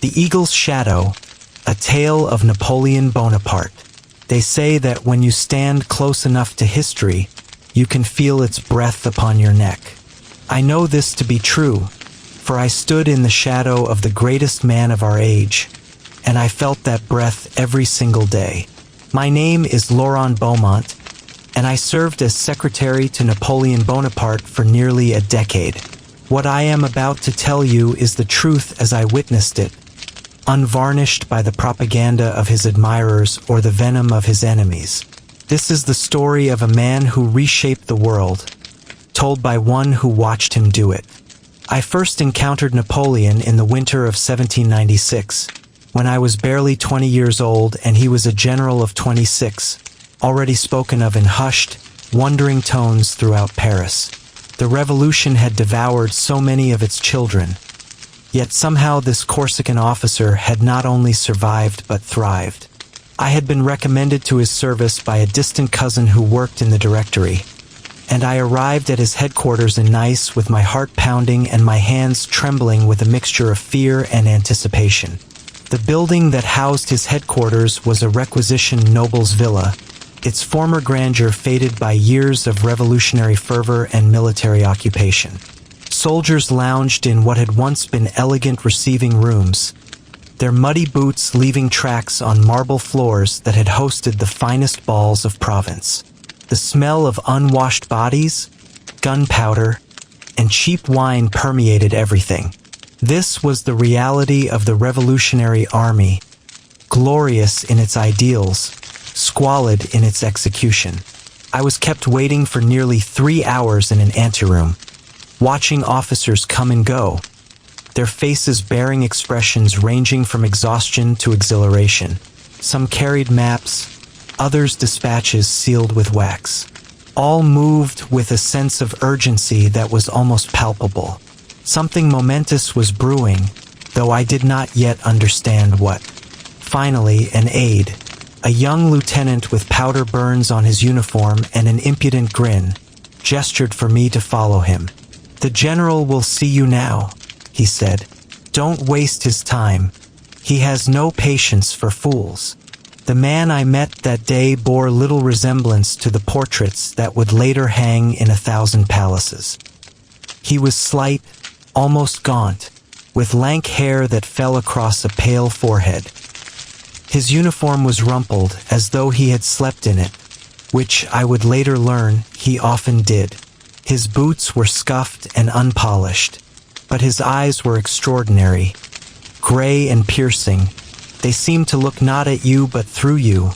The Eagle's Shadow, a tale of Napoleon Bonaparte. They say that when you stand close enough to history, you can feel its breath upon your neck. I know this to be true, for I stood in the shadow of the greatest man of our age, and I felt that breath every single day. My name is Laurent Beaumont, and I served as secretary to Napoleon Bonaparte for nearly a decade. What I am about to tell you is the truth as I witnessed it, unvarnished by the propaganda of his admirers or the venom of his enemies. This is the story of a man who reshaped the world, told by one who watched him do it. I first encountered Napoleon in the winter of 1796, when I was barely 20 years old and he was a general of 26, already spoken of in hushed, wondering tones throughout Paris. The revolution had devoured so many of its children, yet somehow this Corsican officer had not only survived but thrived. I had been recommended to his service by a distant cousin who worked in the Directory, and I arrived at his headquarters in Nice with my heart pounding and my hands trembling with a mixture of fear and anticipation. The building that housed his headquarters was a requisition noble's villa, its former grandeur faded by years of revolutionary fervor and military occupation. Soldiers lounged in what had once been elegant receiving rooms, their muddy boots leaving tracks on marble floors that had hosted the finest balls of Provence. The smell of unwashed bodies, gunpowder, and cheap wine permeated everything. This was the reality of the Revolutionary Army, glorious in its ideals, squalid in its execution. I was kept waiting for nearly 3 hours in an anteroom, watching officers come and go, their faces bearing expressions ranging from exhaustion to exhilaration. Some carried maps, others dispatches sealed with wax. All moved with a sense of urgency that was almost palpable. Something momentous was brewing, though I did not yet understand what. Finally, an aide, a young lieutenant with powder burns on his uniform and an impudent grin, gestured for me to follow him. "The general will see you now," he said. "Don't waste his time. He has no patience for fools." The man I met that day bore little resemblance to the portraits that would later hang in 1,000 palaces. He was slight, almost gaunt, with lank hair that fell across a pale forehead. His uniform was rumpled as though he had slept in it, which I would later learn he often did. His boots were scuffed and unpolished, but his eyes were extraordinary, gray and piercing. They seemed to look not at you but through you,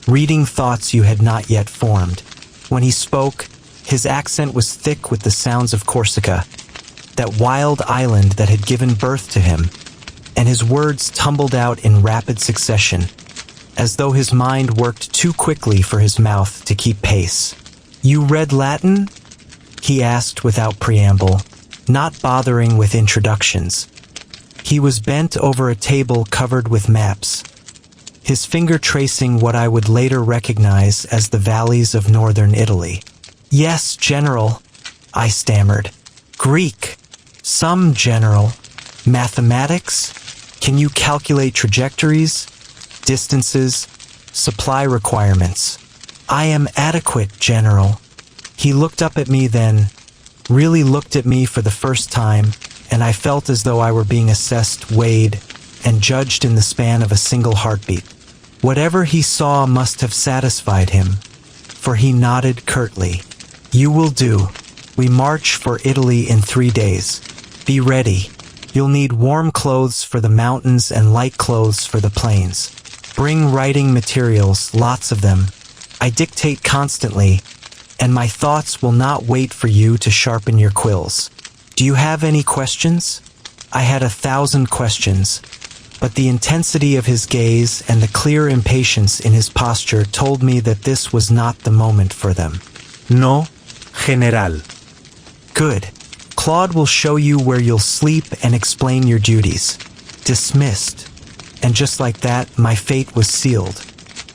reading thoughts you had not yet formed. When he spoke, his accent was thick with the sounds of Corsica, that wild island that had given birth to him, and his words tumbled out in rapid succession, as though his mind worked too quickly for his mouth to keep pace. "You read Latin?" he asked without preamble, not bothering with introductions. He was bent over a table covered with maps, his finger tracing what I would later recognize as the valleys of northern Italy. "Yes, General," I stammered. "Greek. Some, General. Mathematics? Can you calculate trajectories, distances, supply requirements?" "I am adequate, General." He looked up at me then, really looked at me for the first time, and I felt as though I were being assessed, weighed, and judged in the span of a single heartbeat. Whatever he saw must have satisfied him, for he nodded curtly. "You will do. We march for Italy in 3 days. Be ready. You'll need warm clothes for the mountains and light clothes for the plains. Bring writing materials, lots of them. I dictate constantly, and my thoughts will not wait for you to sharpen your quills. Do you have any questions?" I had 1,000 questions, but the intensity of his gaze and the clear impatience in his posture told me that this was not the moment for them. "No, General." "Good. Claude will show you where you'll sleep and explain your duties." Dismissed. And just like that, my fate was sealed.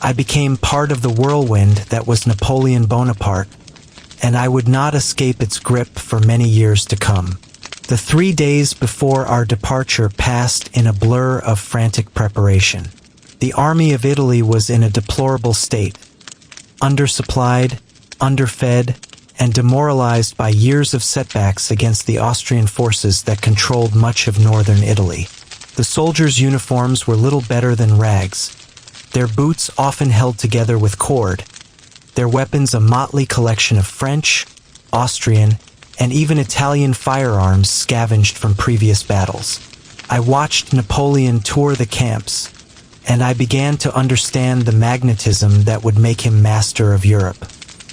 I became part of the whirlwind that was Napoleon Bonaparte, and I would not escape its grip for many years to come. The 3 days before our departure passed in a blur of frantic preparation. The army of Italy was in a deplorable state, undersupplied, underfed, and demoralized by years of setbacks against the Austrian forces that controlled much of northern Italy. The soldiers' uniforms were little better than rags, their boots often held together with cord, their weapons a motley collection of French, Austrian, and even Italian firearms scavenged from previous battles. I watched Napoleon tour the camps, and I began to understand the magnetism that would make him master of Europe.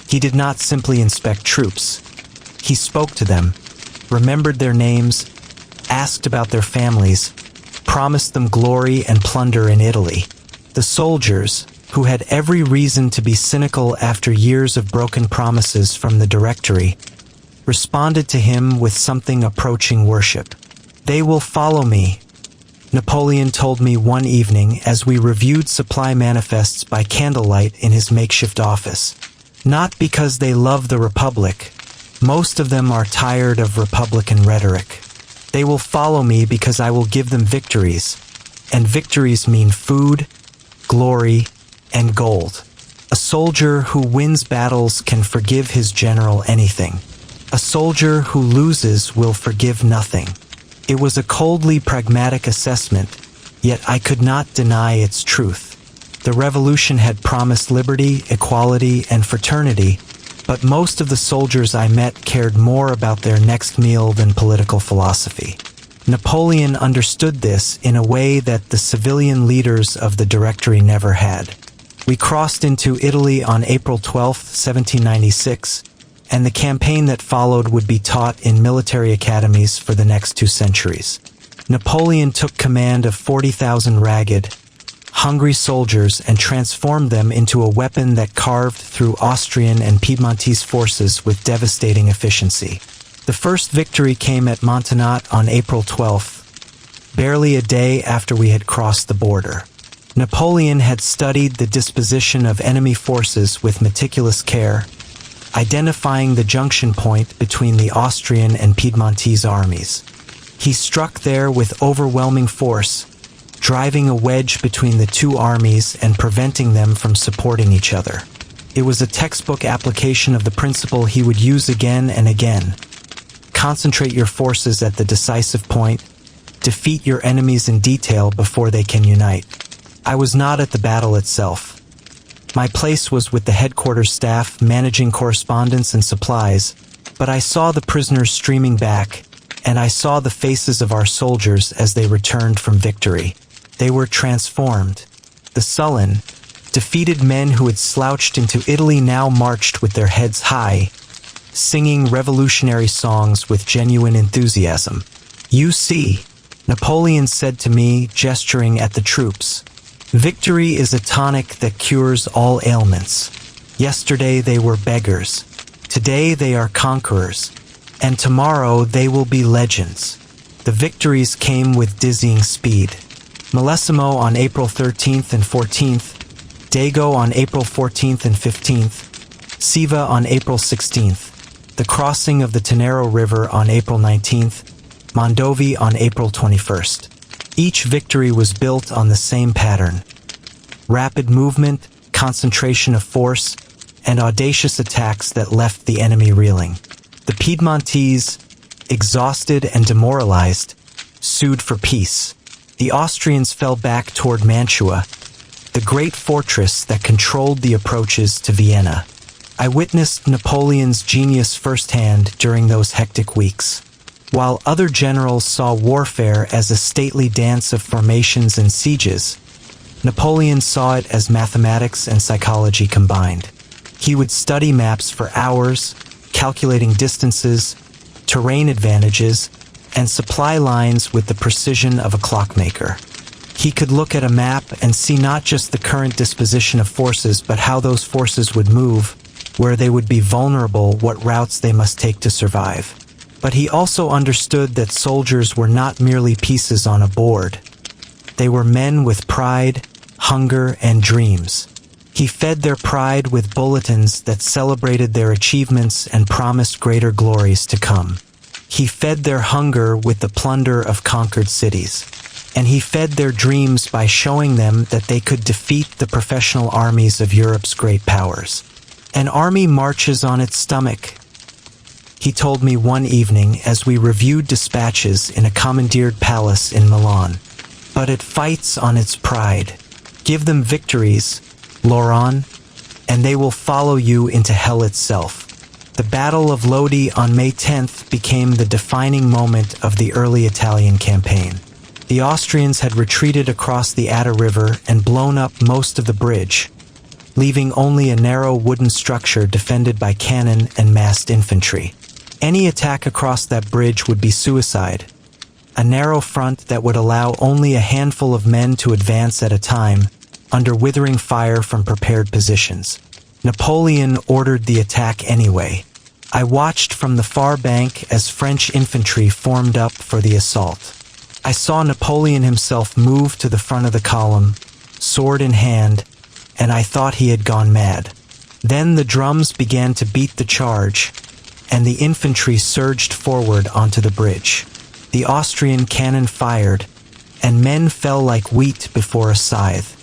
He did not simply inspect troops. He spoke to them, remembered their names, asked about their families, promised them glory and plunder in Italy. The soldiers, who had every reason to be cynical after years of broken promises from the Directory, responded to him with something approaching worship. "They will follow me," Napoleon told me one evening as we reviewed supply manifests by candlelight in his makeshift office. "Not because they love the Republic. Most of them are tired of Republican rhetoric. They will follow me because I will give them victories, and victories mean food, glory, and gold. A soldier who wins battles can forgive his general anything. A soldier who loses will forgive nothing." It was a coldly pragmatic assessment, yet I could not deny its truth. The revolution had promised liberty, equality, and fraternity, but most of the soldiers I met cared more about their next meal than political philosophy. Napoleon understood this in a way that the civilian leaders of the Directory never had. We crossed into Italy on April 12, 1796, and the campaign that followed would be taught in military academies for the next 2 centuries. Napoleon took command of 40,000 ragged, hungry soldiers and transformed them into a weapon that carved through Austrian and Piedmontese forces with devastating efficiency. The first victory came at Montagnat on April 12th, barely a day after we had crossed the border. Napoleon had studied the disposition of enemy forces with meticulous care, identifying the junction point between the Austrian and Piedmontese armies. He struck there with overwhelming force, driving a wedge between the 2 armies and preventing them from supporting each other. It was a textbook application of the principle he would use again and again. Concentrate your forces at the decisive point, defeat your enemies in detail before they can unite. I was not at the battle itself. My place was with the headquarters staff managing correspondence and supplies, but I saw the prisoners streaming back, and I saw the faces of our soldiers as they returned from victory. They were transformed. The sullen, defeated men who had slouched into Italy now marched with their heads high, singing revolutionary songs with genuine enthusiasm. "You see," Napoleon said to me, gesturing at the troops, "victory is a tonic that cures all ailments. Yesterday they were beggars. Today they are conquerors. And tomorrow they will be legends." The victories came with dizzying speed. Millesimo on April 13th and 14th, Dago on April 14th and 15th, Siva on April 16th, the crossing of the Tenero River on April 19th, Mondovi on April 21st. Each victory was built on the same pattern: rapid movement, concentration of force, and audacious attacks that left the enemy reeling. The Piedmontese, exhausted and demoralized, sued for peace. The Austrians fell back toward Mantua, the great fortress that controlled the approaches to Vienna. I witnessed Napoleon's genius firsthand during those hectic weeks. While other generals saw warfare as a stately dance of formations and sieges, Napoleon saw it as mathematics and psychology combined. He would study maps for hours, calculating distances, terrain advantages, and supply lines with the precision of a clockmaker. He could look at a map and see not just the current disposition of forces, but how those forces would move, where they would be vulnerable, what routes they must take to survive. But he also understood that soldiers were not merely pieces on a board. They were men with pride, hunger, and dreams. He fed their pride with bulletins that celebrated their achievements and promised greater glories to come. He fed their hunger with the plunder of conquered cities. And he fed their dreams by showing them that they could defeat the professional armies of Europe's great powers. An army marches on its stomach, he told me one evening as we reviewed dispatches in a commandeered palace in Milan. But it fights on its pride. Give them victories, Laurent, and they will follow you into hell itself. The Battle of Lodi on May 10th became the defining moment of the early Italian campaign. The Austrians had retreated across the Adda River and blown up most of the bridge, leaving only a narrow wooden structure defended by cannon and massed infantry. Any attack across that bridge would be suicide, a narrow front that would allow only a handful of men to advance at a time, under withering fire from prepared positions. Napoleon ordered the attack anyway. I watched from the far bank as French infantry formed up for the assault. I saw Napoleon himself move to the front of the column, sword in hand, and I thought he had gone mad. Then the drums began to beat the charge, and the infantry surged forward onto the bridge. The Austrian cannon fired, and men fell like wheat before a scythe.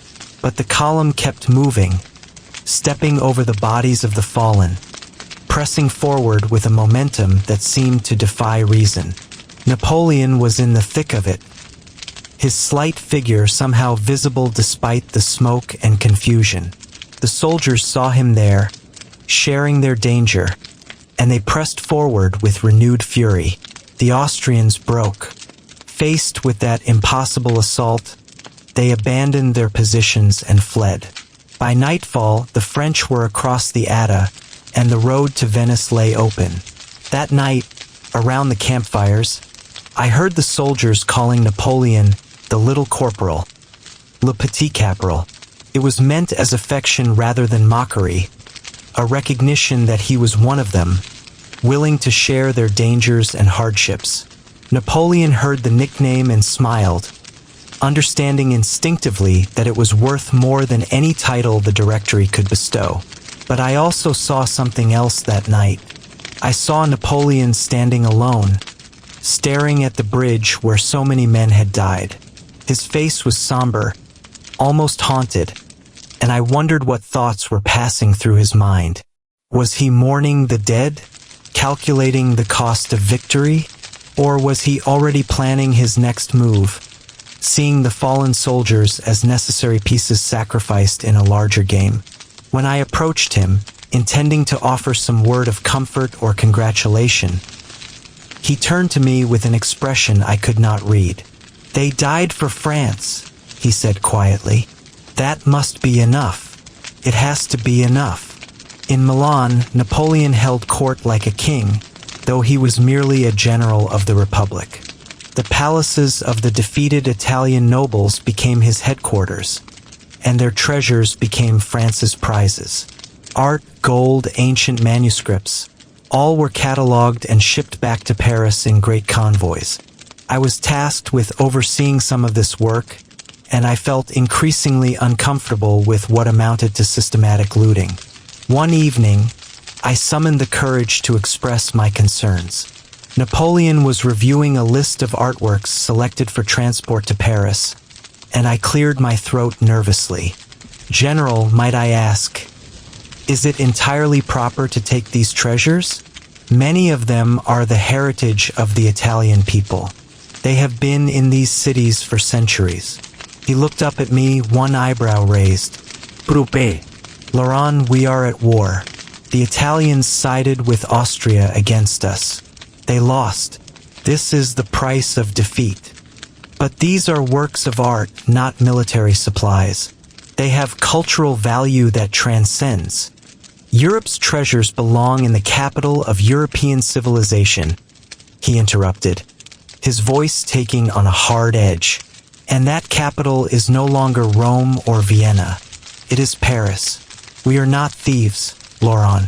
But the column kept moving, stepping over the bodies of the fallen, pressing forward with a momentum that seemed to defy reason. Napoleon was in the thick of it, his slight figure somehow visible despite the smoke and confusion. The soldiers saw him there, sharing their danger, and they pressed forward with renewed fury. The Austrians broke. Faced with that impossible assault, they abandoned their positions and fled. By nightfall, the French were across the Adda, and the road to Venice lay open. That night, around the campfires, I heard the soldiers calling Napoleon the Little Corporal, Le Petit Caporal. It was meant as affection rather than mockery, a recognition that he was one of them, willing to share their dangers and hardships. Napoleon heard the nickname and smiled, understanding instinctively that it was worth more than any title the Directory could bestow. But I also saw something else that night. I saw Napoleon standing alone, staring at the bridge where so many men had died. His face was somber, almost haunted, and I wondered what thoughts were passing through his mind. Was he mourning the dead, calculating the cost of victory, or was he already planning his next move, seeing the fallen soldiers as necessary pieces sacrificed in a larger game? When I approached him, intending to offer some word of comfort or congratulation, he turned to me with an expression I could not read. "They died for France," he said quietly. "That must be enough. It has to be enough." In Milan, Napoleon held court like a king, though he was merely a general of the Republic. The palaces of the defeated Italian nobles became his headquarters, and their treasures became France's prizes. Art, gold, ancient manuscripts, all were catalogued and shipped back to Paris in great convoys. I was tasked with overseeing some of this work, and I felt increasingly uncomfortable with what amounted to systematic looting. One evening, I summoned the courage to express my concerns. Napoleon was reviewing a list of artworks selected for transport to Paris, and I cleared my throat nervously. "General, might I ask, is it entirely proper to take these treasures? Many of them are the heritage of the Italian people. They have been in these cities for centuries." He looked up at me, one eyebrow raised. "Prupe. Laurent, we are at war. The Italians sided with Austria against us. They lost. This is the price of defeat. But these are works of art, not military supplies. They have cultural value that transcends. Europe's treasures belong in the capital of European civilization," he interrupted, his voice taking on a hard edge. "And that capital is no longer Rome or Vienna. It is Paris. We are not thieves, Laurent.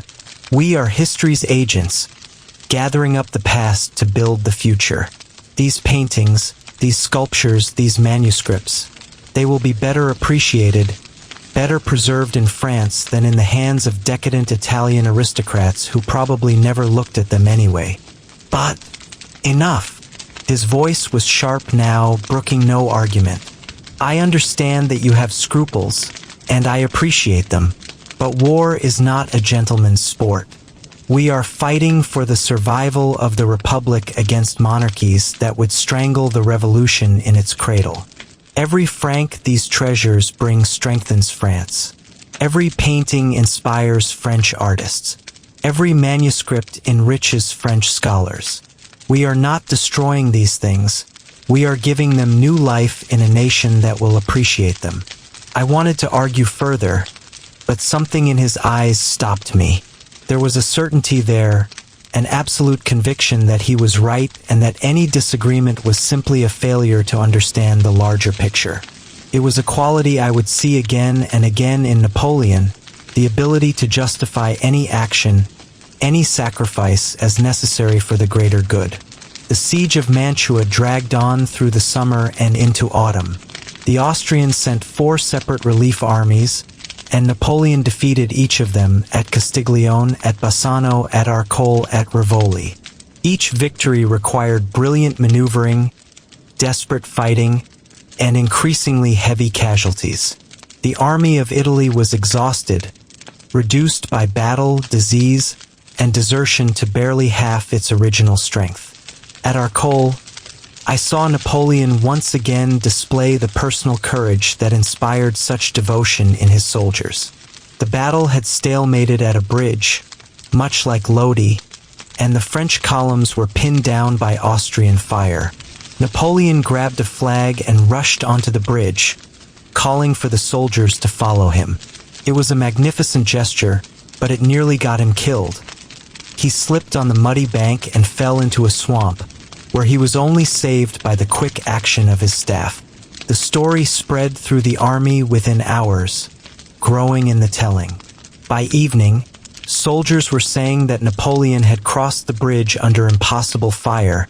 We are history's agents, gathering up the past to build the future. These paintings, these sculptures, these manuscripts, they will be better appreciated, better preserved in France than in the hands of decadent Italian aristocrats who probably never looked at them anyway. But Enough. His voice was sharp now, brooking no argument. I understand that you have scruples, and I appreciate them, but war is not a gentleman's sport. We are fighting for the survival of the Republic against monarchies that would strangle the revolution in its cradle. Every franc these treasures bring strengthens France. Every painting inspires French artists. Every manuscript enriches French scholars. We are not destroying these things. We are giving them new life in a nation that will appreciate them. I wanted to argue further, but something in his eyes stopped me. There was a certainty there, an absolute conviction that he was right and that any disagreement was simply a failure to understand the larger picture. It was a quality I would see again and again in Napoleon, the ability to justify any action, any sacrifice as necessary for the greater good. The siege of Mantua dragged on through the summer and into autumn. The Austrians sent 4 separate relief armies, and Napoleon defeated each of them at Castiglione, at Bassano, at Arcole, at Rivoli. Each victory required brilliant maneuvering, desperate fighting, and increasingly heavy casualties. The army of Italy was exhausted, reduced by battle, disease, and desertion to barely half its original strength. At Arcole, I saw Napoleon once again display the personal courage that inspired such devotion in his soldiers. The battle had stalemated at a bridge, much like Lodi, and the French columns were pinned down by Austrian fire. Napoleon grabbed a flag and rushed onto the bridge, calling for the soldiers to follow him. It was a magnificent gesture, but it nearly got him killed. He slipped on the muddy bank and fell into a swamp, where he was only saved by the quick action of his staff. The story spread through the army within hours, growing in the telling. By evening, soldiers were saying that Napoleon had crossed the bridge under impossible fire,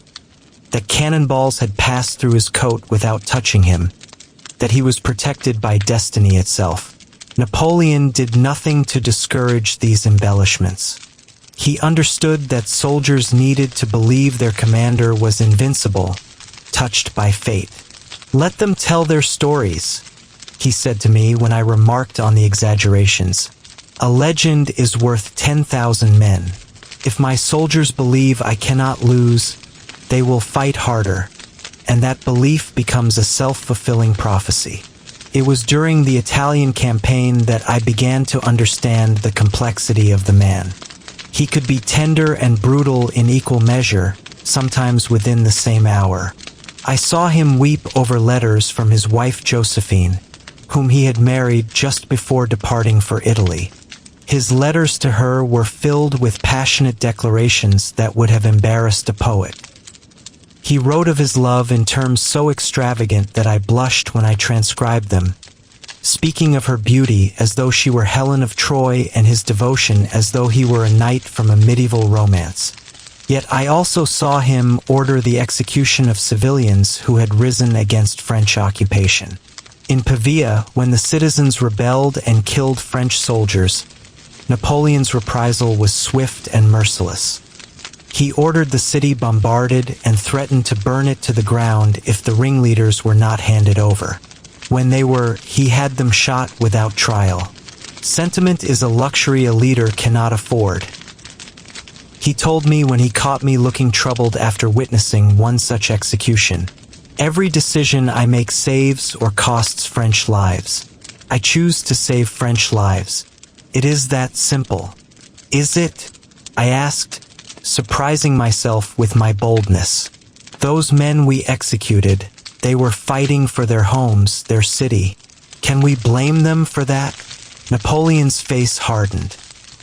that cannonballs had passed through his coat without touching him, that he was protected by destiny itself. Napoleon did nothing to discourage these embellishments. He understood that soldiers needed to believe their commander was invincible, touched by fate. "Let them tell their stories," he said to me when I remarked on the exaggerations. "A legend is worth 10,000 men. If my soldiers believe I cannot lose, they will fight harder, and that belief becomes a self-fulfilling prophecy." It was during the Italian campaign that I began to understand the complexity of the man. He could be tender and brutal in equal measure, sometimes within the same hour. I saw him weep over letters from his wife Josephine, whom he had married just before departing for Italy. His letters to her were filled with passionate declarations that would have embarrassed a poet. He wrote of his love in terms so extravagant that I blushed when I transcribed them, speaking of her beauty as though she were Helen of Troy and his devotion as though he were a knight from a medieval romance. Yet I also saw him order the execution of civilians who had risen against French occupation. In Pavia, when the citizens rebelled and killed French soldiers, Napoleon's reprisal was swift and merciless. He ordered the city bombarded and threatened to burn it to the ground if the ringleaders were not handed over. When they were, he had them shot without trial. Sentiment is a luxury a leader cannot afford. He told me when he caught me looking troubled after witnessing one such execution. "Every decision I make saves or costs French lives. I choose to save French lives. It is that simple." "Is it?" I asked, surprising myself with my boldness. "Those men we executed, they were fighting for their homes, their city. Can we blame them for that?" Napoleon's face hardened.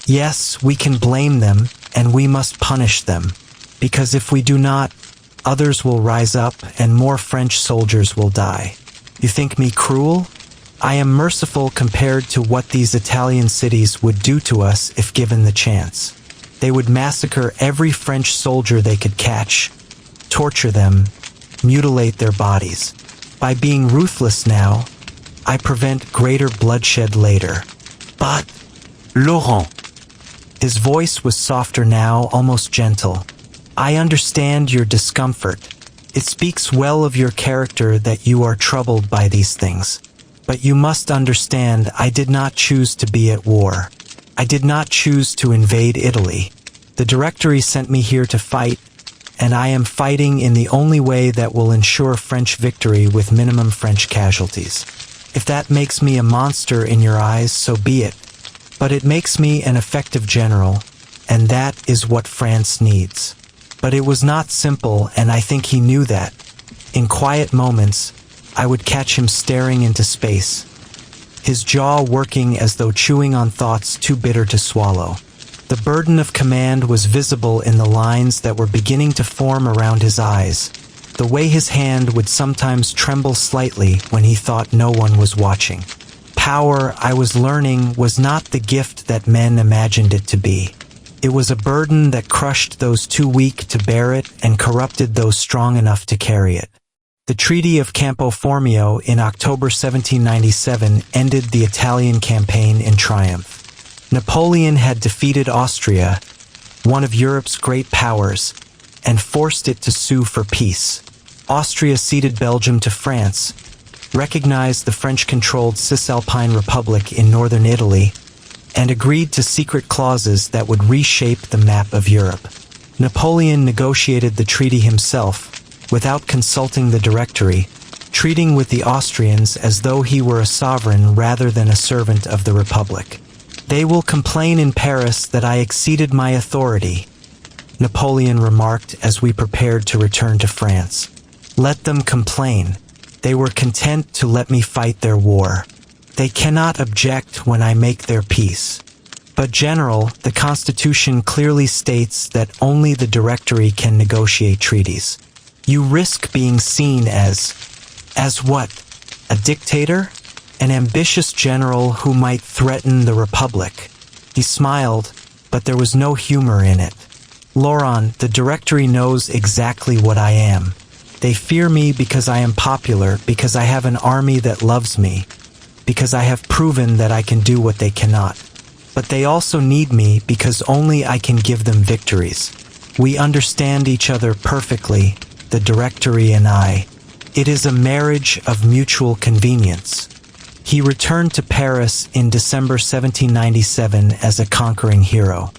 "Yes, we can blame them, and we must punish them, because if we do not, others will rise up and more French soldiers will die. You think me cruel? I am merciful compared to what these Italian cities would do to us if given the chance. They would massacre every French soldier they could catch, torture them, mutilate their bodies. By being ruthless now, I prevent greater bloodshed later. But, Laurent, his voice was softer now, almost gentle. I understand your discomfort. It speaks well of your character that you are troubled by these things. But you must understand I did not choose to be at war. I did not choose to invade Italy. The Directory sent me here to fight, and I am fighting in the only way that will ensure French victory with minimum French casualties. If that makes me a monster in your eyes, so be it. But it makes me an effective general, and that is what France needs. But it was not simple, and I think he knew that. In quiet moments, I would catch him staring into space, his jaw working as though chewing on thoughts too bitter to swallow. The burden of command was visible in the lines that were beginning to form around his eyes, the way his hand would sometimes tremble slightly when he thought no one was watching. Power, I was learning, was not the gift that men imagined it to be. It was a burden that crushed those too weak to bear it and corrupted those strong enough to carry it. The Treaty of Campo Formio in October 1797 ended the Italian campaign in triumph. Napoleon had defeated Austria, one of Europe's great powers, and forced it to sue for peace. Austria ceded Belgium to France, recognized the French-controlled Cisalpine Republic in northern Italy, and agreed to secret clauses that would reshape the map of Europe. Napoleon negotiated the treaty himself, without consulting the Directory, treating with the Austrians as though he were a sovereign rather than a servant of the Republic. They will complain in Paris that I exceeded my authority, Napoleon remarked as we prepared to return to France. Let them complain. They were content to let me fight their war. They cannot object when I make their peace. But General, the Constitution clearly states that only the Directory can negotiate treaties. You risk being seen as what? A dictator? An ambitious general who might threaten the Republic. He smiled, but there was no humor in it. Laurent, the Directory knows exactly what I am. They fear me because I am popular, because I have an army that loves me, because I have proven that I can do what they cannot. But they also need me because only I can give them victories. We understand each other perfectly, the Directory and I. It is a marriage of mutual convenience. He returned to Paris in December 1797 as a conquering hero.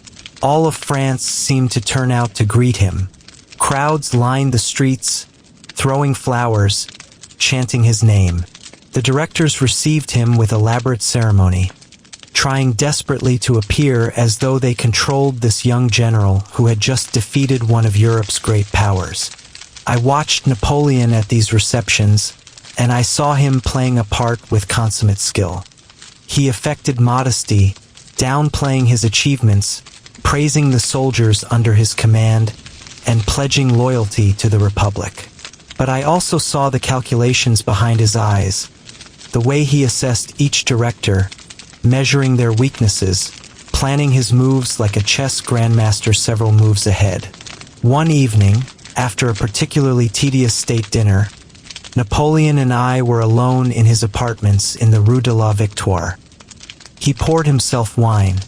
All of France seemed to turn out to greet him. Crowds lined the streets, throwing flowers, chanting his name. The directors received him with elaborate ceremony, trying desperately to appear as though they controlled this young general who had just defeated one of Europe's great powers. I watched Napoleon at these receptions, and I saw him playing a part with consummate skill. He affected modesty, downplaying his achievements, praising the soldiers under his command, and pledging loyalty to the Republic. But I also saw the calculations behind his eyes, the way he assessed each director, measuring their weaknesses, planning his moves like a chess grandmaster several moves ahead. One evening, after a particularly tedious state dinner, Napoleon and I were alone in his apartments in the Rue de la Victoire. He poured himself wine,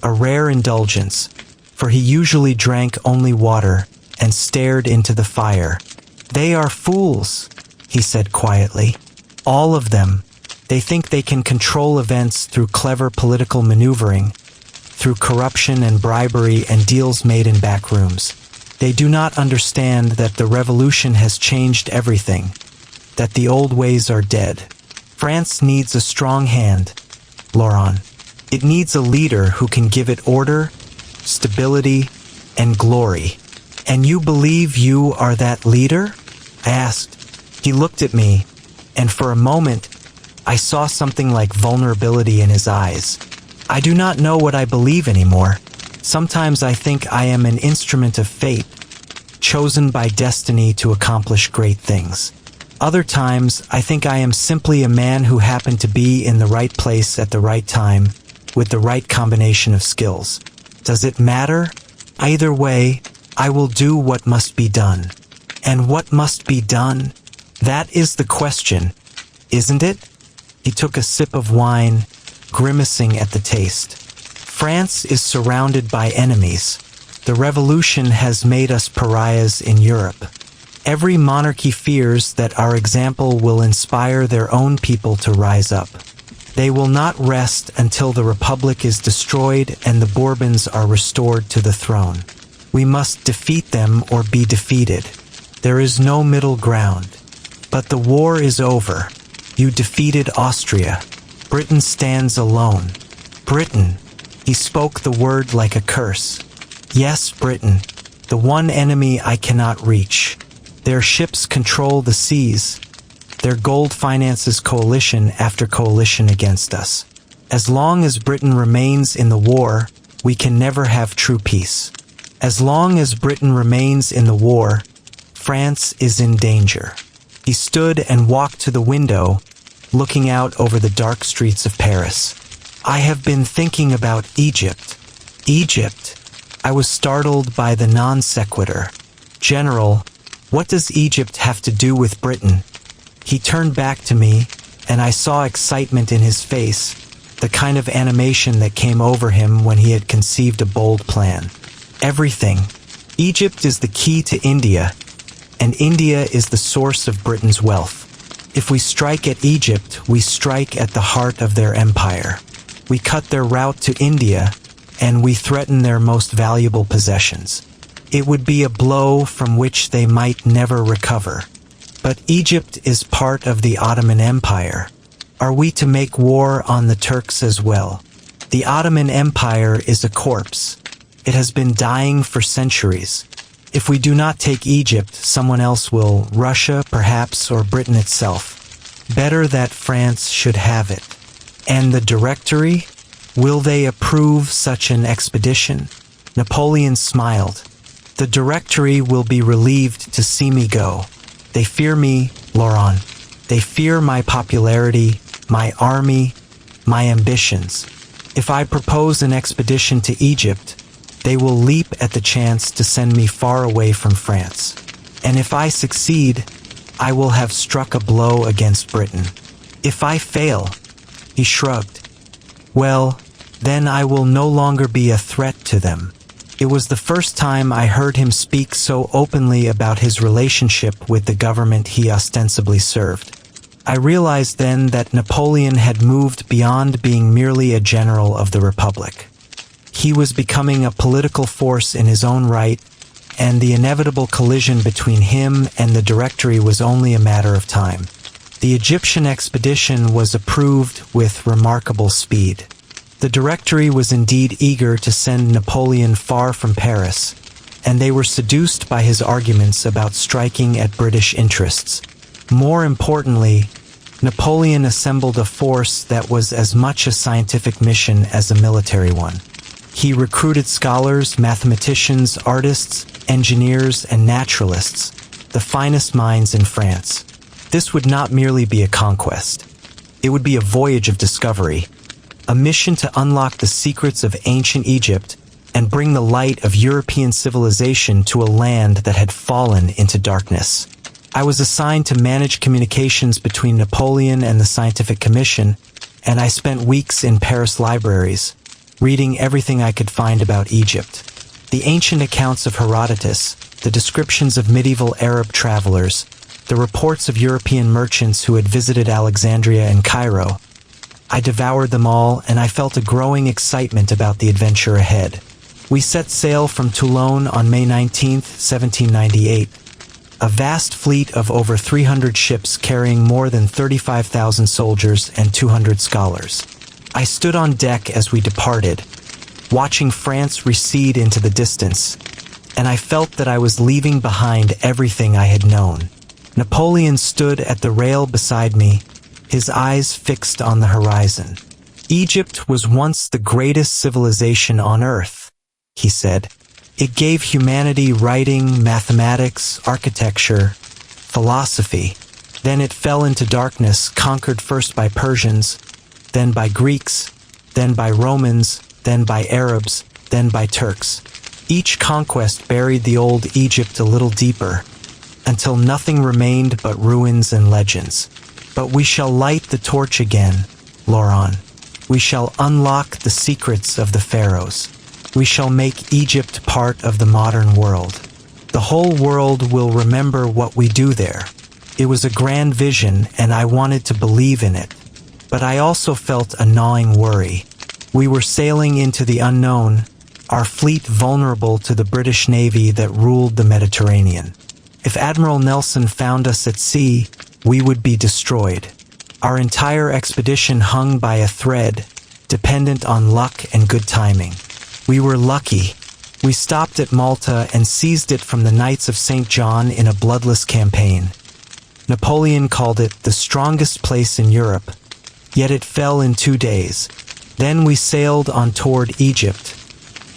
a rare indulgence, for he usually drank only water, and stared into the fire. "They are fools," he said quietly. "All of them. They think they can control events through clever political maneuvering, through corruption and bribery and deals made in back rooms. They do not understand that the revolution has changed everything, that the old ways are dead. France needs a strong hand, Laurent. It needs a leader who can give it order, stability, and glory. And you believe you are that leader?" I asked. He looked at me, and for a moment, I saw something like vulnerability in his eyes. I do not know what I believe anymore. Sometimes I think I am an instrument of fate, chosen by destiny to accomplish great things. Other times, I think I am simply a man who happened to be in the right place at the right time, with the right combination of skills. Does it matter? Either way, I will do what must be done. And what must be done? That is the question, isn't it? He took a sip of wine, grimacing at the taste. France is surrounded by enemies. The revolution has made us pariahs in Europe. Every monarchy fears that our example will inspire their own people to rise up. They will not rest until the Republic is destroyed and the Bourbons are restored to the throne. We must defeat them or be defeated. There is no middle ground. But the war is over. You defeated Austria. Britain stands alone. Britain. He spoke the word like a curse. Yes, Britain, the one enemy I cannot reach. Their ships control the seas. Their gold finances coalition after coalition against us. As long as Britain remains in the war, we can never have true peace. As long as Britain remains in the war, France is in danger. He stood and walked to the window, looking out over the dark streets of Paris. I have been thinking about Egypt. Egypt. I was startled by the non sequitur. General, what does Egypt have to do with Britain? He turned back to me, and I saw excitement in his face, the kind of animation that came over him when he had conceived a bold plan. Everything. Egypt is the key to India, and India is the source of Britain's wealth. If we strike at Egypt, we strike at the heart of their empire. We cut their route to India, and we threaten their most valuable possessions. It would be a blow from which they might never recover. But Egypt is part of the Ottoman Empire. Are we to make war on the Turks as well? The Ottoman Empire is a corpse. It has been dying for centuries. If we do not take Egypt, someone else will, Russia, perhaps, or Britain itself. Better that France should have it. And the Directory? Will they approve such an expedition? Napoleon smiled. The Directory will be relieved to see me go. They fear me, Laurent. They fear my popularity, my army, my ambitions. If I propose an expedition to Egypt, they will leap at the chance to send me far away from France. And if I succeed, I will have struck a blow against Britain. If I fail, he shrugged. Well, then I will no longer be a threat to them. It was the first time I heard him speak so openly about his relationship with the government he ostensibly served. I realized then that Napoleon had moved beyond being merely a general of the Republic. He was becoming a political force in his own right, and the inevitable collision between him and the Directory was only a matter of time. The Egyptian expedition was approved with remarkable speed. The Directory was indeed eager to send Napoleon far from Paris, and they were seduced by his arguments about striking at British interests. More importantly, Napoleon assembled a force that was as much a scientific mission as a military one. He recruited scholars, mathematicians, artists, engineers, and naturalists, the finest minds in France. This would not merely be a conquest. It would be a voyage of discovery, a mission to unlock the secrets of ancient Egypt and bring the light of European civilization to a land that had fallen into darkness. I was assigned to manage communications between Napoleon and the Scientific Commission, and I spent weeks in Paris libraries, reading everything I could find about Egypt. The ancient accounts of Herodotus, the descriptions of medieval Arab travelers, the reports of European merchants who had visited Alexandria and Cairo. I devoured them all, and I felt a growing excitement about the adventure ahead. We set sail from Toulon on May 19, 1798. A vast fleet of over 300 ships carrying more than 35,000 soldiers and 200 scholars. I stood on deck as we departed, watching France recede into the distance, and I felt that I was leaving behind everything I had known. Napoleon stood at the rail beside me, his eyes fixed on the horizon. Egypt was once the greatest civilization on earth, he said. It gave humanity writing, mathematics, architecture, philosophy. Then it fell into darkness, conquered first by Persians, then by Greeks, then by Romans, then by Arabs, then by Turks. Each conquest buried the old Egypt a little deeper, until nothing remained but ruins and legends. But we shall light the torch again, Laurent. We shall unlock the secrets of the pharaohs. We shall make Egypt part of the modern world. The whole world will remember what we do there. It was a grand vision, and I wanted to believe in it. But I also felt a gnawing worry. We were sailing into the unknown, our fleet vulnerable to the British Navy that ruled the Mediterranean. If Admiral Nelson found us at sea, we would be destroyed. Our entire expedition hung by a thread, dependent on luck and good timing. We were lucky. We stopped at Malta and seized it from the Knights of St. John in a bloodless campaign. Napoleon called it the strongest place in Europe, yet it fell in 2 days. Then we sailed on toward Egypt,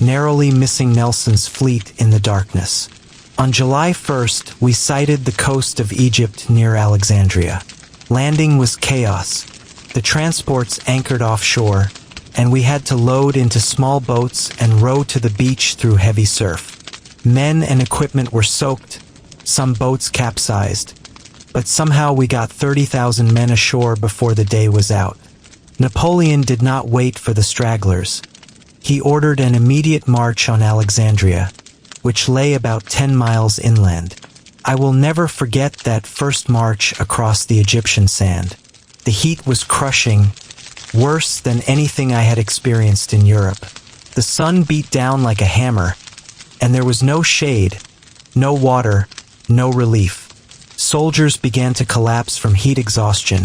narrowly missing Nelson's fleet in the darkness. On July 1st, we sighted the coast of Egypt near Alexandria. Landing was chaos. The transports anchored offshore, and we had to load into small boats and row to the beach through heavy surf. Men and equipment were soaked, some boats capsized, but somehow we got 30,000 men ashore before the day was out. Napoleon did not wait for the stragglers. He ordered an immediate march on Alexandria, which lay about 10 miles inland. I will never forget that first march across the Egyptian sand. The heat was crushing, worse than anything I had experienced in Europe. The sun beat down like a hammer, and there was no shade, no water, no relief. Soldiers began to collapse from heat exhaustion,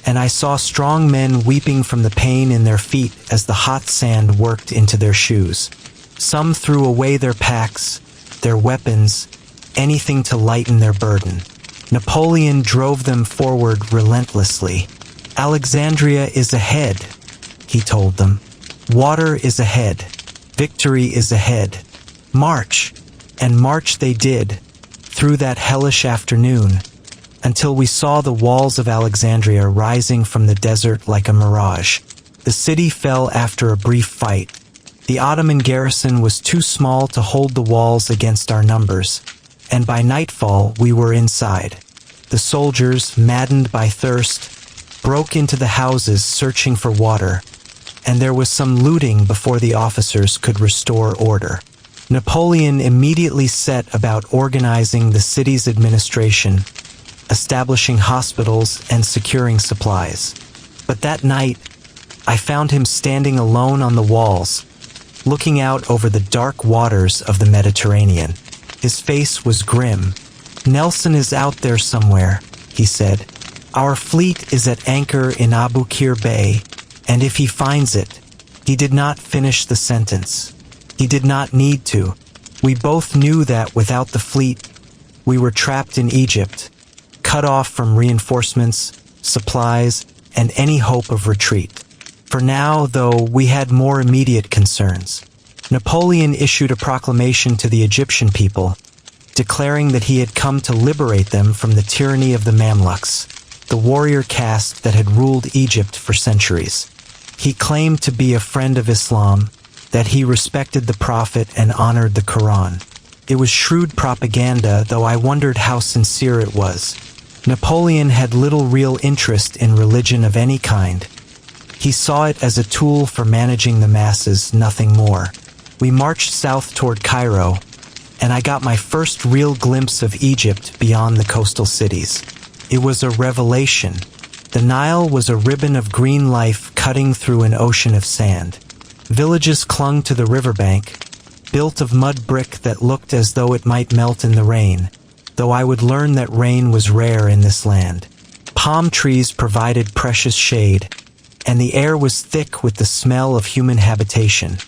and I saw strong men weeping from the pain in their feet as the hot sand worked into their shoes. Some threw away their packs, their weapons, anything to lighten their burden. Napoleon drove them forward relentlessly. Alexandria is ahead, he told them. Water is ahead. Victory is ahead. March! And march they did, through that hellish afternoon, until we saw the walls of Alexandria rising from the desert like a mirage. The city fell after a brief fight. The Ottoman garrison was too small to hold the walls against our numbers, and by nightfall we were inside. The soldiers, maddened by thirst, broke into the houses searching for water, and there was some looting before the officers could restore order. Napoleon immediately set about organizing the city's administration, establishing hospitals and securing supplies. But that night, I found him standing alone on the walls, looking out over the dark waters of the Mediterranean. His face was grim. "Nelson is out there somewhere," he said. "Our fleet is at anchor in Abu Qir Bay, and if he finds it..." He did not finish the sentence. He did not need to. We both knew that without the fleet, we were trapped in Egypt, cut off from reinforcements, supplies, and any hope of retreat. For now, though, we had more immediate concerns. Napoleon issued a proclamation to the Egyptian people, declaring that he had come to liberate them from the tyranny of the Mamluks, the warrior caste that had ruled Egypt for centuries. He claimed to be a friend of Islam, that he respected the Prophet and honored the Quran. It was shrewd propaganda, though I wondered how sincere it was. Napoleon had little real interest in religion of any kind. He saw it as a tool for managing the masses, nothing more. We marched south toward Cairo, and I got my first real glimpse of Egypt beyond the coastal cities. It was a revelation. The Nile was a ribbon of green life cutting through an ocean of sand. Villages clung to the riverbank, built of mud brick that looked as though it might melt in the rain, though I would learn that rain was rare in this land. Palm trees provided precious shade, and the air was thick with the smell of human habitation.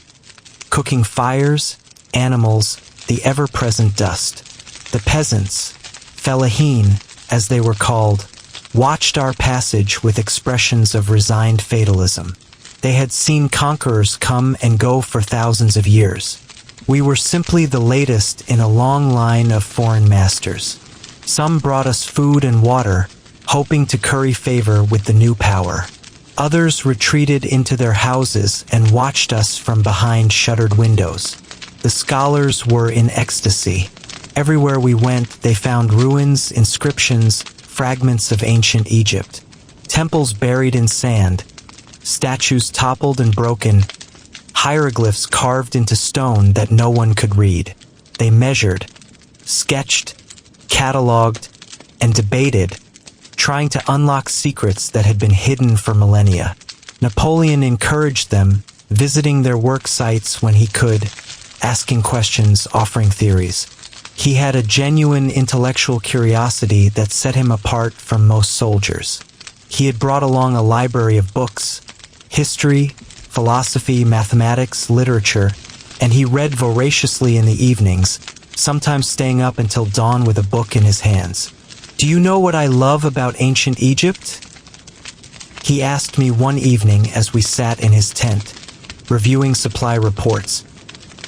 Cooking fires, animals, the ever-present dust. The peasants, fellahin, as they were called, watched our passage with expressions of resigned fatalism. They had seen conquerors come and go for thousands of years. We were simply the latest in a long line of foreign masters. Some brought us food and water, hoping to curry favor with the new power. Others retreated into their houses and watched us from behind shuttered windows. The scholars were in ecstasy. Everywhere we went, they found ruins, inscriptions, fragments of ancient Egypt. Temples buried in sand, statues toppled and broken, hieroglyphs carved into stone that no one could read. They measured, sketched, catalogued, and debated, trying to unlock secrets that had been hidden for millennia. Napoleon encouraged them, visiting their work sites when he could, asking questions, offering theories. He had a genuine intellectual curiosity that set him apart from most soldiers. He had brought along a library of books, history, philosophy, mathematics, literature, and he read voraciously in the evenings, sometimes staying up until dawn with a book in his hands. "Do you know what I love about ancient Egypt?" he asked me one evening as we sat in his tent, reviewing supply reports.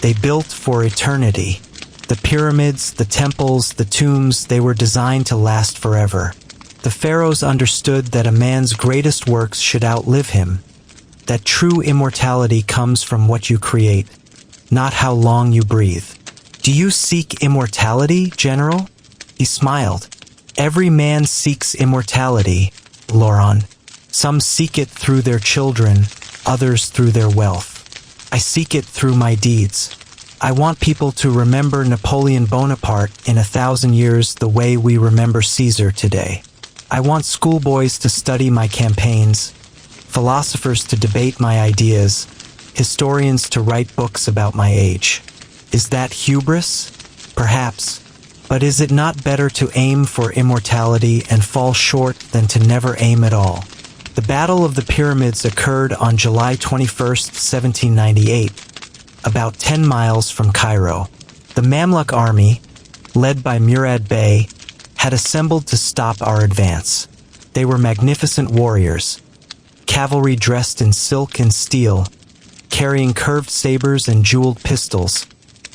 They built for eternity. The pyramids, the temples, the tombs, they were designed to last forever. The pharaohs understood that a man's greatest works should outlive him, that true immortality comes from what you create, not how long you breathe. "Do you seek immortality, General?" He smiled. "Every man seeks immortality, Laurent. Some seek it through their children, others through their wealth. I seek it through my deeds. I want people to remember Napoleon Bonaparte in 1,000 years the way we remember Caesar today. I want schoolboys to study my campaigns, philosophers to debate my ideas, historians to write books about my age. Is that hubris? Perhaps. But is it not better to aim for immortality and fall short than to never aim at all?" The Battle of the Pyramids occurred on July 21, 1798, about 10 miles from Cairo. The Mamluk army, led by Murad Bey, had assembled to stop our advance. They were magnificent warriors, cavalry dressed in silk and steel, carrying curved sabers and jeweled pistols,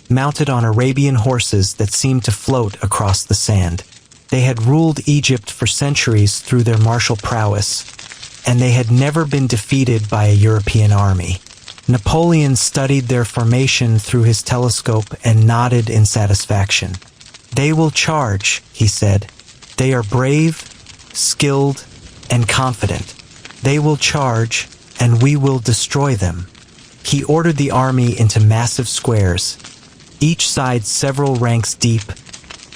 mounted on Arabian horses that seemed to float across the sand. They had ruled Egypt for centuries through their martial prowess, and they had never been defeated by a European army. Napoleon studied their formation through his telescope and nodded in satisfaction. "They will charge," he said. "They are brave, skilled, and confident. They will charge, and we will destroy them." He ordered the army into massive squares, each side several ranks deep,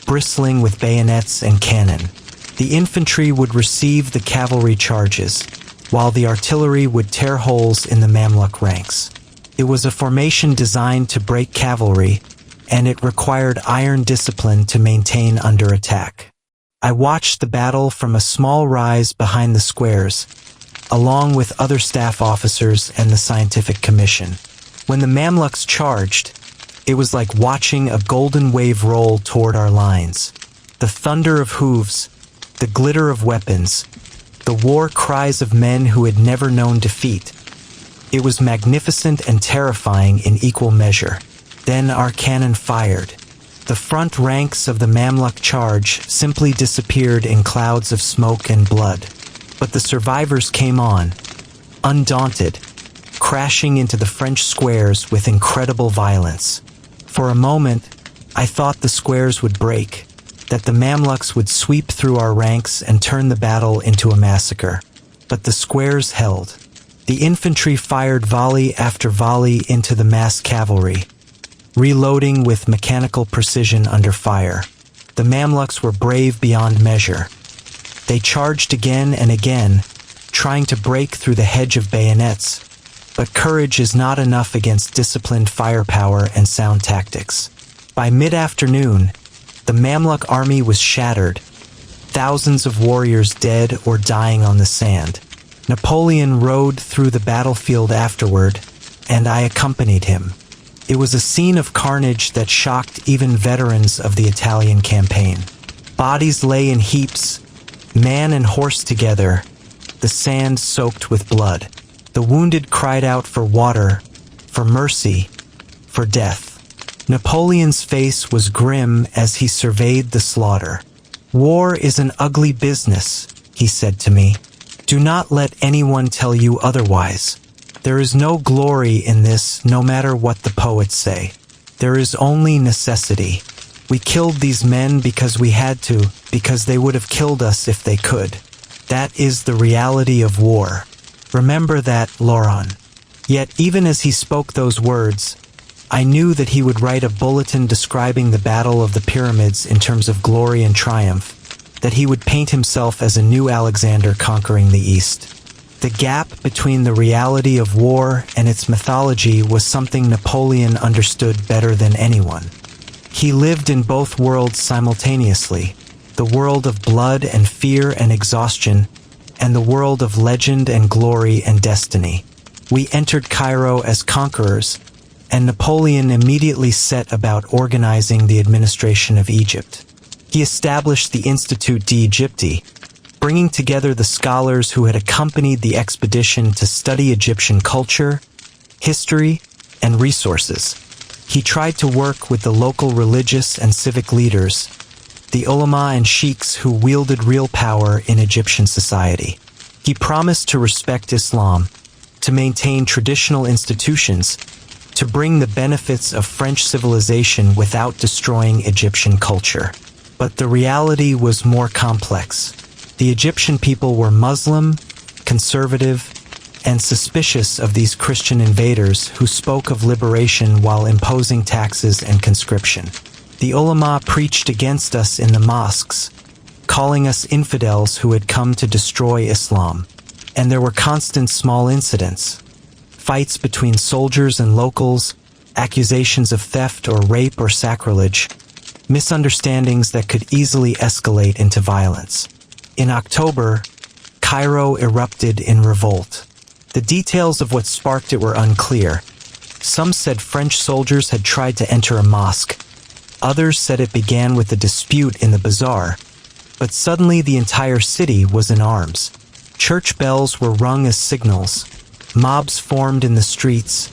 bristling with bayonets and cannon. The infantry would receive the cavalry charges, while the artillery would tear holes in the Mamluk ranks. It was a formation designed to break cavalry, and it required iron discipline to maintain under attack. I watched the battle from a small rise behind the squares, along with other staff officers and the scientific commission. When the Mamluks charged, it was like watching a golden wave roll toward our lines. The thunder of hooves, the glitter of weapons, the war cries of men who had never known defeat. It was magnificent and terrifying in equal measure. Then our cannon fired. The front ranks of the Mamluk charge simply disappeared in clouds of smoke and blood. But the survivors came on, undaunted, crashing into the French squares with incredible violence. For a moment, I thought the squares would break, that the Mamluks would sweep through our ranks and turn the battle into a massacre. But the squares held. The infantry fired volley after volley into the massed cavalry, reloading with mechanical precision under fire. The Mamluks were brave beyond measure. They charged again and again, trying to break through the hedge of bayonets. But courage is not enough against disciplined firepower and sound tactics. By mid-afternoon, the Mamluk army was shattered, thousands of warriors dead or dying on the sand. Napoleon rode through the battlefield afterward, and I accompanied him. It was a scene of carnage that shocked even veterans of the Italian campaign. Bodies lay in heaps, man and horse together, the sand soaked with blood. The wounded cried out for water, for mercy, for death. Napoleon's face was grim as he surveyed the slaughter. "War is an ugly business," he said to me. "Do not let anyone tell you otherwise. There is no glory in this, no matter what the poets say. There is only necessity. We killed these men because we had to, because they would have killed us if they could. That is the reality of war. Remember that, Laurent. Yet even as he spoke those words, I knew that he would write a bulletin describing the Battle of the Pyramids in terms of glory and triumph, that he would paint himself as a new Alexander conquering the East. The gap between the reality of war and its mythology was something Napoleon understood better than anyone. He lived in both worlds simultaneously, the world of blood and fear and exhaustion, and the world of legend and glory and destiny. We entered Cairo as conquerors, and Napoleon immediately set about organizing the administration of Egypt. He established the Institut d'Égypte, bringing together the scholars who had accompanied the expedition to study Egyptian culture, history, and resources. He tried to work with the local religious and civic leaders, the ulama and sheikhs who wielded real power in Egyptian society. He promised to respect Islam, to maintain traditional institutions, to bring the benefits of French civilization without destroying Egyptian culture. But the reality was more complex. The Egyptian people were Muslim, conservative, and suspicious of these Christian invaders who spoke of liberation while imposing taxes and conscription. The ulama preached against us in the mosques, calling us infidels who had come to destroy Islam. And there were constant small incidents, fights between soldiers and locals, accusations of theft or rape or sacrilege, misunderstandings that could easily escalate into violence. In October, Cairo erupted in revolt. The details of what sparked it were unclear. Some said French soldiers had tried to enter a mosque. Others said it began with a dispute in the bazaar. But suddenly the entire city was in arms. Church bells were rung as signals. Mobs formed in the streets,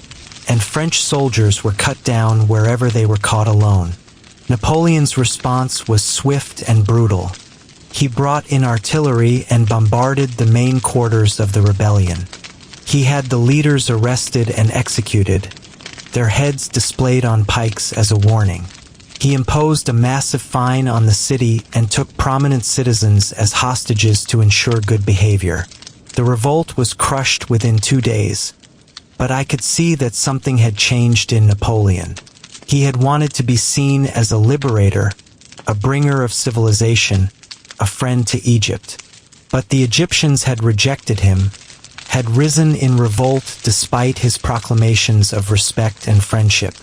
and French soldiers were cut down wherever they were caught alone. Napoleon's response was swift and brutal. He brought in artillery and bombarded the main quarters of the rebellion. He had the leaders arrested and executed, their heads displayed on pikes as a warning. He imposed a massive fine on the city and took prominent citizens as hostages to ensure good behavior. The revolt was crushed within 2 days, but I could see that something had changed in Napoleon. He had wanted to be seen as a liberator, a bringer of civilization, a friend to Egypt. But the Egyptians had rejected him, had risen in revolt despite his proclamations of respect and friendship.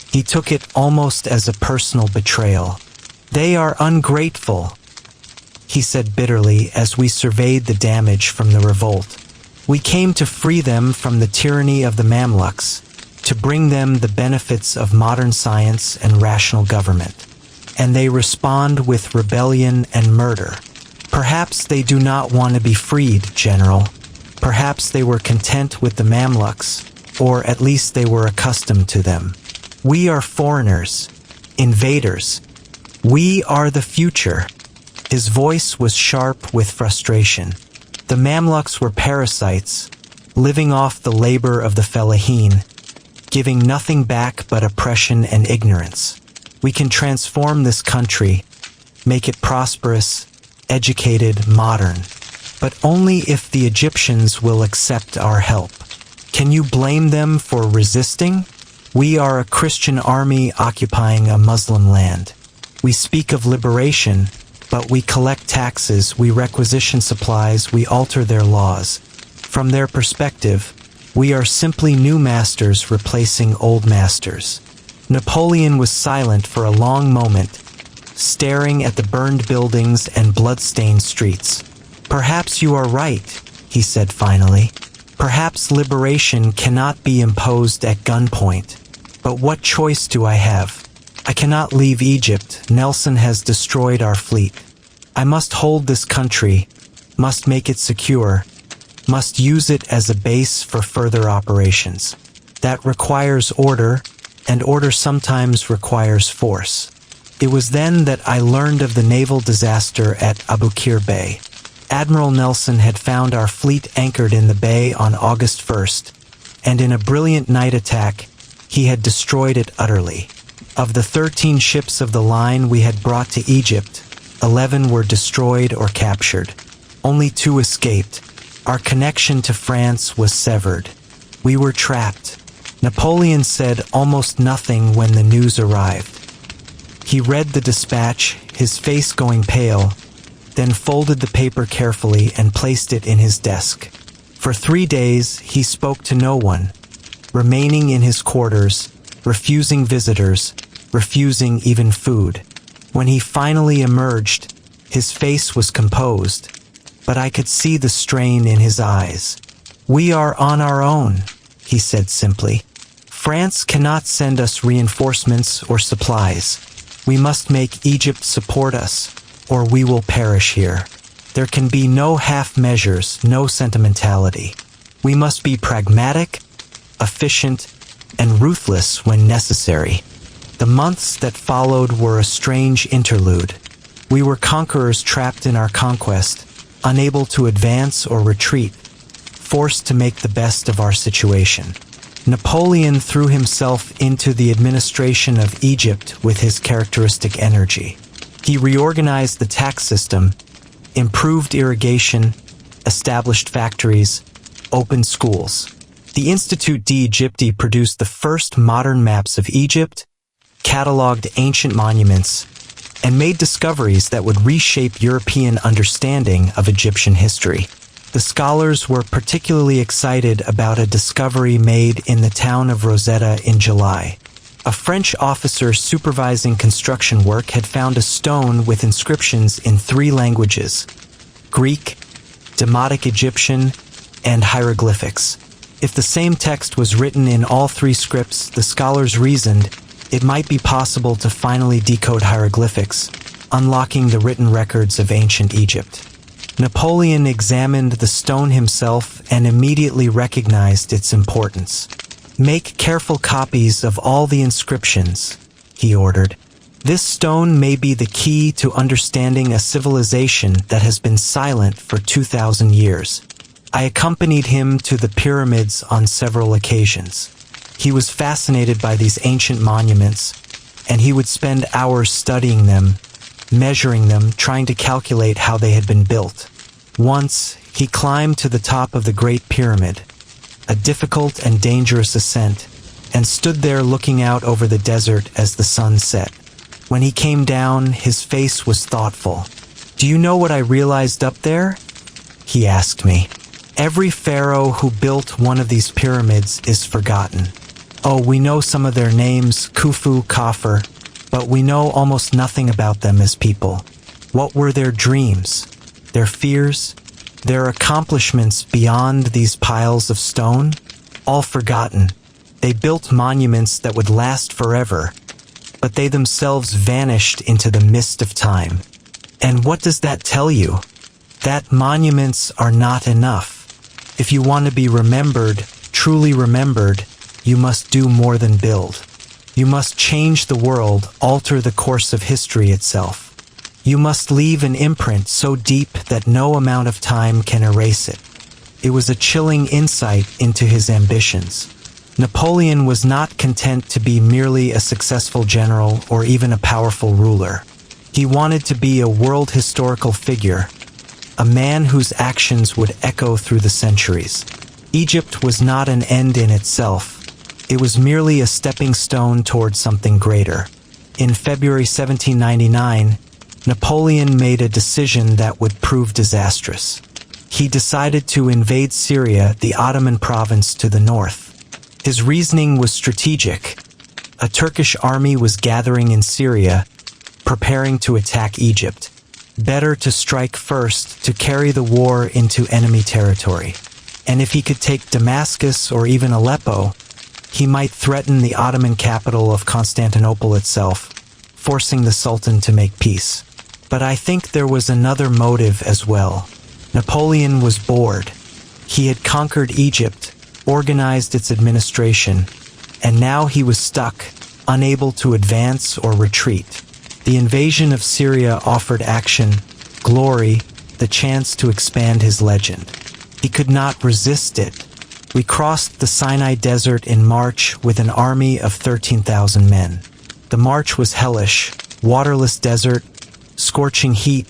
He took it almost as a personal betrayal. "They are ungrateful," he said bitterly as we surveyed the damage from the revolt. "We came to free them from the tyranny of the Mamluks, to bring them the benefits of modern science and rational government. And they respond with rebellion and murder. Perhaps they do not want to be freed, General. Perhaps they were content with the Mamluks, or at least they were accustomed to them. We are foreigners, invaders. We are the future." His voice was sharp with frustration. The Mamluks were parasites, living off the labor of the fellahin, giving nothing back but oppression and ignorance. We can transform this country, make it prosperous, educated, modern, but only if the Egyptians will accept our help. Can you blame them for resisting? We are a Christian army occupying a Muslim land. We speak of liberation, but we collect taxes, we requisition supplies, we alter their laws. From their perspective, we are simply new masters replacing old masters. Napoleon was silent for a long moment, staring at the burned buildings and blood-stained streets. "Perhaps you are right," he said finally. "Perhaps liberation cannot be imposed at gunpoint. But what choice do I have? I cannot leave Egypt. Nelson has destroyed our fleet. I must hold this country, must make it secure, must use it as a base for further operations. That requires order, and order sometimes requires force." It was then that I learned of the naval disaster at Abukir Bay. Admiral Nelson had found our fleet anchored in the bay on August 1st, and in a brilliant night attack, he had destroyed it utterly. Of the 13 ships of the line we had brought to Egypt, 11 were destroyed or captured. Only 2 escaped. Our connection to France was severed. We were trapped. Napoleon said almost nothing when the news arrived. He read the dispatch, his face going pale, then folded the paper carefully and placed it in his desk. For 3 days, he spoke to no one, remaining in his quarters, refusing visitors, refusing even food. When he finally emerged, his face was composed, but I could see the strain in his eyes. "We are on our own," he said simply. "France cannot send us reinforcements or supplies. We must make Egypt support us, or we will perish here. There can be no half measures, no sentimentality. We must be pragmatic, efficient, and ruthless when necessary." The months that followed were a strange interlude. We were conquerors trapped in our conquest, unable to advance or retreat, forced to make the best of our situation. Napoleon threw himself into the administration of Egypt with his characteristic energy. He reorganized the tax system, improved irrigation, established factories, opened schools. The Institut d'Égypte produced the first modern maps of Egypt, cataloged ancient monuments, and made discoveries that would reshape European understanding of Egyptian history. The scholars were particularly excited about a discovery made in the town of Rosetta in July. A French officer supervising construction work had found a stone with inscriptions in 3 languages: Greek, Demotic Egyptian, and hieroglyphics. If the same text was written in all 3 scripts, the scholars reasoned, it might be possible to finally decode hieroglyphics, unlocking the written records of ancient Egypt. Napoleon examined the stone himself and immediately recognized its importance. "Make careful copies of all the inscriptions," he ordered. "This stone may be the key to understanding a civilization that has been silent for 2,000 years. I accompanied him to the pyramids on several occasions. He was fascinated by these ancient monuments, and he would spend hours studying them, measuring them, trying to calculate how they had been built. Once, he climbed to the top of the Great Pyramid, a difficult and dangerous ascent, and stood there looking out over the desert as the sun set. When he came down, his face was thoughtful. "Do you know what I realized up there?" he asked me. "Every pharaoh who built one of these pyramids is forgotten. Oh, we know some of their names, Khufu, Khafre, but we know almost nothing about them as people. What were their dreams, their fears, their accomplishments beyond these piles of stone? All forgotten. They built monuments that would last forever, but they themselves vanished into the mist of time. And what does that tell you? That monuments are not enough. If you want to be remembered, truly remembered, you must do more than build. You must change the world, alter the course of history itself. You must leave an imprint so deep that no amount of time can erase it." It was a chilling insight into his ambitions. Napoleon was not content to be merely a successful general or even a powerful ruler. He wanted to be a world historical figure, a man whose actions would echo through the centuries. Egypt was not an end in itself. It was merely a stepping stone towards something greater. In February 1799, Napoleon made a decision that would prove disastrous. He decided to invade Syria, the Ottoman province to the north. His reasoning was strategic. A Turkish army was gathering in Syria, preparing to attack Egypt. Better to strike first, to carry the war into enemy territory. And if he could take Damascus or even Aleppo, he might threaten the Ottoman capital of Constantinople itself, forcing the Sultan to make peace. But I think there was another motive as well. Napoleon was bored. He had conquered Egypt, organized its administration, and now he was stuck, unable to advance or retreat. The invasion of Syria offered action, glory, the chance to expand his legend. He could not resist it. We crossed the Sinai Desert in March with an army of 13,000 men. The march was hellish, waterless desert, scorching heat,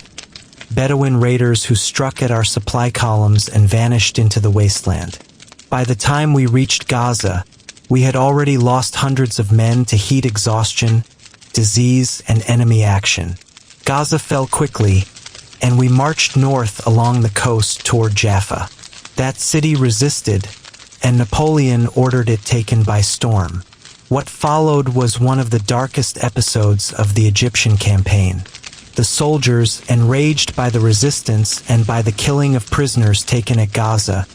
Bedouin raiders who struck at our supply columns and vanished into the wasteland. By the time we reached Gaza, we had already lost hundreds of men to heat exhaustion, disease, and enemy action. Gaza fell quickly, and we marched north along the coast toward Jaffa. That city resisted, and Napoleon ordered it taken by storm. What followed was one of the darkest episodes of the Egyptian campaign. The soldiers, enraged by the resistance and by the killing of prisoners taken at Gaza,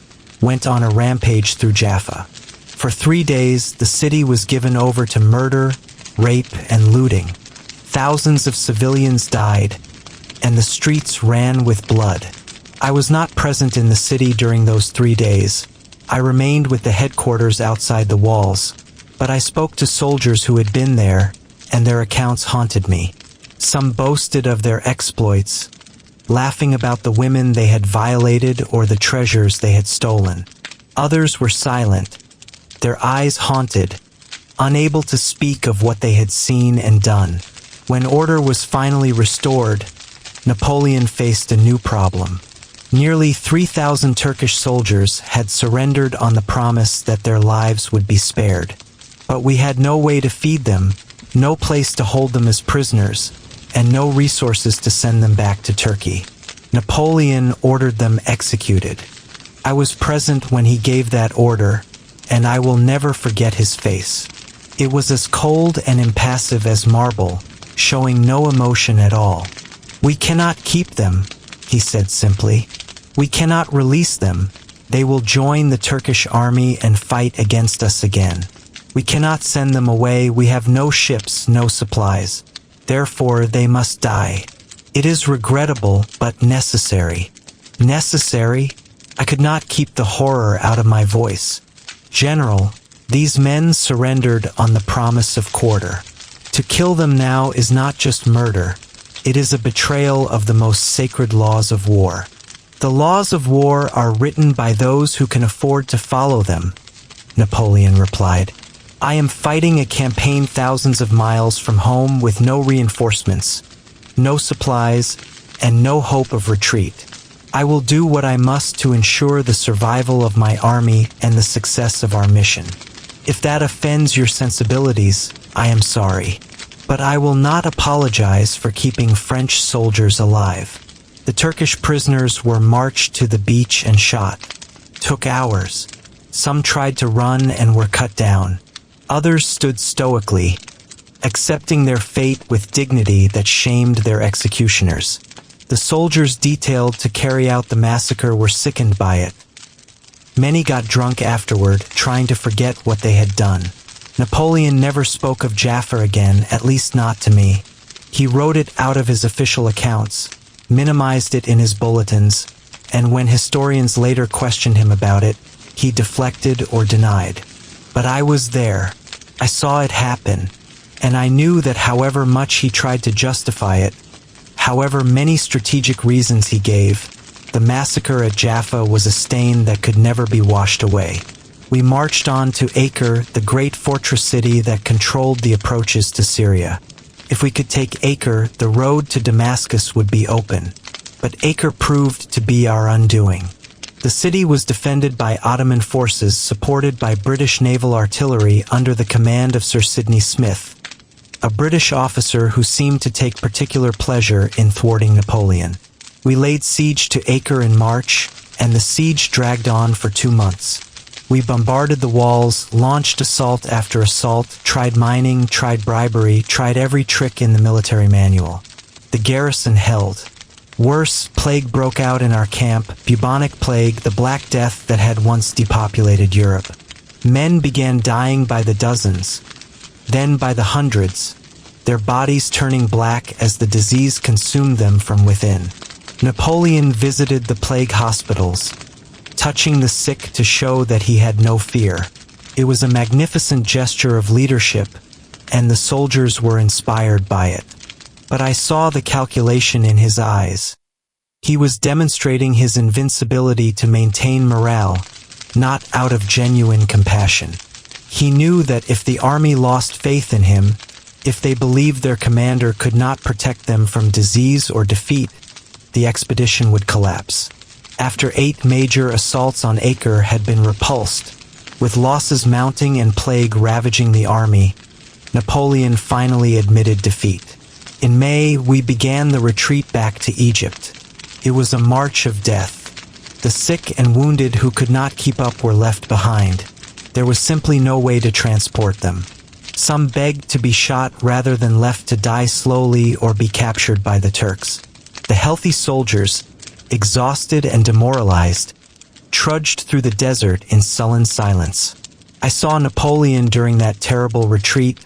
went on a rampage through Jaffa. For 3 days, the city was given over to murder, rape, and looting. Thousands of civilians died, and the streets ran with blood. I was not present in the city during those 3 days. I remained with the headquarters outside the walls, but I spoke to soldiers who had been there, and their accounts haunted me. Some boasted of their exploits, laughing about the women they had violated or the treasures they had stolen. Others were silent, their eyes haunted, unable to speak of what they had seen and done. When order was finally restored, Napoleon faced a new problem. Nearly 3,000 Turkish soldiers had surrendered on the promise that their lives would be spared. But we had no way to feed them, no place to hold them as prisoners, and no resources to send them back to Turkey. Napoleon ordered them executed. I was present when he gave that order, and I will never forget his face. It was as cold and impassive as marble, showing no emotion at all. "We cannot keep them," he said simply. "We cannot release them. They will join the Turkish army and fight against us again. We cannot send them away. We have no ships, no supplies. Therefore, they must die. It is regrettable, but necessary." Necessary? I could not keep the horror out of my voice. "General, these men surrendered on the promise of quarter. To kill them now is not just murder. It is a betrayal of the most sacred laws of war. The laws of war are written by those who can afford to follow them," Napoleon replied. "I am fighting a campaign thousands of miles from home with no reinforcements, no supplies, and no hope of retreat. I will do what I must to ensure the survival of my army and the success of our mission. If that offends your sensibilities, I am sorry. But I will not apologize for keeping French soldiers alive." The Turkish prisoners were marched to the beach and shot. Took hours. Some tried to run and were cut down. Others stood stoically, accepting their fate with dignity that shamed their executioners. The soldiers detailed to carry out the massacre were sickened by it. Many got drunk afterward, trying to forget what they had done. Napoleon never spoke of Jaffa again, at least not to me. He wrote it out of his official accounts, minimized it in his bulletins, and when historians later questioned him about it, he deflected or denied. But I was there. I saw it happen, and I knew that however much he tried to justify it, however many strategic reasons he gave, the massacre at Jaffa was a stain that could never be washed away. We marched on to Acre, the great fortress city that controlled the approaches to Syria. If we could take Acre, the road to Damascus would be open. But Acre proved to be our undoing. The city was defended by Ottoman forces supported by British naval artillery under the command of Sir Sidney Smith, a British officer who seemed to take particular pleasure in thwarting Napoleon. We laid siege to Acre in March, and the siege dragged on for 2 months. We bombarded the walls, launched assault after assault, tried mining, tried bribery, tried every trick in the military manual. The garrison held. Worse, plague broke out in our camp, bubonic plague, the Black Death that had once depopulated Europe. Men began dying by the dozens, then by the hundreds, their bodies turning black as the disease consumed them from within. Napoleon visited the plague hospitals, touching the sick to show that he had no fear. It was a magnificent gesture of leadership, and the soldiers were inspired by it. But I saw the calculation in his eyes. He was demonstrating his invincibility to maintain morale, not out of genuine compassion. He knew that if the army lost faith in him, if they believed their commander could not protect them from disease or defeat, the expedition would collapse. After 8 major assaults on Acre had been repulsed, with losses mounting and plague ravaging the army, Napoleon finally admitted defeat. In May, we began the retreat back to Egypt. It was a march of death. The sick and wounded who could not keep up were left behind. There was simply no way to transport them. Some begged to be shot rather than left to die slowly or be captured by the Turks. The healthy soldiers, exhausted and demoralized, trudged through the desert in sullen silence. I saw Napoleon during that terrible retreat,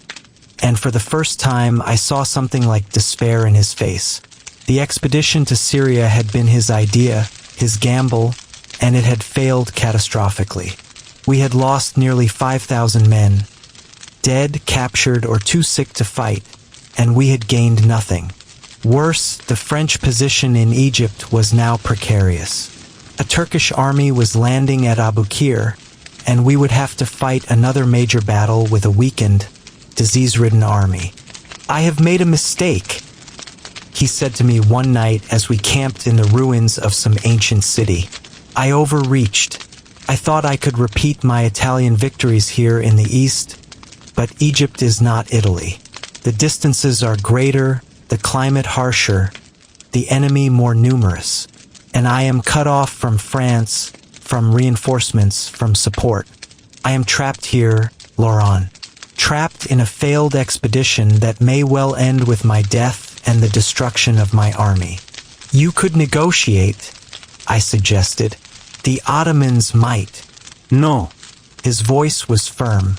and for the first time I saw something like despair in his face. The expedition to Syria had been his idea, his gamble, and it had failed catastrophically. We had lost nearly 5,000 men, dead, captured, or too sick to fight, and we had gained nothing. Worse, the French position in Egypt was now precarious. A Turkish army was landing at Abu Qir, and we would have to fight another major battle with a weakened, disease-ridden army. "I have made a mistake," he said to me one night as we camped in the ruins of some ancient city. "I overreached. I thought I could repeat my Italian victories here in the east, but Egypt is not Italy. The distances are greater, the climate harsher, the enemy more numerous, and I am cut off from France, from reinforcements, from support. I am trapped here, Laurent, trapped in a failed expedition that may well end with my death and the destruction of my army." "You could negotiate," I suggested. "The Ottomans might." No. His voice was firm.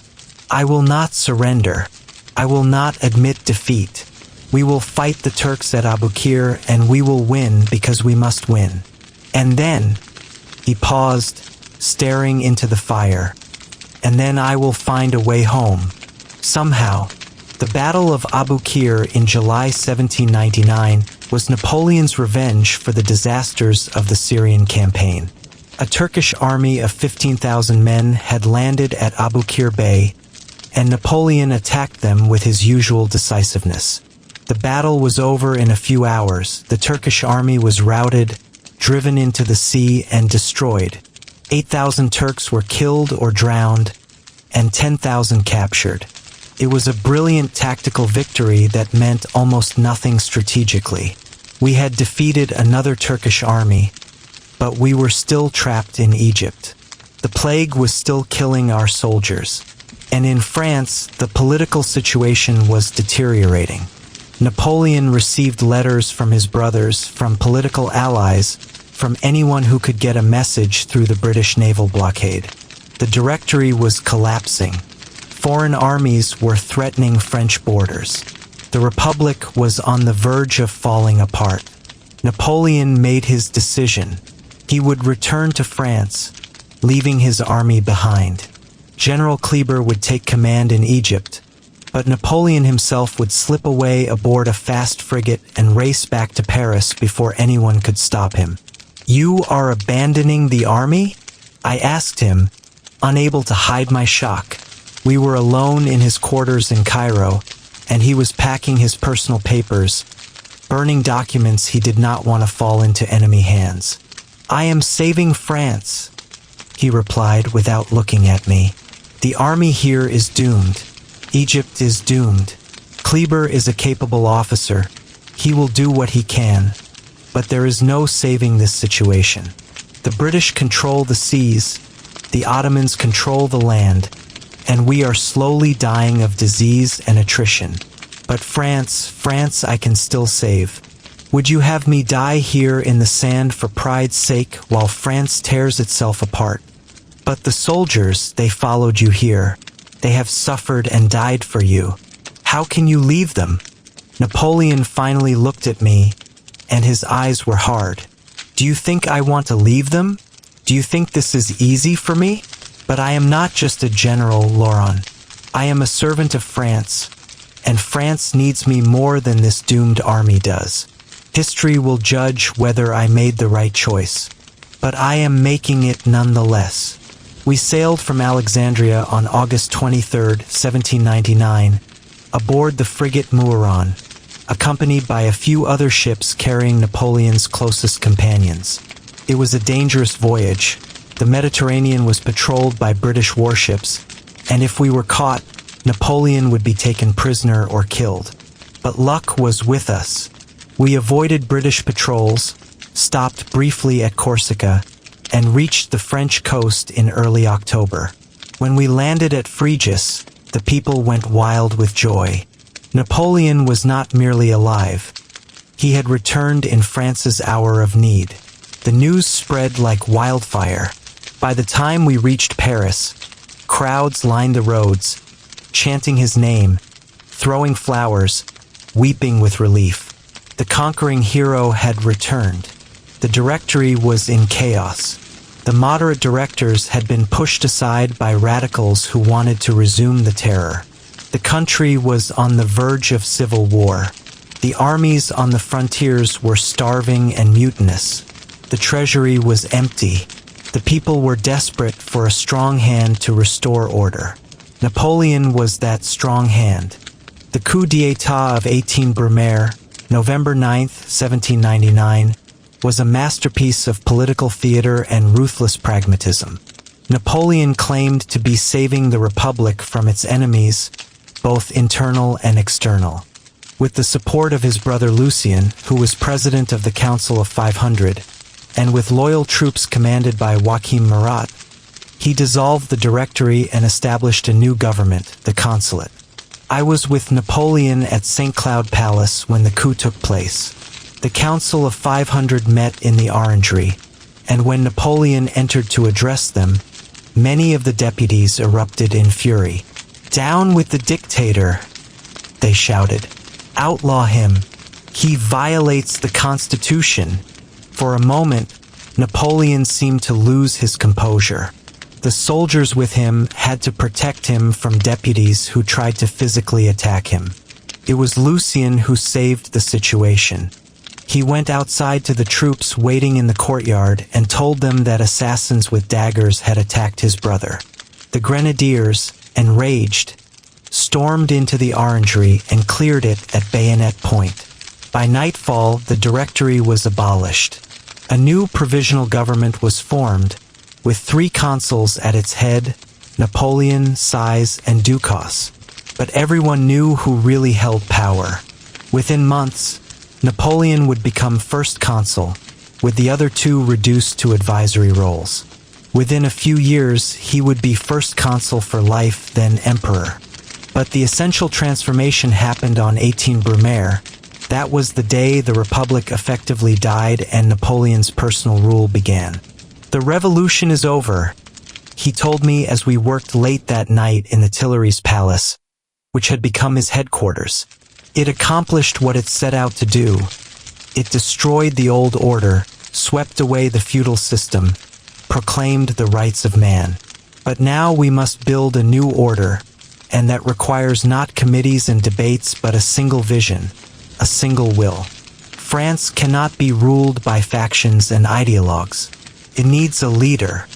"I will not surrender. I will not admit defeat. We will fight the Turks at Abu Qir, and we will win because we must win. And then," he paused, staring into the fire, "and then I will find a way home. Somehow." The Battle of Abu Qir in July 1799 was Napoleon's revenge for the disasters of the Syrian campaign. A Turkish army of 15,000 men had landed at Abu Qir Bay, and Napoleon attacked them with his usual decisiveness. The battle was over in a few hours. The Turkish army was routed, driven into the sea, and destroyed. 8,000 Turks were killed or drowned, and 10,000 captured. It was a brilliant tactical victory that meant almost nothing strategically. We had defeated another Turkish army, but we were still trapped in Egypt. The plague was still killing our soldiers. And in France, the political situation was deteriorating. Napoleon received letters from his brothers, from political allies, from anyone who could get a message through the British naval blockade. The Directory was collapsing. Foreign armies were threatening French borders. The Republic was on the verge of falling apart. Napoleon made his decision. He would return to France, leaving his army behind. General Kleber would take command in Egypt, but Napoleon himself would slip away aboard a fast frigate and race back to Paris before anyone could stop him. "You are abandoning the army?" I asked him, unable to hide my shock. We were alone in his quarters in Cairo, and he was packing his personal papers, burning documents he did not want to fall into enemy hands. "I am saving France," he replied without looking at me. "The army here is doomed. Egypt is doomed. Kleber is a capable officer. He will do what he can. But there is no saving this situation. The British control the seas, the Ottomans control the land, and we are slowly dying of disease and attrition. But France I can still save. Would you have me die here in the sand for pride's sake while France tears itself apart? But the soldiers, they followed you here. They have suffered and died for you. How can you leave them?" Napoleon finally looked at me, and his eyes were hard. "Do you think I want to leave them? Do you think this is easy for me? But I am not just a general, Laurent. I am a servant of France, and France needs me more than this doomed army does. History will judge whether I made the right choice, but I am making it nonetheless." We sailed from Alexandria on August 23, 1799, aboard the frigate Muiron, accompanied by a few other ships carrying Napoleon's closest companions. It was a dangerous voyage. The Mediterranean was patrolled by British warships, and if we were caught, Napoleon would be taken prisoner or killed. But luck was with us. We avoided British patrols, stopped briefly at Corsica, and reached the French coast in early October. When we landed at Frejus, the people went wild with joy. Napoleon was not merely alive. He had returned in France's hour of need. The news spread like wildfire. By the time we reached Paris, crowds lined the roads, chanting his name, throwing flowers, weeping with relief. The conquering hero had returned. The Directory was in chaos. The moderate directors had been pushed aside by radicals who wanted to resume the terror. The country was on the verge of civil war. The armies on the frontiers were starving and mutinous. The treasury was empty. The people were desperate for a strong hand to restore order. Napoleon was that strong hand. The coup d'état of 18 Brumaire, November 9, 1799, was a masterpiece of political theater and ruthless pragmatism. Napoleon claimed to be saving the Republic from its enemies, both internal and external. With the support of his brother Lucien, who was president of the Council of 500, and with loyal troops commanded by Joachim Murat, he dissolved the Directory and established a new government, the Consulate. I was with Napoleon at St. Cloud Palace when the coup took place. The Council of 500 met in the Orangery, and when Napoleon entered to address them, many of the deputies erupted in fury. "Down with the dictator," they shouted. "Outlaw him. He violates the Constitution." For a moment, Napoleon seemed to lose his composure. The soldiers with him had to protect him from deputies who tried to physically attack him. It was Lucien who saved the situation. He went outside to the troops waiting in the courtyard and told them that assassins with daggers had attacked his brother. The grenadiers, enraged, stormed into the Orangery and cleared it at bayonet point. By nightfall, the Directory was abolished. A new provisional government was formed, with 3 consuls at its head, Napoleon, Sise, and Ducos. But everyone knew who really held power. Within months, Napoleon would become first consul, with the other 2 reduced to advisory roles. Within a few years, he would be first consul for life, then emperor. But the essential transformation happened on 18 Brumaire. That was the day the Republic effectively died and Napoleon's personal rule began. "The revolution is over," he told me as we worked late that night in the Tuileries Palace, which had become his headquarters. It accomplished what it set out to do. It destroyed the old order, swept away the feudal system, proclaimed the rights of man. But now we must build a new order, and that requires not committees and debates but a single vision, a single will. France cannot be ruled by factions and ideologues. It needs a leader.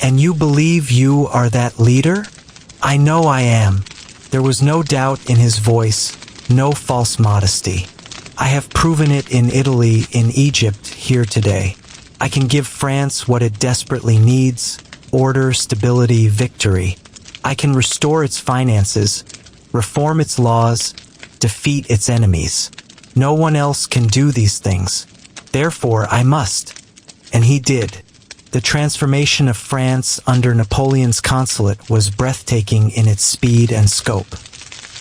And you believe you are that leader? I know I am. There was no doubt in his voice, no false modesty. I have proven it in Italy, in Egypt, here today. I can give France what it desperately needs: order, stability, victory. I can restore its finances, reform its laws, defeat its enemies. No one else can do these things. Therefore, I must. And he did. The transformation of France under Napoleon's consulate was breathtaking in its speed and scope.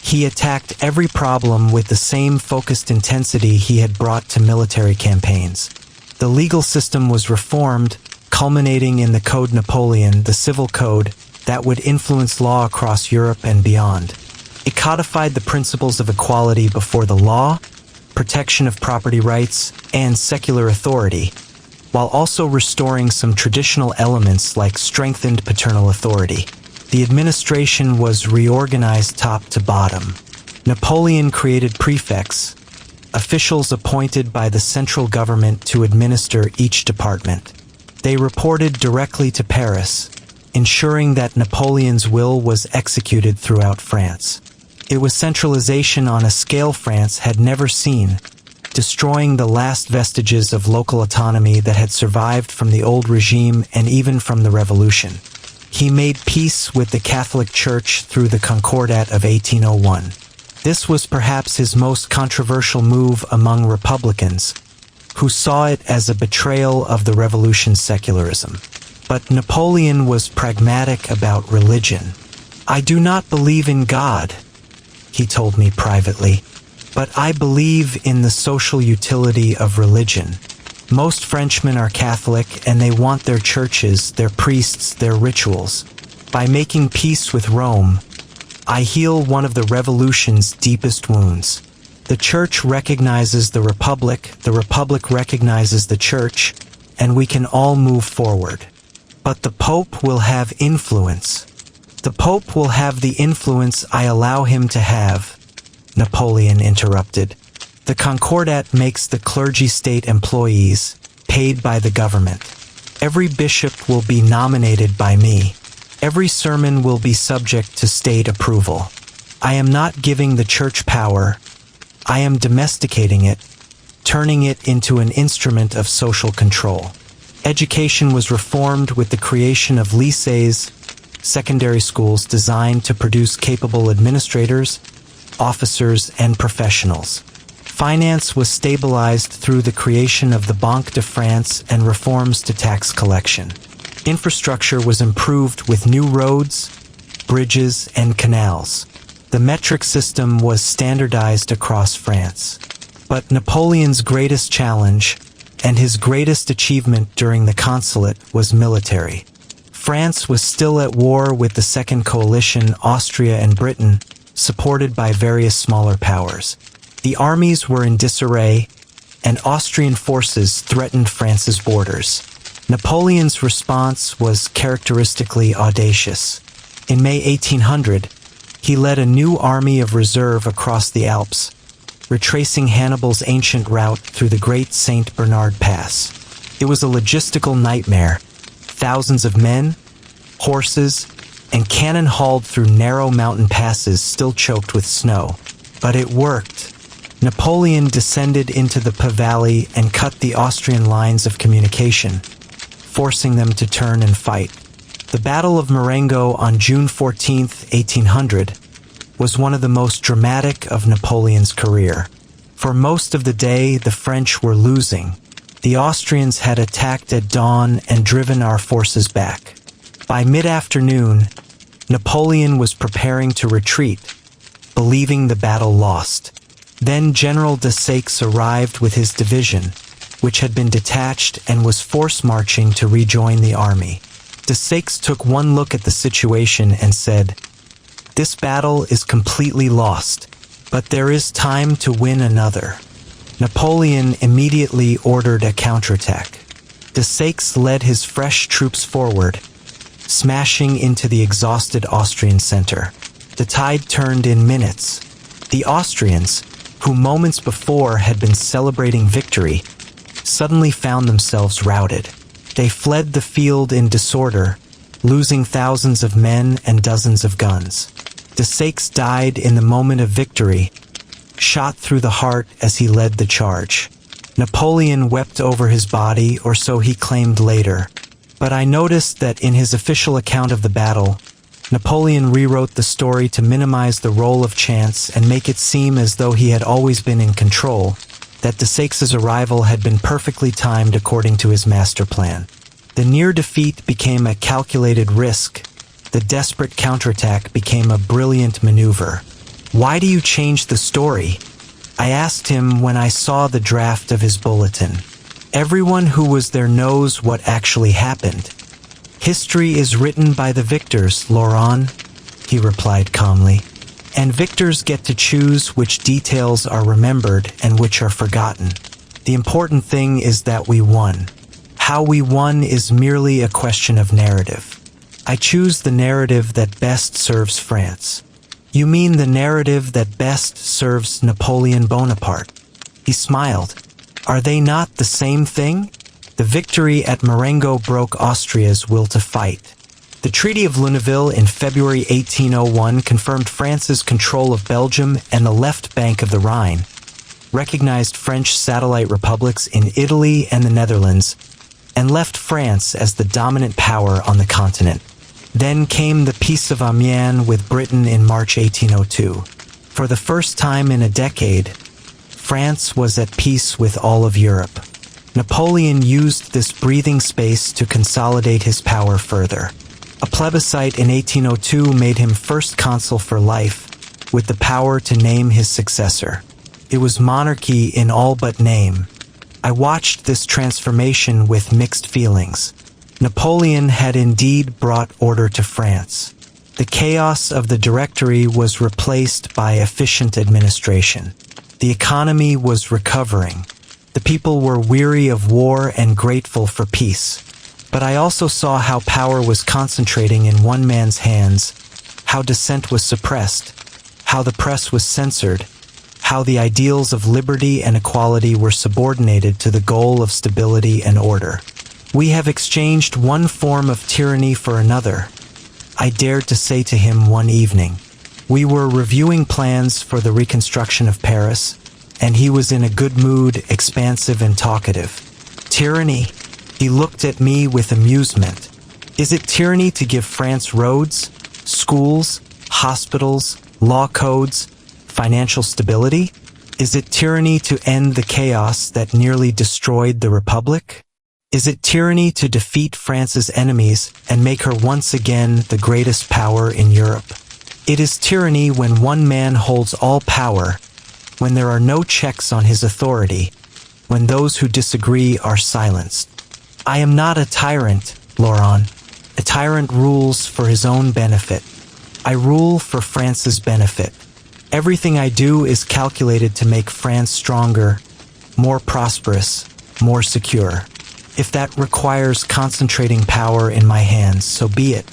He attacked every problem with the same focused intensity he had brought to military campaigns. The legal system was reformed, culminating in the Code Napoleon, the civil code, that would influence law across Europe and beyond. It codified the principles of equality before the law, protection of property rights, and secular authority, while also restoring some traditional elements like strengthened paternal authority. The administration was reorganized top to bottom. Napoleon created prefects, officials appointed by the central government to administer each department. They reported directly to Paris, ensuring that Napoleon's will was executed throughout France. It was centralization on a scale France had never seen, destroying the last vestiges of local autonomy that had survived from the old regime and even from the revolution. He made peace with the Catholic Church through the Concordat of 1801. This was perhaps his most controversial move among Republicans, who saw it as a betrayal of the revolution's secularism. But Napoleon was pragmatic about religion. "I do not believe in God," he told me privately, "but I believe in the social utility of religion. Most Frenchmen are Catholic and they want their churches, their priests, their rituals. By making peace with Rome, I heal one of the revolution's deepest wounds. The Church recognizes the Republic recognizes the Church, and we can all move forward. But the Pope will have influence. The Pope will have the influence I allow him to have," Napoleon interrupted. "The Concordat makes the clergy state employees, paid by the government. Every bishop will be nominated by me. Every sermon will be subject to state approval. I am not giving the church power. I am domesticating it, turning it into an instrument of social control." Education was reformed with the creation of lycées, secondary schools designed to produce capable administrators, officers, and professionals. Finance was stabilized through the creation of the Banque de France and reforms to tax collection. Infrastructure was improved with new roads, bridges, and canals. The metric system was standardized across France. But Napoleon's greatest challenge, and his greatest achievement during the consulate, was military. France was still at war with the Second Coalition, Austria and Britain, supported by various smaller powers. The armies were in disarray, and Austrian forces threatened France's borders. Napoleon's response was characteristically audacious. In May 1800, he led a new army of reserve across the Alps, retracing Hannibal's ancient route through the Great St. Bernard Pass. It was a logistical nightmare. Thousands of men, horses, and cannon hauled through narrow mountain passes still choked with snow. But it worked. Napoleon descended into the Po Valley and cut the Austrian lines of communication, forcing them to turn and fight. The Battle of Marengo on June 14, 1800, was one of the most dramatic of Napoleon's career. For most of the day, the French were losing. The Austrians had attacked at dawn and driven our forces back. By mid-afternoon, Napoleon was preparing to retreat, believing the battle lost. Then General Desaix arrived with his division, which had been detached and was force-marching to rejoin the army. Desaix took one look at the situation and said, "This battle is completely lost, but there is time to win another." Napoleon immediately ordered a counterattack. Desaix led his fresh troops forward, smashing into the exhausted Austrian center. The tide turned in minutes. The Austrians, who moments before had been celebrating victory, suddenly found themselves routed. They fled the field in disorder, losing thousands of men and dozens of guns. Desaix died in the moment of victory, shot through the heart as he led the charge. Napoleon wept over his body, or so he claimed later. But I noticed that in his official account of the battle, Napoleon rewrote the story to minimize the role of chance and make it seem as though he had always been in control, that Desaix's arrival had been perfectly timed according to his master plan. The near defeat became a calculated risk. The desperate counterattack became a brilliant maneuver. "Why do you change the story?" I asked him when I saw the draft of his bulletin. "Everyone who was there knows what actually happened. History is written by the victors, Laurent," he replied calmly. "And victors get to choose which details are remembered and which are forgotten. The important thing is that we won. How we won is merely a question of narrative. I choose the narrative that best serves France." "You mean the narrative that best serves Napoleon Bonaparte?" He smiled. "Are they not the same thing? The victory at Marengo broke Austria's will to fight. The Treaty of Luneville in February 1801 confirmed France's control of Belgium and the left bank of the Rhine. recognized French satellite republics in Italy and the Netherlands, and left France as the dominant power on the continent. Then came the Peace of Amiens with Britain in March 1802. For the first time in a decade, France was at peace with all of Europe. Napoleon used this breathing space to consolidate his power further. A plebiscite in 1802 made him first consul for life, with the power to name his successor. It was monarchy in all but name. I watched this transformation with mixed feelings. Napoleon had indeed brought order to France. The chaos of the Directory was replaced by efficient administration. The economy was recovering. The people were weary of war and grateful for peace. But I also saw how power was concentrating in one man's hands, how dissent was suppressed, how the press was censored, how the ideals of liberty and equality were subordinated to the goal of stability and order. We have exchanged one form of tyranny for another, I dared to say to him one evening. We were reviewing plans for the reconstruction of Paris, and he was in a good mood, expansive and talkative. Tyranny? He looked at me with amusement. Is it tyranny to give France roads, schools, hospitals, law codes, financial stability? Is it tyranny to end the chaos that nearly destroyed the Republic? Is it tyranny to defeat France's enemies and make her once again the greatest power in Europe? It is tyranny when one man holds all power, when there are no checks on his authority, when those who disagree are silenced. I am not a tyrant, Laurent. A tyrant rules for his own benefit. I rule for France's benefit. Everything I do is calculated to make France stronger, more prosperous, more secure. If that requires concentrating power in my hands, so be it.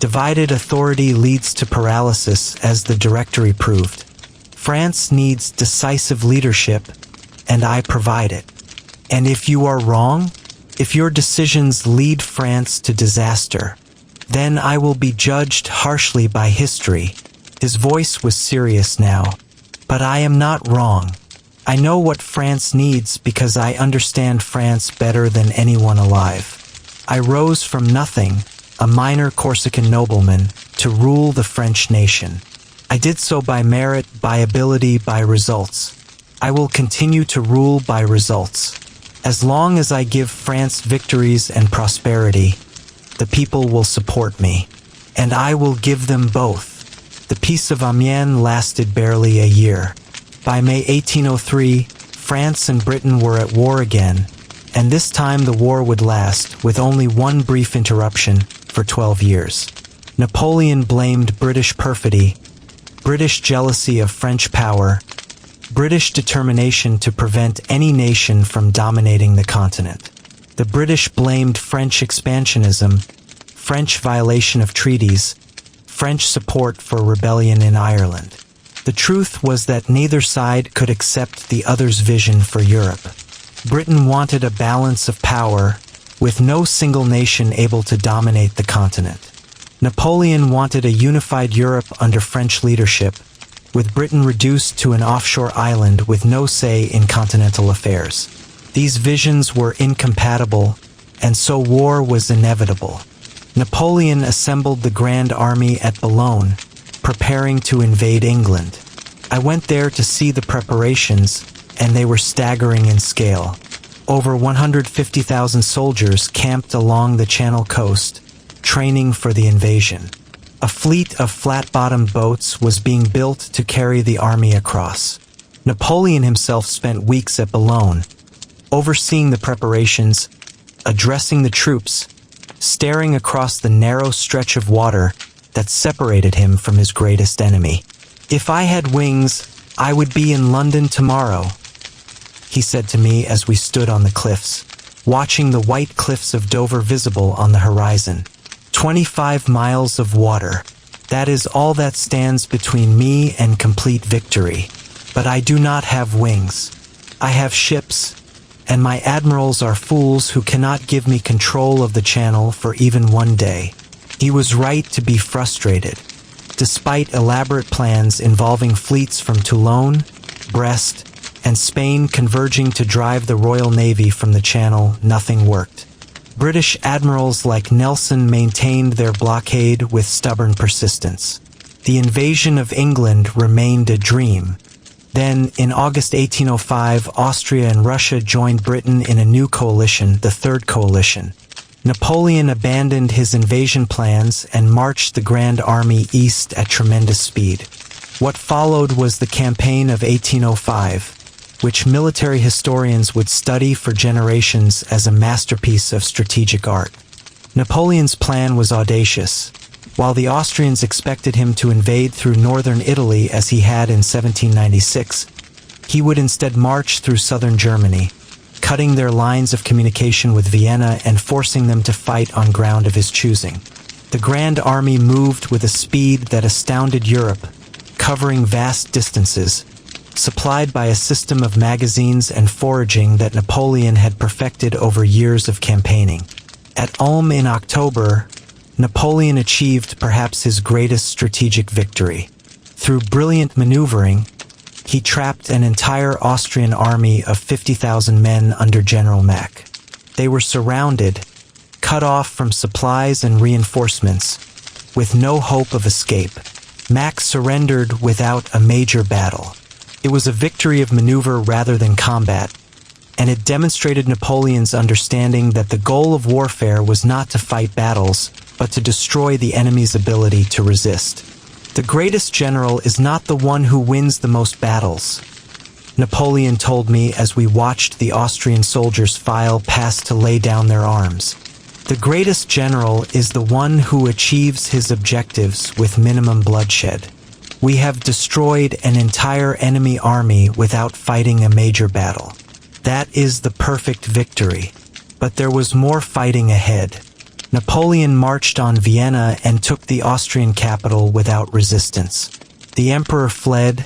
Divided authority leads to paralysis, as the Directory proved. France needs decisive leadership, and I provide it. And if you are wrong, if your decisions lead France to disaster, then I will be judged harshly by history. His voice was serious now. But I am not wrong. I know what France needs because I understand France better than anyone alive. I rose from nothing, a minor Corsican nobleman, to rule the French nation. I did so by merit, by ability, by results. I will continue to rule by results. As long as I give France victories and prosperity, the people will support me. And I will give them both. The Peace of Amiens lasted barely a year. By May 1803, France and Britain were at war again, and this time the war would last, with only one brief interruption, for 12 years. Napoleon blamed British perfidy, British jealousy of French power, British determination to prevent any nation from dominating the continent. The British blamed French expansionism, French violation of treaties, French support for rebellion in Ireland. The truth was that neither side could accept the other's vision for Europe. Britain wanted a balance of power, with no single nation able to dominate the continent. Napoleon wanted a unified Europe under French leadership, with Britain reduced to an offshore island with no say in continental affairs. These visions were incompatible, and so war was inevitable. Napoleon assembled the Grand Army at Boulogne, preparing to invade England. I went there to see the preparations, and they were staggering in scale. Over 150,000 soldiers camped along the Channel coast, training for the invasion. A fleet of flat-bottomed boats was being built to carry the army across. Napoleon himself spent weeks at Boulogne, overseeing the preparations, addressing the troops, staring across the narrow stretch of water that separated him from his greatest enemy. If I had wings, I would be in London tomorrow, he said to me as we stood on the cliffs, watching the white cliffs of Dover visible on the horizon. 25 miles of water. That is all that stands between me and complete victory. But I do not have wings. I have ships, and my admirals are fools who cannot give me control of the Channel for even one day. He was right to be frustrated. Despite elaborate plans involving fleets from Toulon, Brest, and Spain converging to drive the Royal Navy from the Channel, nothing worked. British admirals like Nelson maintained their blockade with stubborn persistence. The invasion of England remained a dream. Then, in August 1805, Austria and Russia joined Britain in a new coalition, the Third Coalition. Napoleon abandoned his invasion plans and marched the Grand Army east at tremendous speed. What followed was the campaign of 1805, which military historians would study for generations as a masterpiece of strategic art. Napoleon's plan was audacious. While the Austrians expected him to invade through northern Italy as he had in 1796, he would instead march through southern Germany, cutting their lines of communication with Vienna and forcing them to fight on ground of his choosing. The Grand Army moved with a speed that astounded Europe, covering vast distances, supplied by a system of magazines and foraging that Napoleon had perfected over years of campaigning. At Ulm in October, Napoleon achieved perhaps his greatest strategic victory. Through brilliant maneuvering, he trapped an entire Austrian army of 50,000 men under General Mack. They were surrounded, cut off from supplies and reinforcements, with no hope of escape. Mack surrendered without a major battle. It was a victory of maneuver rather than combat, and it demonstrated Napoleon's understanding that the goal of warfare was not to fight battles, but to destroy the enemy's ability to resist. The greatest general is not the one who wins the most battles, Napoleon told me as we watched the Austrian soldiers file past to lay down their arms. The greatest general is the one who achieves his objectives with minimum bloodshed. We have destroyed an entire enemy army without fighting a major battle. That is the perfect victory. But there was more fighting ahead. Napoleon marched on Vienna and took the Austrian capital without resistance. The emperor fled,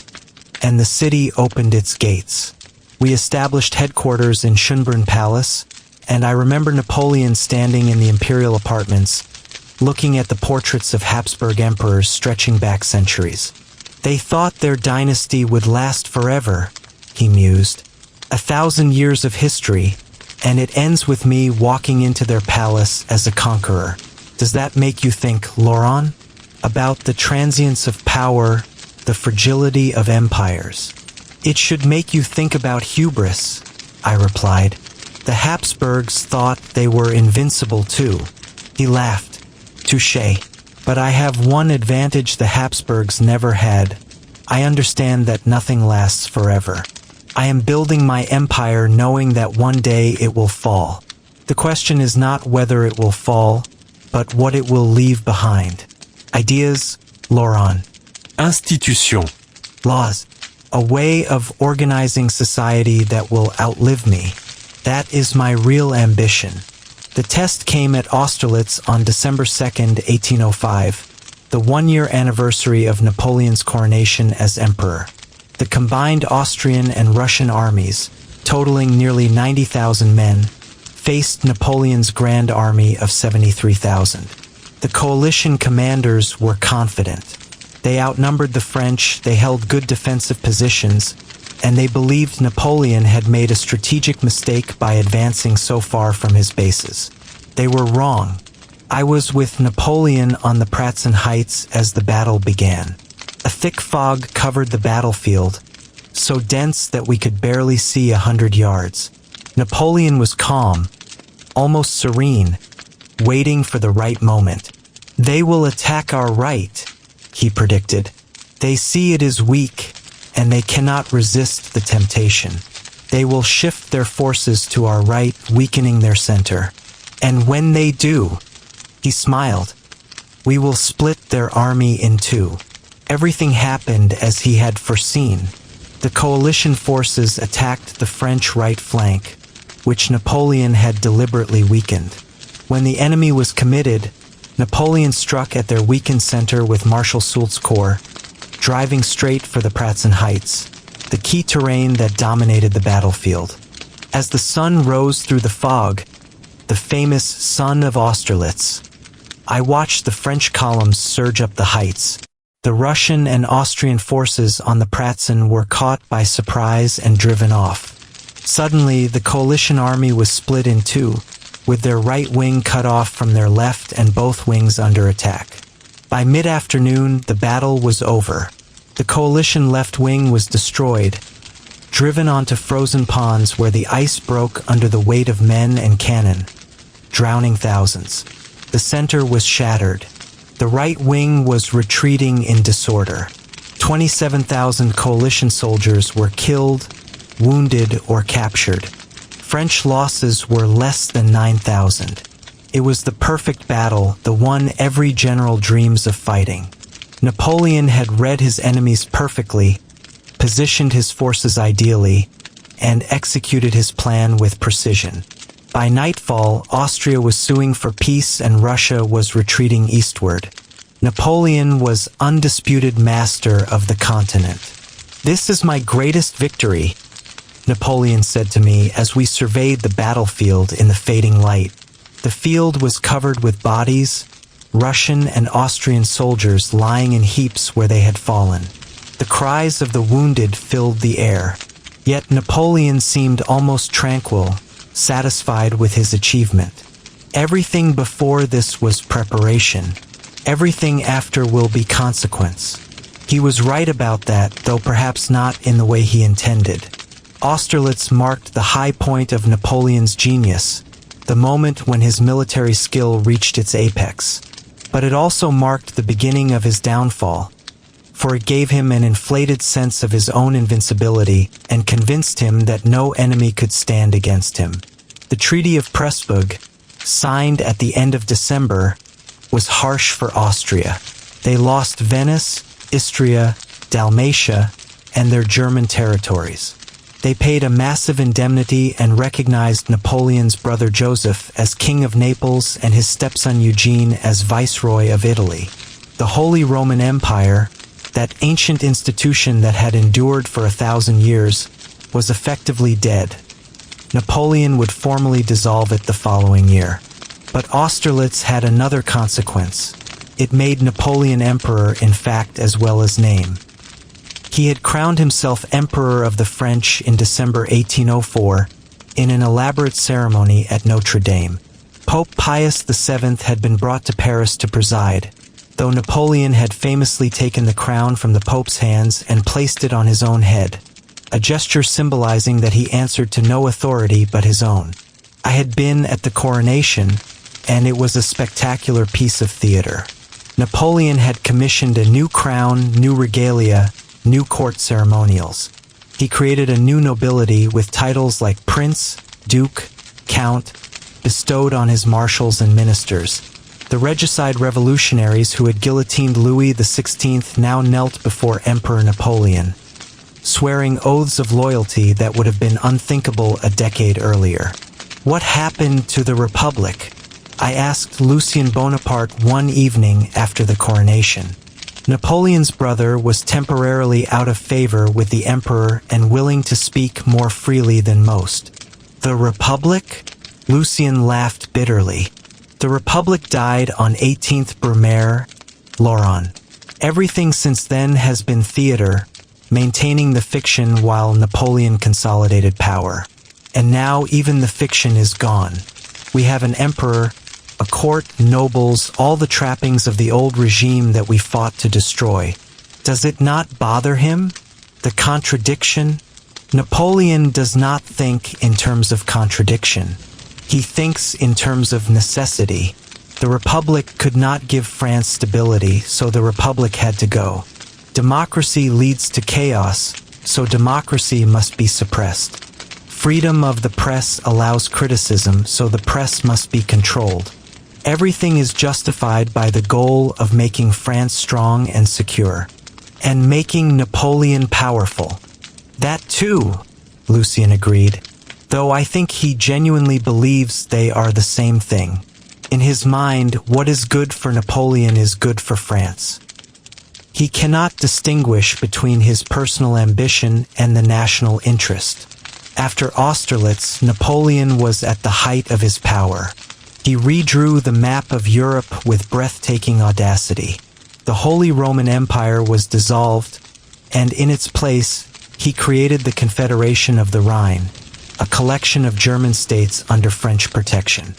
and the city opened its gates. We established headquarters in Schönbrunn Palace, and I remember Napoleon standing in the imperial apartments, looking at the portraits of Habsburg emperors stretching back centuries. They thought their dynasty would last forever, he mused. 1,000 years of history, and it ends with me walking into their palace as a conqueror. Does that make you think, Laurent? About the transience of power, the fragility of empires. It should make you think about hubris, I replied. The Habsburgs thought they were invincible too. He laughed. Touché. But I have one advantage the Habsburgs never had. I understand that nothing lasts forever. I am building my empire knowing that one day it will fall. The question is not whether it will fall, but what it will leave behind. Ideas, Laurent. Institution. Laws. A way of organizing society that will outlive me. That is my real ambition. The test came at Austerlitz on December 2nd, 1805, the one-year anniversary of Napoleon's coronation as emperor. The combined Austrian and Russian armies, totaling nearly 90,000 men, faced Napoleon's Grand Army of 73,000. The coalition commanders were confident. They outnumbered the French, they held good defensive positions, and they believed Napoleon had made a strategic mistake by advancing so far from his bases. They were wrong. I was with Napoleon on the Pratzen Heights as the battle began. A thick fog covered the battlefield, so dense that we could barely see 100 yards. Napoleon was calm, almost serene, waiting for the right moment. They will attack our right, he predicted. They see it is weak, and they cannot resist the temptation. They will shift their forces to our right, weakening their center. And when they do, he smiled, we will split their army in two. Everything happened as he had foreseen. The coalition forces attacked the French right flank, which Napoleon had deliberately weakened. When the enemy was committed, Napoleon struck at their weakened center with Marshal Soult's corps, driving straight for the Pratzen Heights, the key terrain that dominated the battlefield. As the sun rose through the fog, the famous Sun of Austerlitz, I watched the French columns surge up the heights. The Russian and Austrian forces on the Pratzen were caught by surprise and driven off. Suddenly, the coalition army was split in two, with their right wing cut off from their left and both wings under attack. By mid-afternoon, the battle was over. The coalition left wing was destroyed, driven onto frozen ponds where the ice broke under the weight of men and cannon, drowning thousands. The center was shattered. The right wing was retreating in disorder. 27,000 coalition soldiers were killed, wounded, or captured. French losses were less than 9,000. It was the perfect battle, the one every general dreams of fighting. Napoleon had read his enemies perfectly, positioned his forces ideally, and executed his plan with precision. By nightfall, Austria was suing for peace and Russia was retreating eastward. Napoleon was undisputed master of the continent. "This is my greatest victory," Napoleon said to me as we surveyed the battlefield in the fading light. The field was covered with bodies, Russian and Austrian soldiers lying in heaps where they had fallen. The cries of the wounded filled the air. Yet Napoleon seemed almost tranquil, satisfied with his achievement. Everything before this was preparation. Everything after will be consequence. He was right about that, though perhaps not in the way he intended. Austerlitz marked the high point of Napoleon's genius, the moment when his military skill reached its apex. But it also marked the beginning of his downfall, for it gave him an inflated sense of his own invincibility and convinced him that no enemy could stand against him. The Treaty of Pressburg, signed at the end of December, was harsh for Austria. They lost Venice, Istria, Dalmatia, and their German territories. They paid a massive indemnity and recognized Napoleon's brother Joseph as King of Naples and his stepson Eugene as Viceroy of Italy. The Holy Roman Empire, that ancient institution that had endured for 1,000 years, was effectively dead. Napoleon would formally dissolve it the following year. But Austerlitz had another consequence. It made Napoleon emperor in fact as well as name. He had crowned himself Emperor of the French in December 1804 in an elaborate ceremony at Notre Dame. Pope Pius VII had been brought to Paris to preside, though Napoleon had famously taken the crown from the Pope's hands and placed it on his own head, a gesture symbolizing that he answered to no authority but his own. I had been at the coronation, and it was a spectacular piece of theater. Napoleon had commissioned a new crown, new regalia, new court ceremonials. He created a new nobility with titles like Prince, Duke, Count, bestowed on his marshals and ministers. The regicide revolutionaries who had guillotined Louis XVI now knelt before Emperor Napoleon, swearing oaths of loyalty that would have been unthinkable a decade earlier. What happened to the Republic? I asked Lucien Bonaparte one evening after the coronation. Napoleon's brother was temporarily out of favor with the emperor and willing to speak more freely than most. The Republic? Lucien laughed bitterly. The Republic died on 18th Brumaire, Laurent. Everything since then has been theater, maintaining the fiction while Napoleon consolidated power. And now even the fiction is gone. We have an emperor, a court, nobles, all the trappings of the old regime that we fought to destroy. Does it not bother him? The contradiction? Napoleon does not think in terms of contradiction. He thinks in terms of necessity. The Republic could not give France stability, so the Republic had to go. Democracy leads to chaos, so democracy must be suppressed. Freedom of the press allows criticism, so the press must be controlled. Everything is justified by the goal of making France strong and secure, and making Napoleon powerful. That too, Lucien agreed, though I think he genuinely believes they are the same thing. In his mind, what is good for Napoleon is good for France. He cannot distinguish between his personal ambition and the national interest. After Austerlitz, Napoleon was at the height of his power. He redrew the map of Europe with breathtaking audacity. The Holy Roman Empire was dissolved, and in its place, he created the Confederation of the Rhine, a collection of German states under French protection.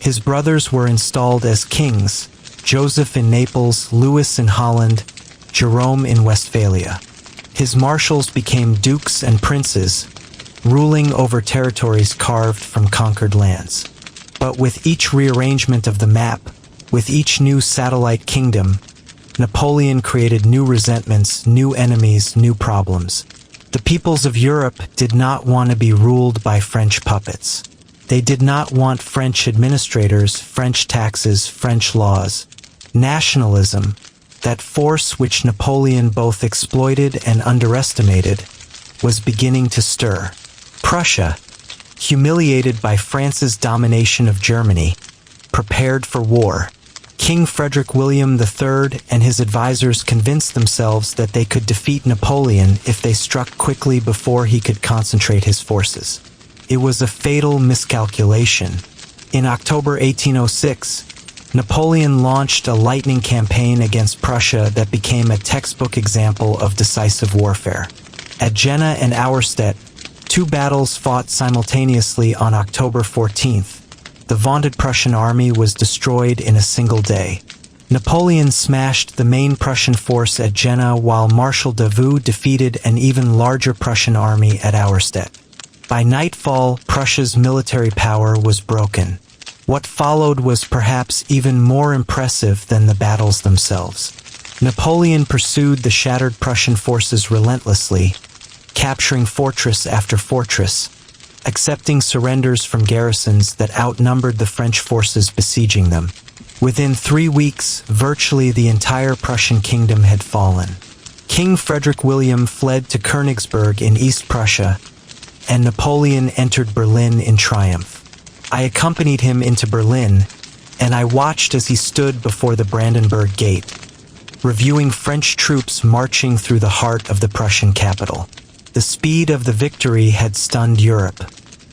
His brothers were installed as kings, Joseph in Naples, Louis in Holland, Jerome in Westphalia. His marshals became dukes and princes, ruling over territories carved from conquered lands. But with each rearrangement of the map, with each new satellite kingdom, Napoleon created new resentments, new enemies, new problems. The peoples of Europe did not want to be ruled by French puppets. They did not want French administrators, French taxes, French laws. Nationalism, that force which Napoleon both exploited and underestimated, was beginning to stir. Prussia, humiliated by France's domination of Germany, prepared for war. King Frederick William III and his advisors convinced themselves that they could defeat Napoleon if they struck quickly before he could concentrate his forces. It was a fatal miscalculation. In October 1806, Napoleon launched a lightning campaign against Prussia that became a textbook example of decisive warfare. At Jena and Austerlitz, two battles fought simultaneously on October 14th. The vaunted Prussian army was destroyed in a single day. Napoleon smashed the main Prussian force at Jena while Marshal Davout defeated an even larger Prussian army at Austerlitz. By nightfall, Prussia's military power was broken. What followed was perhaps even more impressive than the battles themselves. Napoleon pursued the shattered Prussian forces relentlessly, capturing fortress after fortress, accepting surrenders from garrisons that outnumbered the French forces besieging them. Within 3 weeks, virtually the entire Prussian kingdom had fallen. King Frederick William fled to Königsberg in East Prussia, and Napoleon entered Berlin in triumph. I accompanied him into Berlin, and I watched as he stood before the Brandenburg Gate, reviewing French troops marching through the heart of the Prussian capital. The speed of the victory had stunned Europe.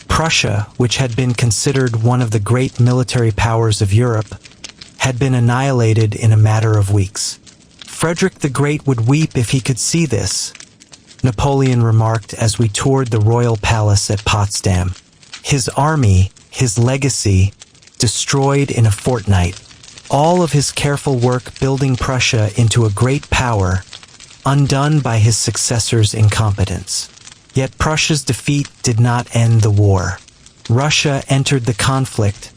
Prussia, which had been considered one of the great military powers of Europe, had been annihilated in a matter of weeks. Frederick the Great would weep if he could see this, Napoleon remarked as we toured the royal palace at Potsdam. His army, his legacy, destroyed in a fortnight. All of his careful work building Prussia into a great power, undone by his successor's incompetence. Yet Prussia's defeat did not end the war. Russia entered the conflict,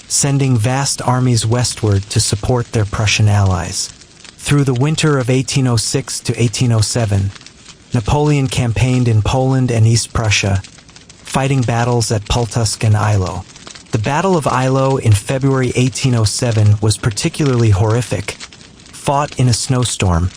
sending vast armies westward to support their Prussian allies. Through the winter of 1806 to 1807, Napoleon campaigned in Poland and East Prussia, fighting battles at Pultusk and Eylau. The Battle of Eylau in February 1807 was particularly horrific. Fought in a snowstorm,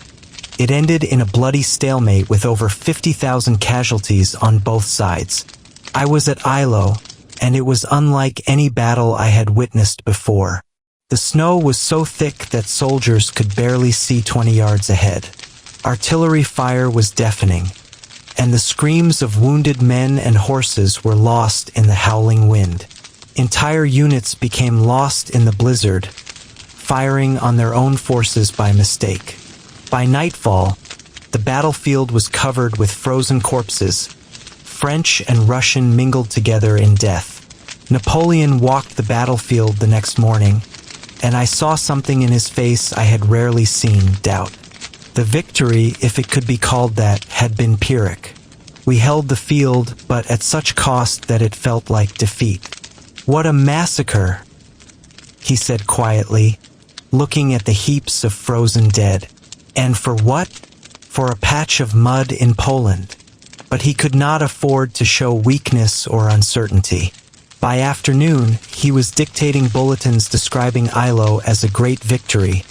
it ended in a bloody stalemate with over 50,000 casualties on both sides. I was at Eylau, and it was unlike any battle I had witnessed before. The snow was so thick that soldiers could barely see 20 yards ahead. Artillery fire was deafening, and the screams of wounded men and horses were lost in the howling wind. Entire units became lost in the blizzard, firing on their own forces by mistake. By nightfall, the battlefield was covered with frozen corpses. French and Russian mingled together in death. Napoleon walked the battlefield the next morning, and I saw something in his face I had rarely seen: doubt. The victory, if it could be called that, had been Pyrrhic. We held the field, but at such cost that it felt like defeat. "What a massacre," he said quietly, looking at the heaps of frozen dead. And for what? For a patch of mud in Poland. But he could not afford to show weakness or uncertainty. By afternoon, he was dictating bulletins describing Eylau as a great victory,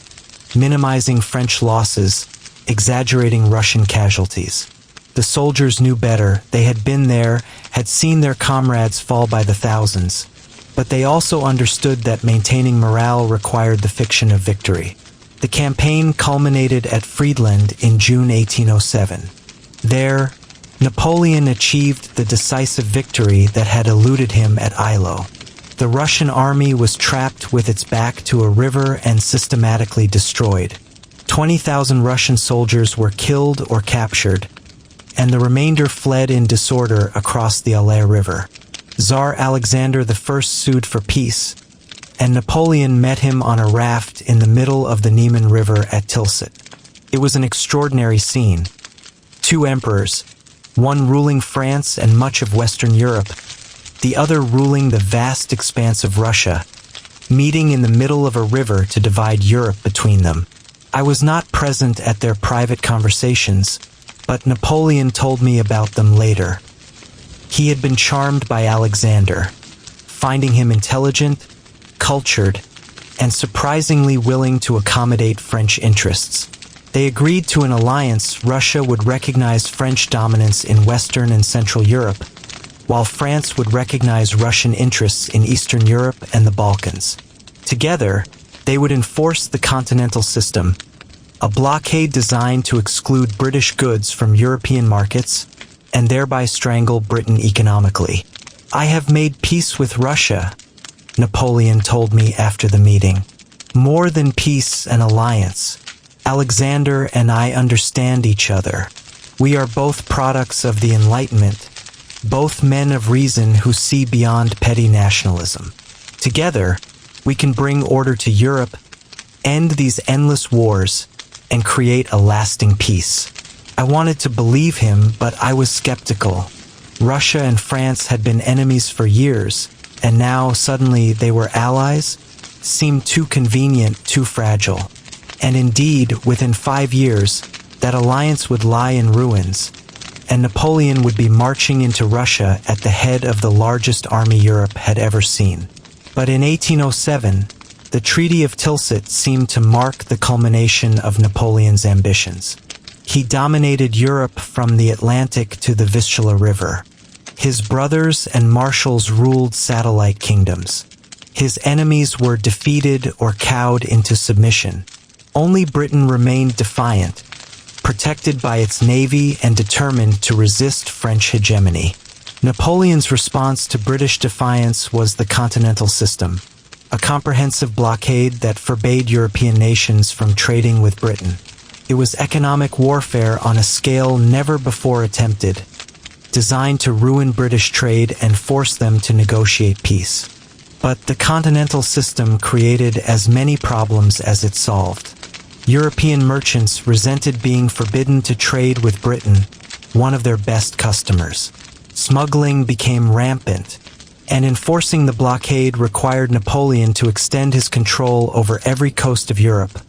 minimizing French losses, exaggerating Russian casualties. The soldiers knew better. They had been there, had seen their comrades fall by the thousands. But they also understood that maintaining morale required the fiction of victory. The campaign culminated at Friedland in June 1807. There, Napoleon achieved the decisive victory that had eluded him at Eylau. The Russian army was trapped with its back to a river and systematically destroyed. 20,000 Russian soldiers were killed or captured, and the remainder fled in disorder across the Alais River. Tsar Alexander I sued for peace, and Napoleon met him on a raft in the middle of the Niemen River at Tilsit. It was an extraordinary scene. Two emperors, one ruling France and much of Western Europe, the other ruling the vast expanse of Russia, meeting in the middle of a river to divide Europe between them. I was not present at their private conversations, but Napoleon told me about them later. He had been charmed by Alexander, finding him intelligent, cultured, and surprisingly willing to accommodate French interests. They agreed to an alliance. Russia would recognize French dominance in Western and Central Europe, while France would recognize Russian interests in Eastern Europe and the Balkans. Together, they would enforce the continental system, a blockade designed to exclude British goods from European markets and thereby strangle Britain economically. "I have made peace with Russia," Napoleon told me after the meeting. "More than peace, an alliance. Alexander and I understand each other. We are both products of the Enlightenment, both men of reason who see beyond petty nationalism. Together, we can bring order to Europe, end these endless wars, and create a lasting peace." I wanted to believe him, but I was skeptical. Russia and France had been enemies for years, and now suddenly they were allies? Seemed too convenient, too fragile. And indeed, within 5 years, that alliance would lie in ruins, and Napoleon would be marching into Russia at the head of the largest army Europe had ever seen. But in 1807, the Treaty of Tilsit seemed to mark the culmination of Napoleon's ambitions. He dominated Europe from the Atlantic to the Vistula River. His brothers and marshals ruled satellite kingdoms. His enemies were defeated or cowed into submission. Only Britain remained defiant, protected by its navy and determined to resist French hegemony. Napoleon's response to British defiance was the Continental System, a comprehensive blockade that forbade European nations from trading with Britain. It was economic warfare on a scale never before attempted, designed to ruin British trade and force them to negotiate peace. But the Continental System created as many problems as it solved. European merchants resented being forbidden to trade with Britain, one of their best customers. Smuggling became rampant, and enforcing the blockade required Napoleon to extend his control over every coast of Europe,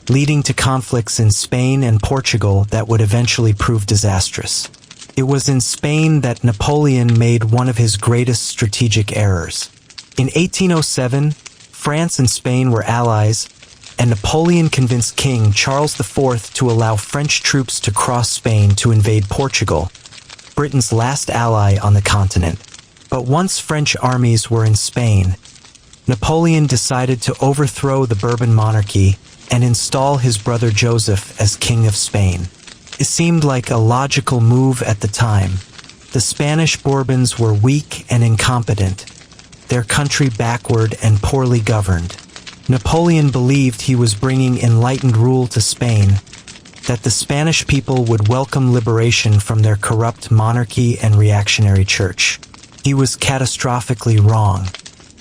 leading to conflicts in Spain and Portugal that would eventually prove disastrous. It was in Spain that Napoleon made one of his greatest strategic errors. In 1807, France and Spain were allies, and Napoleon convinced King Charles IV to allow French troops to cross Spain to invade Portugal, Britain's last ally on the continent. But once French armies were in Spain, Napoleon decided to overthrow the Bourbon monarchy and install his brother Joseph as King of Spain. It seemed like a logical move at the time. The Spanish Bourbons were weak and incompetent, their country backward and poorly governed. Napoleon believed he was bringing enlightened rule to Spain, that the Spanish people would welcome liberation from their corrupt monarchy and reactionary church. He was catastrophically wrong.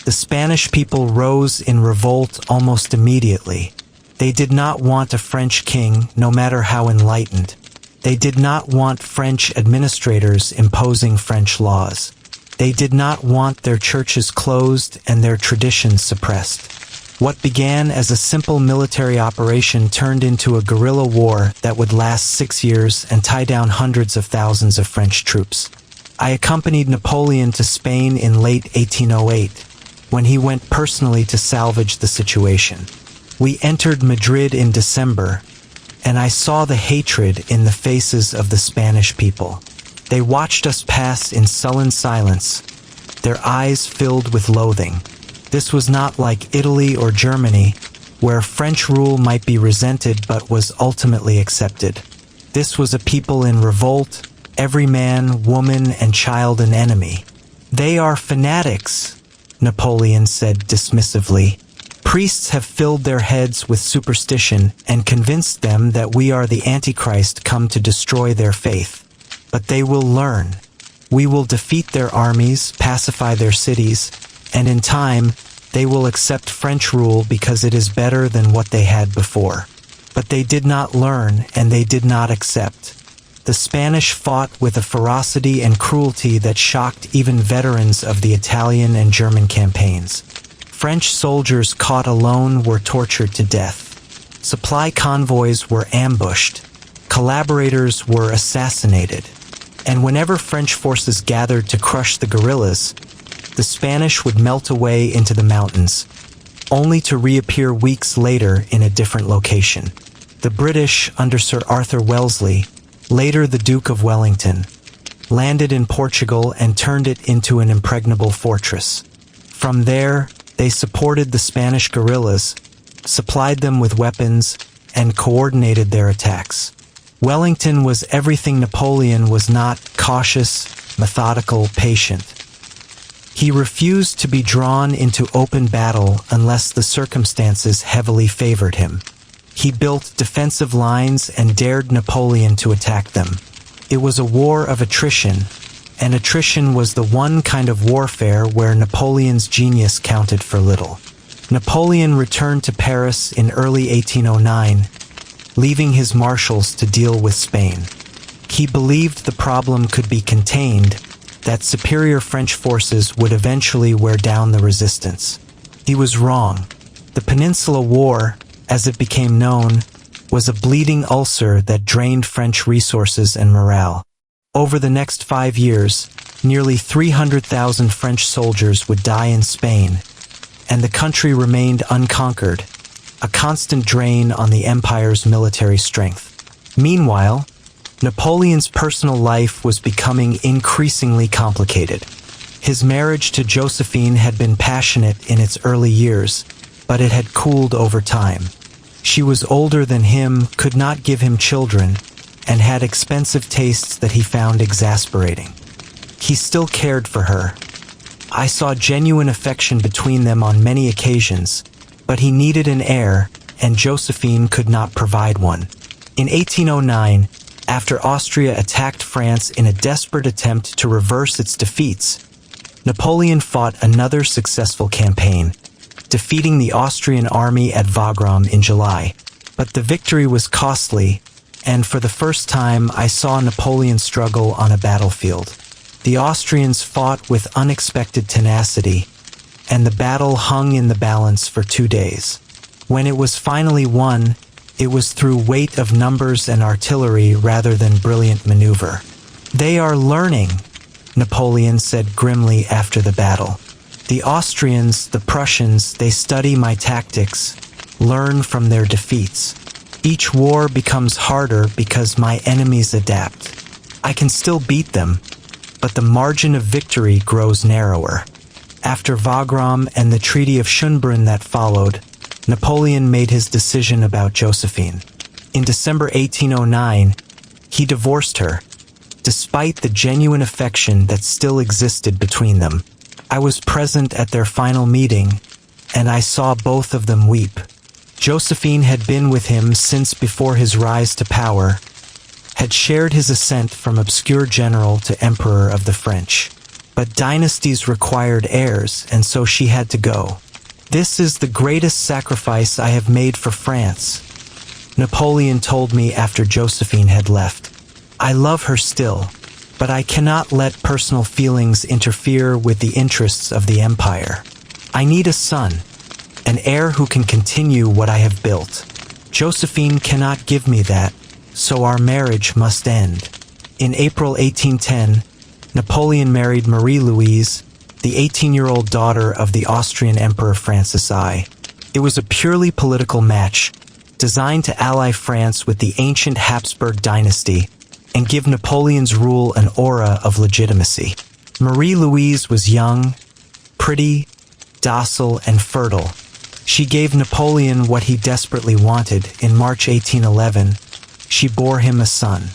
The Spanish people rose in revolt almost immediately. They did not want a French king, no matter how enlightened. They did not want French administrators imposing French laws. They did not want their churches closed and their traditions suppressed. What began as a simple military operation turned into a guerrilla war that would last 6 years and tie down hundreds of thousands of French troops. I accompanied Napoleon to Spain in late 1808, when he went personally to salvage the situation. We entered Madrid in December, and I saw the hatred in the faces of the Spanish people. They watched us pass in sullen silence, their eyes filled with loathing. This was not like Italy or Germany, where French rule might be resented but was ultimately accepted. This was a people in revolt, every man, woman, and child an enemy. "They are fanatics," Napoleon said dismissively. Priests have filled their heads with superstition and convinced them that we are the Antichrist come to destroy their faith. But they will learn. We will defeat their armies, pacify their cities, and in time, they will accept French rule because it is better than what they had before. But they did not learn, and they did not accept. The Spanish fought with a ferocity and cruelty that shocked even veterans of the Italian and German campaigns. French soldiers caught alone were tortured to death. Supply convoys were ambushed. Collaborators were assassinated. And whenever French forces gathered to crush the guerrillas, the Spanish would melt away into the mountains, only to reappear weeks later in a different location. The British, under Sir Arthur Wellesley, later the Duke of Wellington, landed in Portugal and turned it into an impregnable fortress. From there, they supported the Spanish guerrillas, supplied them with weapons, and coordinated their attacks. Wellington was everything Napoleon was not: cautious, methodical, patient. He refused to be drawn into open battle unless the circumstances heavily favored him. He built defensive lines and dared Napoleon to attack them. It was a war of attrition, and attrition was the one kind of warfare where Napoleon's genius counted for little. Napoleon returned to Paris in early 1809, leaving his marshals to deal with Spain. He believed the problem could be contained, that superior French forces would eventually wear down the resistance. He was wrong. The Peninsula War, as it became known, was a bleeding ulcer that drained French resources and morale. Over the next 5 years, nearly 300,000 French soldiers would die in Spain, and the country remained unconquered, a constant drain on the empire's military strength. Meanwhile, Napoleon's personal life was becoming increasingly complicated. His marriage to Josephine had been passionate in its early years, but it had cooled over time. She was older than him, could not give him children, and had expensive tastes that he found exasperating. He still cared for her. I saw genuine affection between them on many occasions, but he needed an heir, and Josephine could not provide one. In 1809, after Austria attacked France in a desperate attempt to reverse its defeats, Napoleon fought another successful campaign, defeating the Austrian army at Wagram in July. But the victory was costly, and for the first time I saw Napoleon struggle on a battlefield. The Austrians fought with unexpected tenacity, and the battle hung in the balance for 2 days. When it was finally won, it was through weight of numbers and artillery rather than brilliant maneuver. "They are learning," Napoleon said grimly after the battle. "The Austrians, the Prussians, they study my tactics, learn from their defeats. Each war becomes harder because my enemies adapt. I can still beat them, but the margin of victory grows narrower." After Wagram and the Treaty of Schönbrunn that followed, Napoleon made his decision about Josephine. In December 1809, he divorced her, despite the genuine affection that still existed between them. I was present at their final meeting, and I saw both of them weep. Josephine had been with him since before his rise to power, had shared his ascent from obscure general to emperor of the French. But dynasties required heirs, and so she had to go. "This is the greatest sacrifice I have made for France," Napoleon told me after Josephine had left. "I love her still, but I cannot let personal feelings interfere with the interests of the empire. I need a son, an heir who can continue what I have built. Josephine cannot give me that, so our marriage must end." In April 1810, Napoleon married Marie-Louise, the 18-year-old daughter of the Austrian Emperor Francis I. It was a purely political match, designed to ally France with the ancient Habsburg dynasty and give Napoleon's rule an aura of legitimacy. Marie-Louise was young, pretty, docile, and fertile. She gave Napoleon what he desperately wanted. In March 1811, she bore him a son.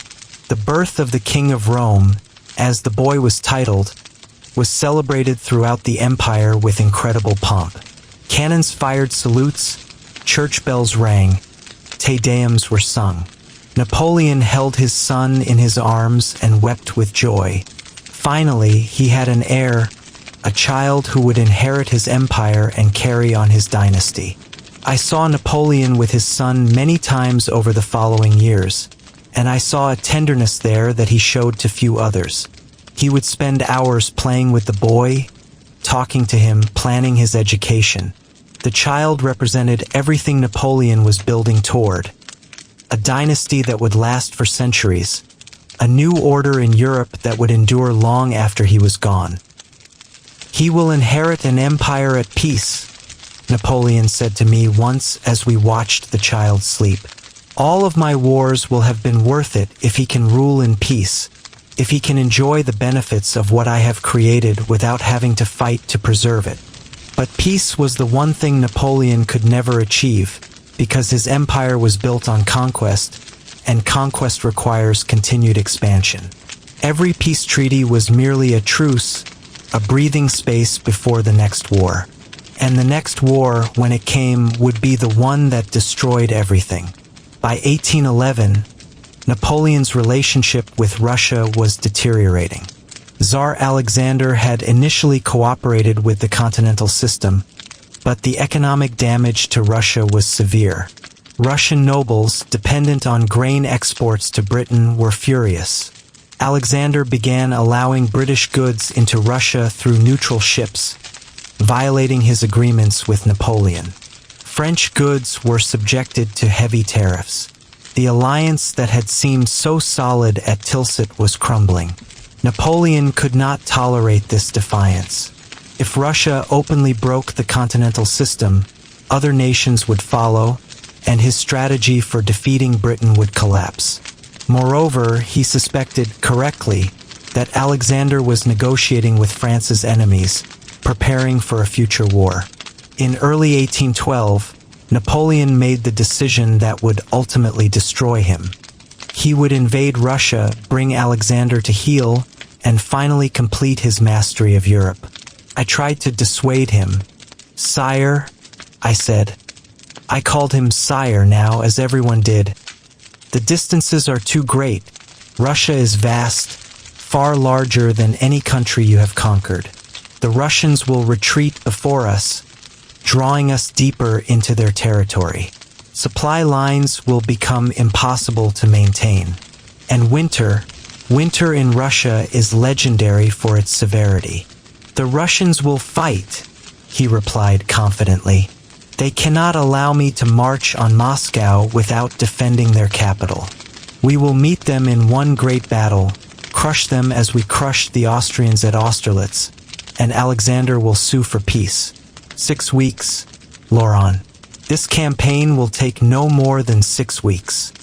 The birth of the King of Rome, as the boy was titled, was celebrated throughout the empire with incredible pomp. Cannons fired salutes, church bells rang, Te Deums were sung. Napoleon held his son in his arms and wept with joy. Finally, he had an heir, a child who would inherit his empire and carry on his dynasty. I saw Napoleon with his son many times over the following years, and I saw a tenderness there that he showed to few others. He would spend hours playing with the boy, talking to him, planning his education. The child represented everything Napoleon was building toward. A dynasty that would last for centuries. A new order in Europe that would endure long after he was gone. "He will inherit an empire at peace," Napoleon said to me once as we watched the child sleep. "All of my wars will have been worth it if he can rule in peace, if he can enjoy the benefits of what I have created without having to fight to preserve it." But peace was the one thing Napoleon could never achieve, because his empire was built on conquest, and conquest requires continued expansion. Every peace treaty was merely a truce, a breathing space before the next war. And the next war, when it came, would be the one that destroyed everything. By 1811, Napoleon's relationship with Russia was deteriorating. Tsar Alexander had initially cooperated with the continental system, but the economic damage to Russia was severe. Russian nobles, dependent on grain exports to Britain, were furious. Alexander began allowing British goods into Russia through neutral ships, violating his agreements with Napoleon. French goods were subjected to heavy tariffs. The alliance that had seemed so solid at Tilsit was crumbling. Napoleon could not tolerate this defiance. If Russia openly broke the continental system, other nations would follow, and his strategy for defeating Britain would collapse. Moreover, he suspected, correctly, that Alexander was negotiating with France's enemies, preparing for a future war. In early 1812, Napoleon made the decision that would ultimately destroy him. He would invade Russia, bring Alexander to heel, and finally complete his mastery of Europe. I tried to dissuade him. "Sire," I said. I called him sire now, as everyone did. "The distances are too great. Russia is vast, far larger than any country you have conquered. The Russians will retreat before us, drawing us deeper into their territory. Supply lines will become impossible to maintain. And winter in Russia is legendary for its severity. The Russians will fight," he replied confidently. "They cannot allow me to march on Moscow without defending their capital. We will meet them in one great battle, crush them as we crushed the Austrians at Austerlitz, and Alexander will sue for peace. 6 weeks, Laurent. This campaign will take no more than 6 weeks.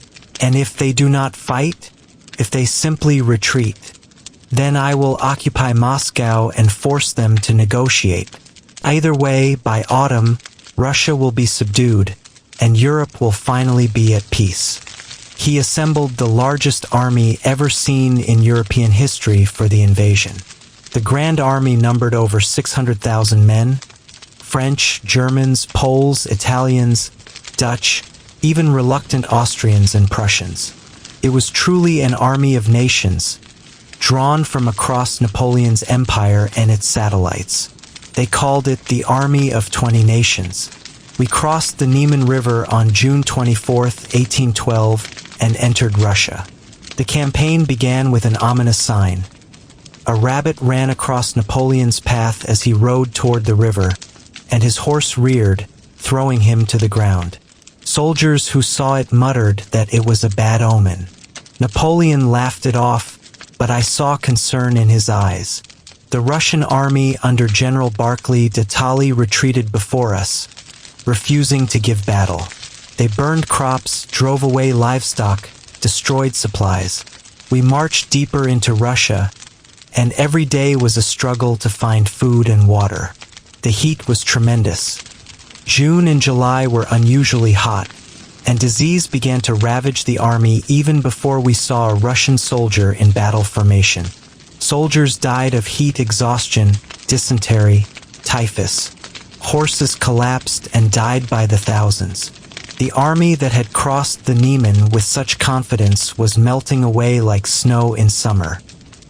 And if they do not fight, if they simply retreat, then I will occupy Moscow and force them to negotiate. Either way, by autumn, Russia will be subdued, and Europe will finally be at peace." He assembled the largest army ever seen in European history for the invasion. The Grand Army numbered over 600,000 men, French, Germans, Poles, Italians, Dutch, even reluctant Austrians and Prussians. It was truly an army of nations, drawn from across Napoleon's empire and its satellites. They called it the Army of 20 Nations. We crossed the Niemen River on June 24, 1812, and entered Russia. The campaign began with an ominous sign. A rabbit ran across Napoleon's path as he rode toward the river, and his horse reared, throwing him to the ground. Soldiers who saw it muttered that it was a bad omen. Napoleon laughed it off, but I saw concern in his eyes. The Russian army under General Barclay de Tolly retreated before us, refusing to give battle. They burned crops, drove away livestock, destroyed supplies. We marched deeper into Russia, and every day was a struggle to find food and water. The heat was tremendous. June and July were unusually hot, and disease began to ravage the army even before we saw a Russian soldier in battle formation. Soldiers died of heat exhaustion, dysentery, typhus. Horses collapsed and died by the thousands. The army that had crossed the Niemen with such confidence was melting away like snow in summer.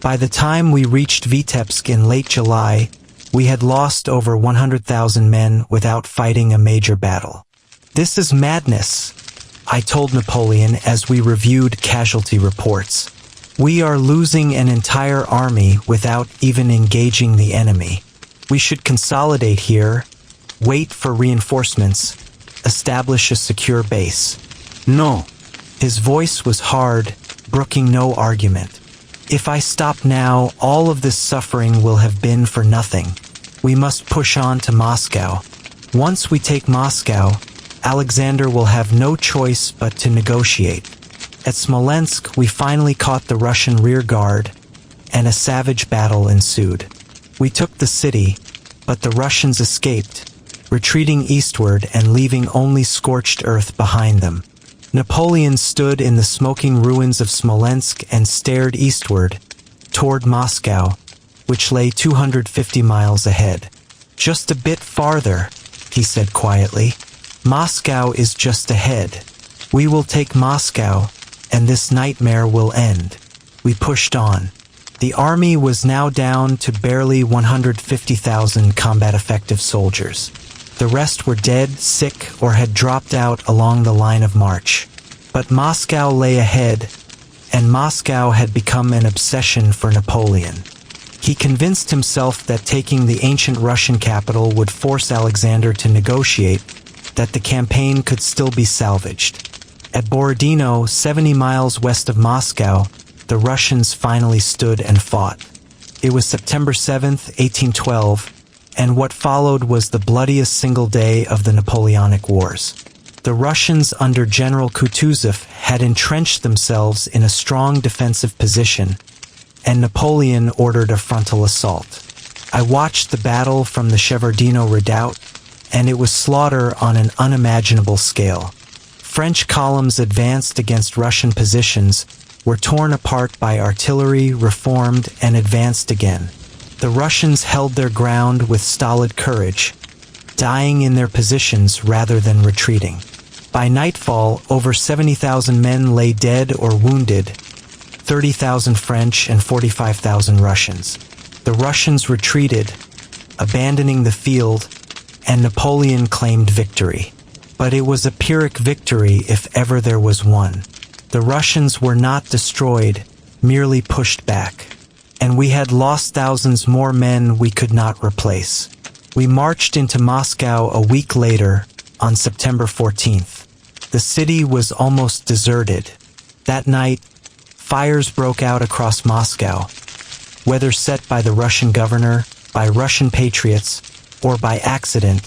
By the time we reached Vitebsk in late July, we had lost over 100,000 men without fighting a major battle. "This is madness," I told Napoleon as we reviewed casualty reports. "We are losing an entire army without even engaging the enemy. We should consolidate here, wait for reinforcements, establish a secure base." No. His voice was hard, brooking no argument. "If I stop now, all of this suffering will have been for nothing. We must push on to Moscow. Once we take Moscow, Alexander will have no choice but to negotiate." At Smolensk, we finally caught the Russian rear guard, and a savage battle ensued. We took the city, but the Russians escaped, retreating eastward and leaving only scorched earth behind them. Napoleon stood in the smoking ruins of Smolensk and stared eastward, toward Moscow, which lay 250 miles ahead. "Just a bit farther," he said quietly. "Moscow is just ahead. We will take Moscow, and this nightmare will end." We pushed on. The army was now down to barely 150,000 combat-effective soldiers. The rest were dead, sick, or had dropped out along the line of march. But Moscow lay ahead, and Moscow had become an obsession for Napoleon. He convinced himself that taking the ancient Russian capital would force Alexander to negotiate, that the campaign could still be salvaged. At Borodino, 70 miles west of Moscow, the Russians finally stood and fought. It was September 7th, 1812, and what followed was the bloodiest single day of the Napoleonic Wars. The Russians under General Kutuzov had entrenched themselves in a strong defensive position, and Napoleon ordered a frontal assault. I watched the battle from the Shevardino redoubt, and it was slaughter on an unimaginable scale. French columns advanced against Russian positions, were torn apart by artillery, reformed, and advanced again. The Russians held their ground with stolid courage, dying in their positions rather than retreating. By nightfall, over 70,000 men lay dead or wounded, 30,000 French and 45,000 Russians. The Russians retreated, abandoning the field, and Napoleon claimed victory. But it was a Pyrrhic victory if ever there was one. The Russians were not destroyed, merely pushed back. And we had lost thousands more men we could not replace. We marched into Moscow a week later, on September 14th. The city was almost deserted. That night, fires broke out across Moscow, whether set by the Russian governor, by Russian patriots, or by accident,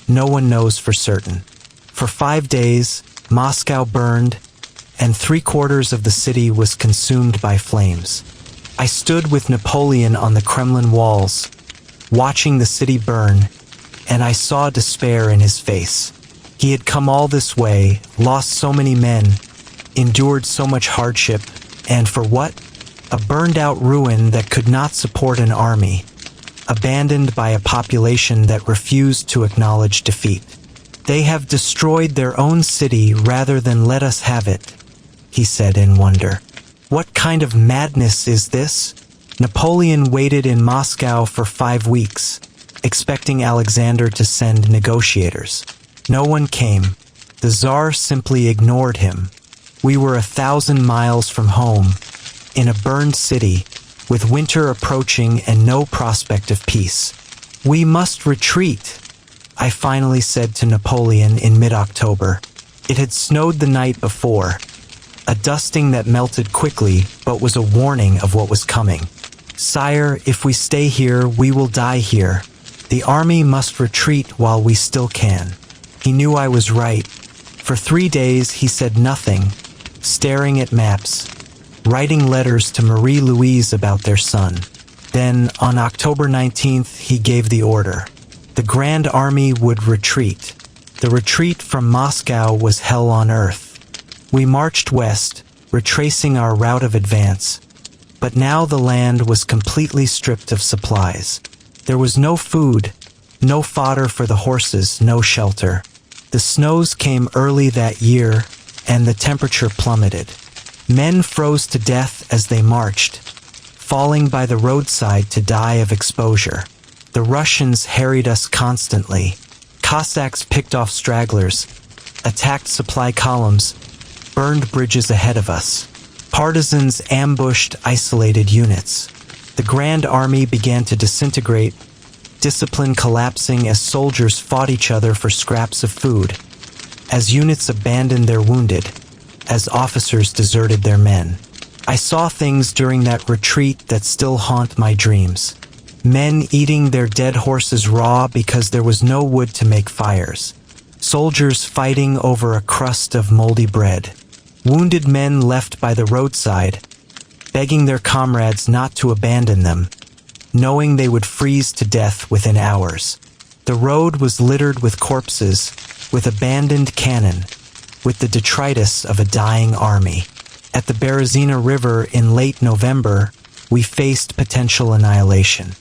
no one knows for certain. For 5 days, Moscow burned, and 3/4 of the city was consumed by flames. I stood with Napoleon on the Kremlin walls, watching the city burn, and I saw despair in his face. He had come all this way, lost so many men, endured so much hardship, and for what? A burned-out ruin that could not support an army, abandoned by a population that refused to acknowledge defeat. "They have destroyed their own city rather than let us have it," he said in wonder. "What kind of madness is this?" Napoleon waited in Moscow for 5 weeks, expecting Alexander to send negotiators. No one came. The Tsar simply ignored him. We were 1,000 miles from home, in a burned city, with winter approaching and no prospect of peace. "We must retreat," I finally said to Napoleon in mid-October. It had snowed the night before, a dusting that melted quickly but was a warning of what was coming. "Sire, if we stay here, we will die here. The army must retreat while we still can." He knew I was right. For 3 days he said nothing, staring at maps, writing letters to Marie-Louise about their son. Then, on October 19th, he gave the order. The Grand Army would retreat. The retreat from Moscow was hell on earth. We marched west, retracing our route of advance. But now the land was completely stripped of supplies. There was no food, No fodder for the horses, no shelter. The snows came early that year, and the temperature plummeted. Men froze to death as they marched, falling by the roadside to die of exposure. The Russians harried us constantly. Cossacks picked off stragglers, attacked supply columns, burned bridges ahead of us. Partisans ambushed isolated units. The Grand Army began to disintegrate, discipline collapsing as soldiers fought each other for scraps of food, as units abandoned their wounded, as officers deserted their men. I saw things during that retreat that still haunt my dreams. Men eating their dead horses raw because there was no wood to make fires. Soldiers fighting over a crust of moldy bread. Wounded men left by the roadside, begging their comrades not to abandon them, knowing they would freeze to death within hours. The road was littered with corpses, with abandoned cannon, with the detritus of a dying army. At the Berezina River in late November, we faced potential annihilation.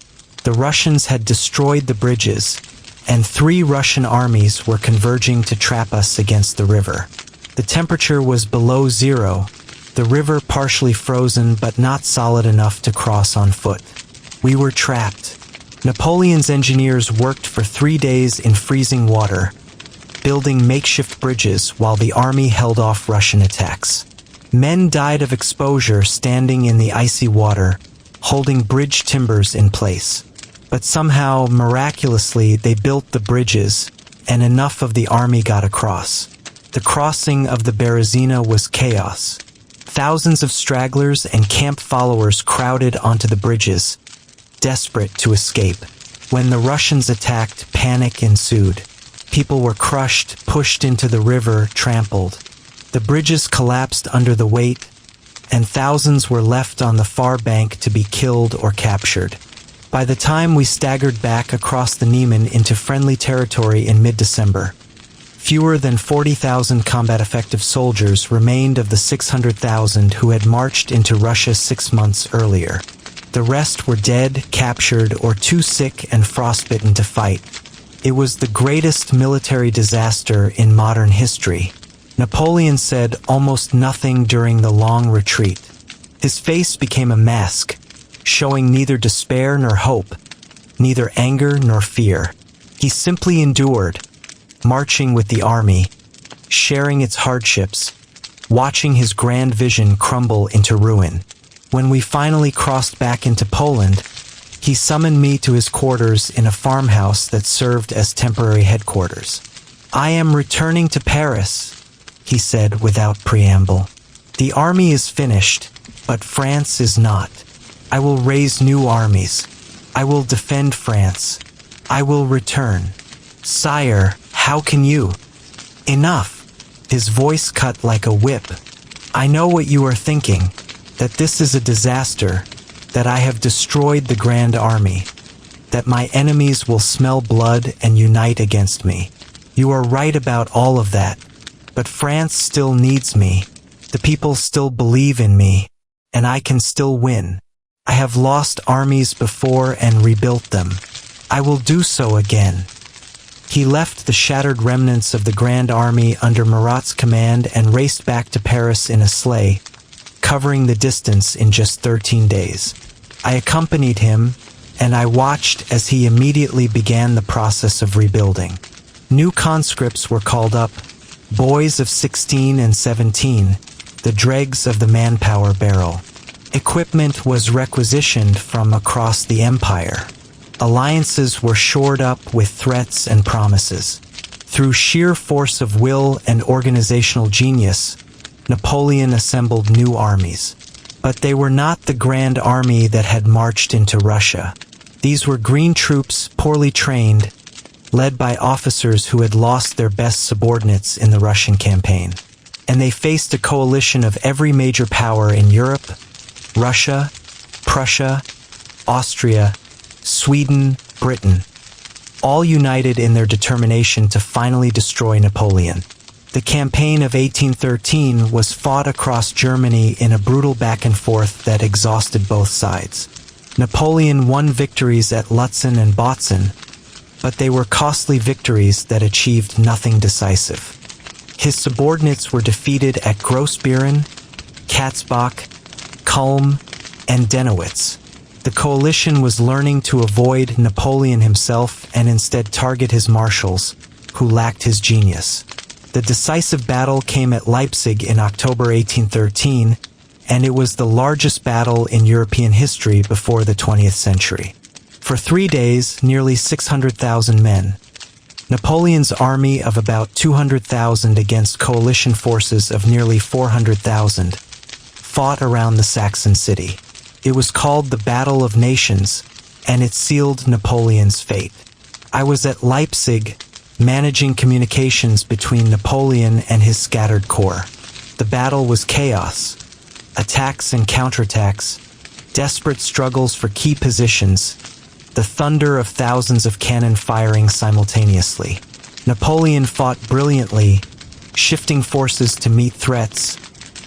The Russians had destroyed the bridges, and 3 Russian armies were converging to trap us against the river. The temperature was below zero, the river partially frozen but not solid enough to cross on foot. We were trapped. Napoleon's engineers worked for 3 days in freezing water, building makeshift bridges while the army held off Russian attacks. Men died of exposure standing in the icy water, holding bridge timbers in place. But somehow, miraculously, they built the bridges, and enough of the army got across. The crossing of the Berezina was chaos. Thousands of stragglers and camp followers crowded onto the bridges, desperate to escape. When the Russians attacked, panic ensued. People were crushed, pushed into the river, trampled. The bridges collapsed under the weight, and thousands were left on the far bank to be killed or captured. By the time we staggered back across the Niemen into friendly territory in mid-December, fewer than 40,000 combat-effective soldiers remained of the 600,000 who had marched into Russia 6 months earlier. The rest were dead, captured, or too sick and frostbitten to fight. It was the greatest military disaster in modern history. Napoleon said almost nothing during the long retreat. His face became a mask, showing neither despair nor hope, neither anger nor fear. He simply endured, marching with the army, sharing its hardships, watching his grand vision crumble into ruin. When we finally crossed back into Poland, he summoned me to his quarters in a farmhouse that served as temporary headquarters. "I am returning to Paris," he said without preamble. "The army is finished, but France is not. I will raise new armies. I will defend France. I will return." "Sire, how can you?" "Enough." His voice cut like a whip. "I know what you are thinking, that this is a disaster, that I have destroyed the Grand Army, that my enemies will smell blood and unite against me. You are right about all of that, but France still needs me. The people still believe in me, and I can still win. I have lost armies before and rebuilt them. I will do so again." He left the shattered remnants of the Grand Army under Murat's command and raced back to Paris in a sleigh, covering the distance in just 13 days. I accompanied him, and I watched as he immediately began the process of rebuilding. New conscripts were called up, boys of 16 and 17, the dregs of the manpower barrel. Equipment was requisitioned from across the empire. Alliances were shored up with threats and promises. Through sheer force of will and organizational genius, Napoleon assembled new armies. But they were not the Grand Army that had marched into Russia. These were green troops, poorly trained, led by officers who had lost their best subordinates in the Russian campaign. And they faced a coalition of every major power in Europe: Russia, Prussia, Austria, Sweden, Britain, all united in their determination to finally destroy Napoleon. The campaign of 1813 was fought across Germany in a brutal back and forth that exhausted both sides. Napoleon won victories at Lutzen and Bautzen, but they were costly victories that achieved nothing decisive. His subordinates were defeated at Grossbeeren, Katzbach, Kulm, and Dennewitz. The coalition was learning to avoid Napoleon himself and instead target his marshals, who lacked his genius. The decisive battle came at Leipzig in October 1813, and it was the largest battle in European history before the 20th century. For 3 days, nearly 600,000 men. Napoleon's army of about 200,000 against coalition forces of nearly 400,000 fought around the Saxon city. It was called the Battle of Nations, and it sealed Napoleon's fate. I was at Leipzig, managing communications between Napoleon and his scattered corps. The battle was chaos. Attacks and counterattacks, desperate struggles for key positions, the thunder of thousands of cannon firing simultaneously. Napoleon fought brilliantly, shifting forces to meet threats,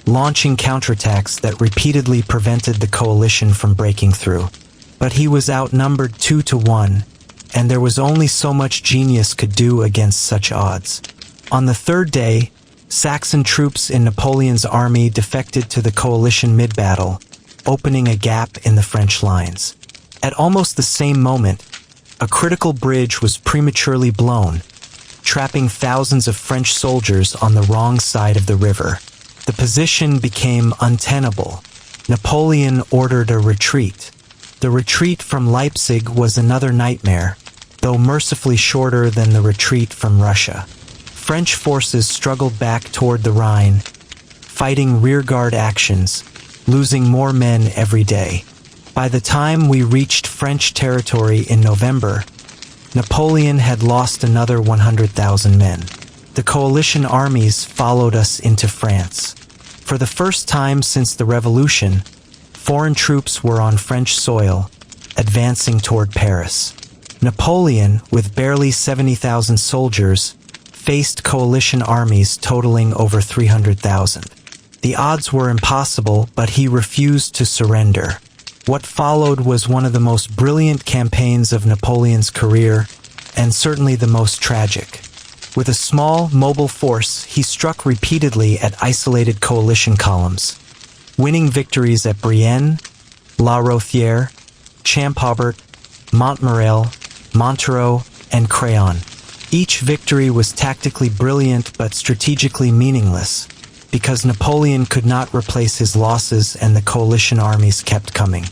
launching counterattacks that repeatedly prevented the coalition from breaking through. But he was outnumbered 2-1, and there was only so much genius could do against such odds. On the third day, Saxon troops in Napoleon's army defected to the coalition mid-battle, opening a gap in the French lines. At almost the same moment, a critical bridge was prematurely blown, trapping thousands of French soldiers on the wrong side of the river. The position became untenable. Napoleon ordered a retreat. The retreat from Leipzig was another nightmare, though mercifully shorter than the retreat from Russia. French forces struggled back toward the Rhine, fighting rearguard actions, losing more men every day. By the time we reached French territory in November, Napoleon had lost another 100,000 men. The coalition armies followed us into France. For the first time since the Revolution, foreign troops were on French soil, advancing toward Paris. Napoleon, with barely 70,000 soldiers, faced coalition armies totaling over 300,000. The odds were impossible, but he refused to surrender. What followed was one of the most brilliant campaigns of Napoleon's career, and certainly the most tragic. With a small, mobile force, he struck repeatedly at isolated coalition columns, winning victories at Brienne, La Rothière, Champaubert, Montmirail, Montereau, and Craon. Each victory was tactically brilliant but strategically meaningless, because Napoleon could not replace his losses and the coalition armies kept coming.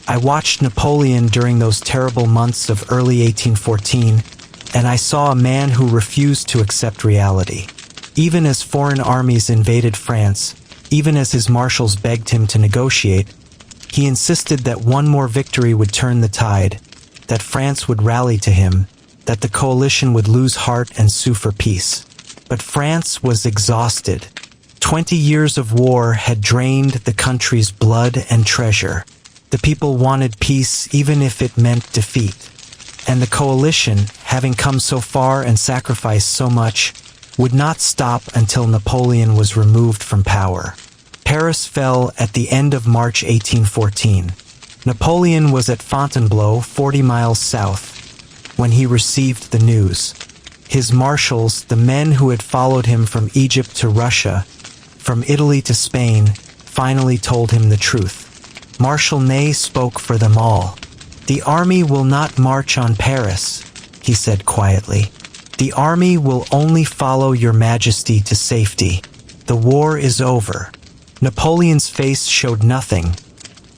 I watched Napoleon during those terrible months of early 1814, and I saw a man who refused to accept reality. Even as foreign armies invaded France, even as his marshals begged him to negotiate, he insisted that one more victory would turn the tide, that France would rally to him, that the coalition would lose heart and sue for peace. But France was exhausted. 20 years of war had drained the country's blood and treasure. The people wanted peace even if it meant defeat. And the coalition, having come so far and sacrificed so much, would not stop until Napoleon was removed from power. Paris fell at the end of March 1814. Napoleon was at Fontainebleau, 40 miles south, when he received the news. His marshals, the men who had followed him from Egypt to Russia, from Italy to Spain, finally told him the truth. Marshal Ney spoke for them all. "The army will not march on Paris," he said quietly. "The army will only follow your majesty to safety. The war is over." Napoleon's face showed nothing,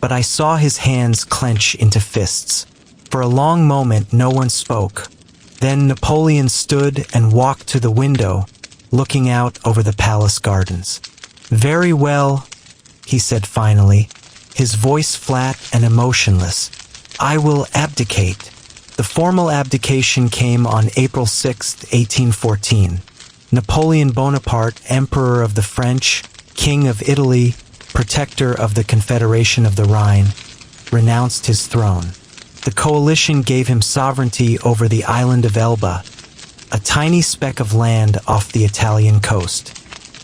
but I saw his hands clench into fists. For a long moment, no one spoke. Then Napoleon stood and walked to the window, looking out over the palace gardens. "Very well," he said finally, his voice flat and emotionless. "I will abdicate." The formal abdication came on April 6, 1814. Napoleon Bonaparte, Emperor of the French, King of Italy, Protector of the Confederation of the Rhine, renounced his throne. The coalition gave him sovereignty over the island of Elba, a tiny speck of land off the Italian coast.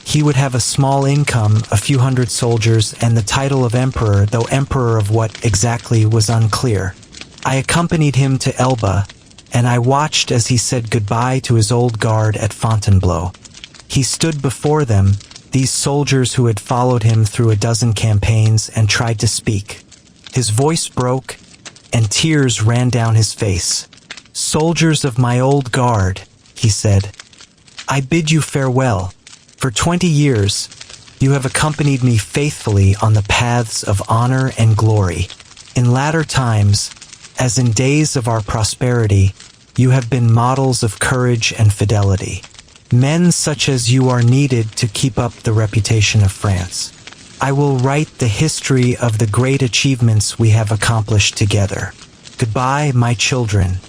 He would have a small income, a few hundred soldiers, and the title of emperor, though emperor of what exactly was unclear. I accompanied him to Elba, and I watched as he said goodbye to his old guard at Fontainebleau. He stood before them, these soldiers who had followed him through a dozen campaigns, and tried to speak. His voice broke, and tears ran down his face. "Soldiers of my old guard," he said, "I bid you farewell. For 20 years, you have accompanied me faithfully on the paths of honor and glory. In latter times, as in days of our prosperity, you have been models of courage and fidelity. Men such as you are needed to keep up the reputation of France. I will write the history of the great achievements we have accomplished together. Goodbye, my children.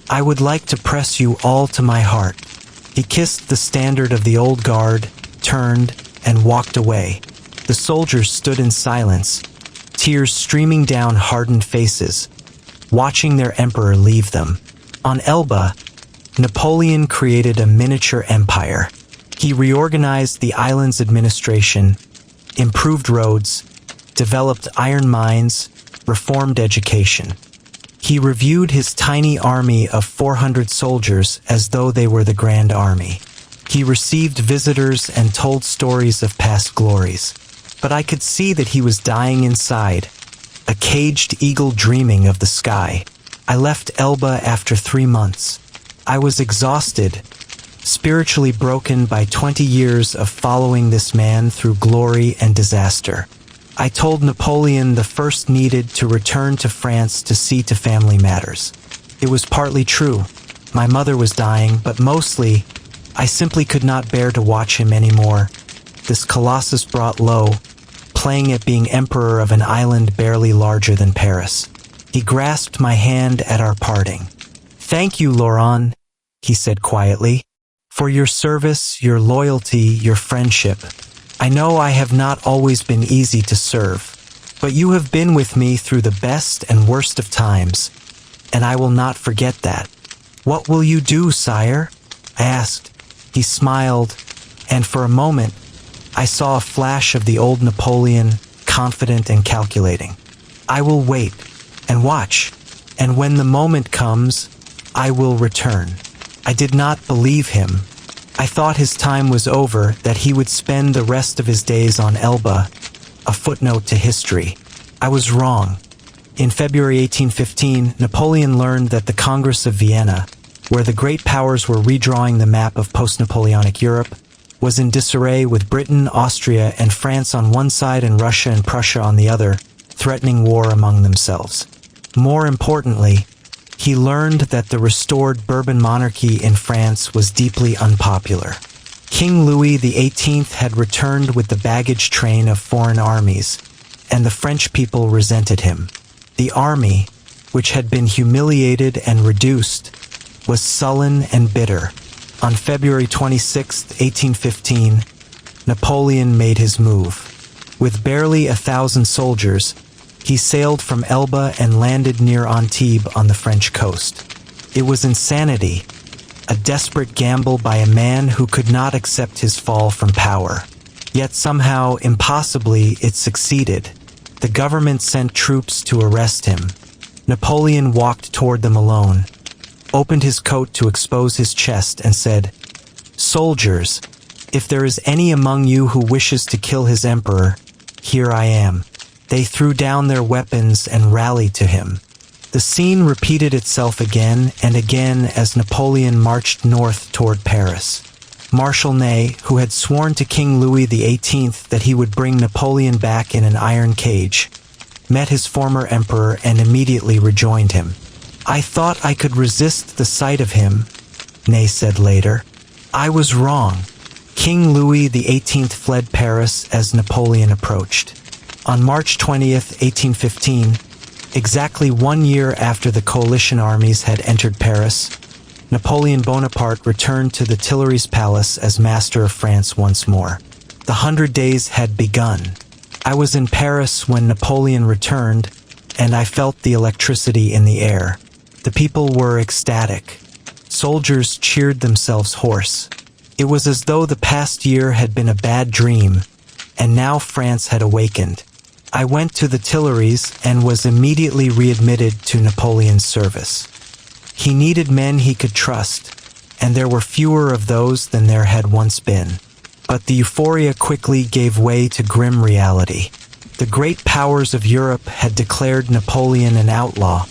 I would like to press you all to my heart." He kissed the standard of the old guard, turned, and walked away. The soldiers stood in silence, tears streaming down hardened faces, watching their emperor leave them. On Elba, Napoleon created a miniature empire. He reorganized the island's administration, improved roads, developed iron mines, reformed education. He reviewed his tiny army of 400 soldiers as though they were the Grand Army. He received visitors and told stories of past glories. But I could see that he was dying inside, a caged eagle dreaming of the sky. I left Elba after 3 months. I was exhausted, spiritually broken by 20 years of following this man through glory and disaster. I told Napoleon the first needed to return to France to see to family matters. It was partly true. My mother was dying, but mostly, I simply could not bear to watch him anymore. This colossus brought low, playing at being emperor of an island barely larger than Paris. He grasped my hand at our parting. "Thank you, Laurent," he said quietly, "for your service, your loyalty, your friendship. I know I have not always been easy to serve, but you have been with me through the best and worst of times, and I will not forget that." "What will you do, sire?" I asked. He smiled, and for a moment, I saw a flash of the old Napoleon, confident and calculating. "I will wait and watch, and when the moment comes, I will return." I did not believe him. I thought his time was over, that he would spend the rest of his days on Elba, a footnote to history. I was wrong. In February 1815, Napoleon learned that the Congress of Vienna, where the great powers were redrawing the map of post-Napoleonic Europe, was in disarray, with Britain, Austria, and France on one side and Russia and Prussia on the other, threatening war among themselves. More importantly, he learned that the restored Bourbon monarchy in France was deeply unpopular. King Louis XVIII had returned with the baggage train of foreign armies, and the French people resented him. The army, which had been humiliated and reduced, was sullen and bitter. On February 26, 1815, Napoleon made his move. With barely 1,000 soldiers, he sailed from Elba and landed near Antibes on the French coast. It was insanity, a desperate gamble by a man who could not accept his fall from power. Yet somehow, impossibly, it succeeded. The government sent troops to arrest him. Napoleon walked toward them alone, opened his coat to expose his chest, and said, "Soldiers, if there is any among you who wishes to kill his emperor, here I am." They threw down their weapons and rallied to him. The scene repeated itself again and again as Napoleon marched north toward Paris. Marshal Ney, who had sworn to King Louis XVIII that he would bring Napoleon back in an iron cage, met his former emperor and immediately rejoined him. "I thought I could resist the sight of him," Ney said later. "I was wrong." King Louis XVIII fled Paris as Napoleon approached. On March 20th, 1815, exactly 1 year after the coalition armies had entered Paris, Napoleon Bonaparte returned to the Tuileries Palace as master of France once more. The 100 Days had begun. I was in Paris when Napoleon returned, and I felt the electricity in the air. The people were ecstatic. Soldiers cheered themselves hoarse. It was as though the past year had been a bad dream, and now France had awakened. I went to the Tuileries and was immediately readmitted to Napoleon's service. He needed men he could trust, and there were fewer of those than there had once been. But the euphoria quickly gave way to grim reality. The great powers of Europe had declared Napoleon an outlaw,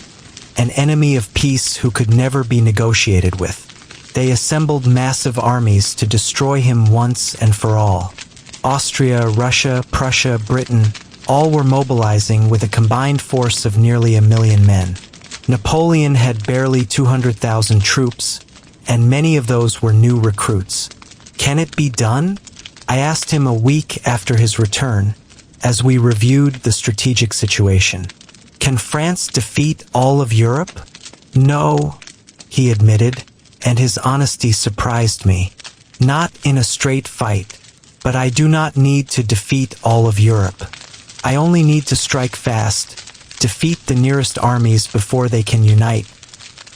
an enemy of peace who could never be negotiated with. They assembled massive armies to destroy him once and for all. Austria, Russia, Prussia, Britain, all were mobilizing with a combined force of nearly 1 million men. Napoleon had barely 200,000 troops, and many of those were new recruits. Can it be done? I asked him a week after his return, as we reviewed the strategic situation. Can France defeat all of Europe? No, he admitted, and his honesty surprised me. Not in a straight fight, but I do not need to defeat all of Europe. I only need to strike fast, defeat the nearest armies before they can unite,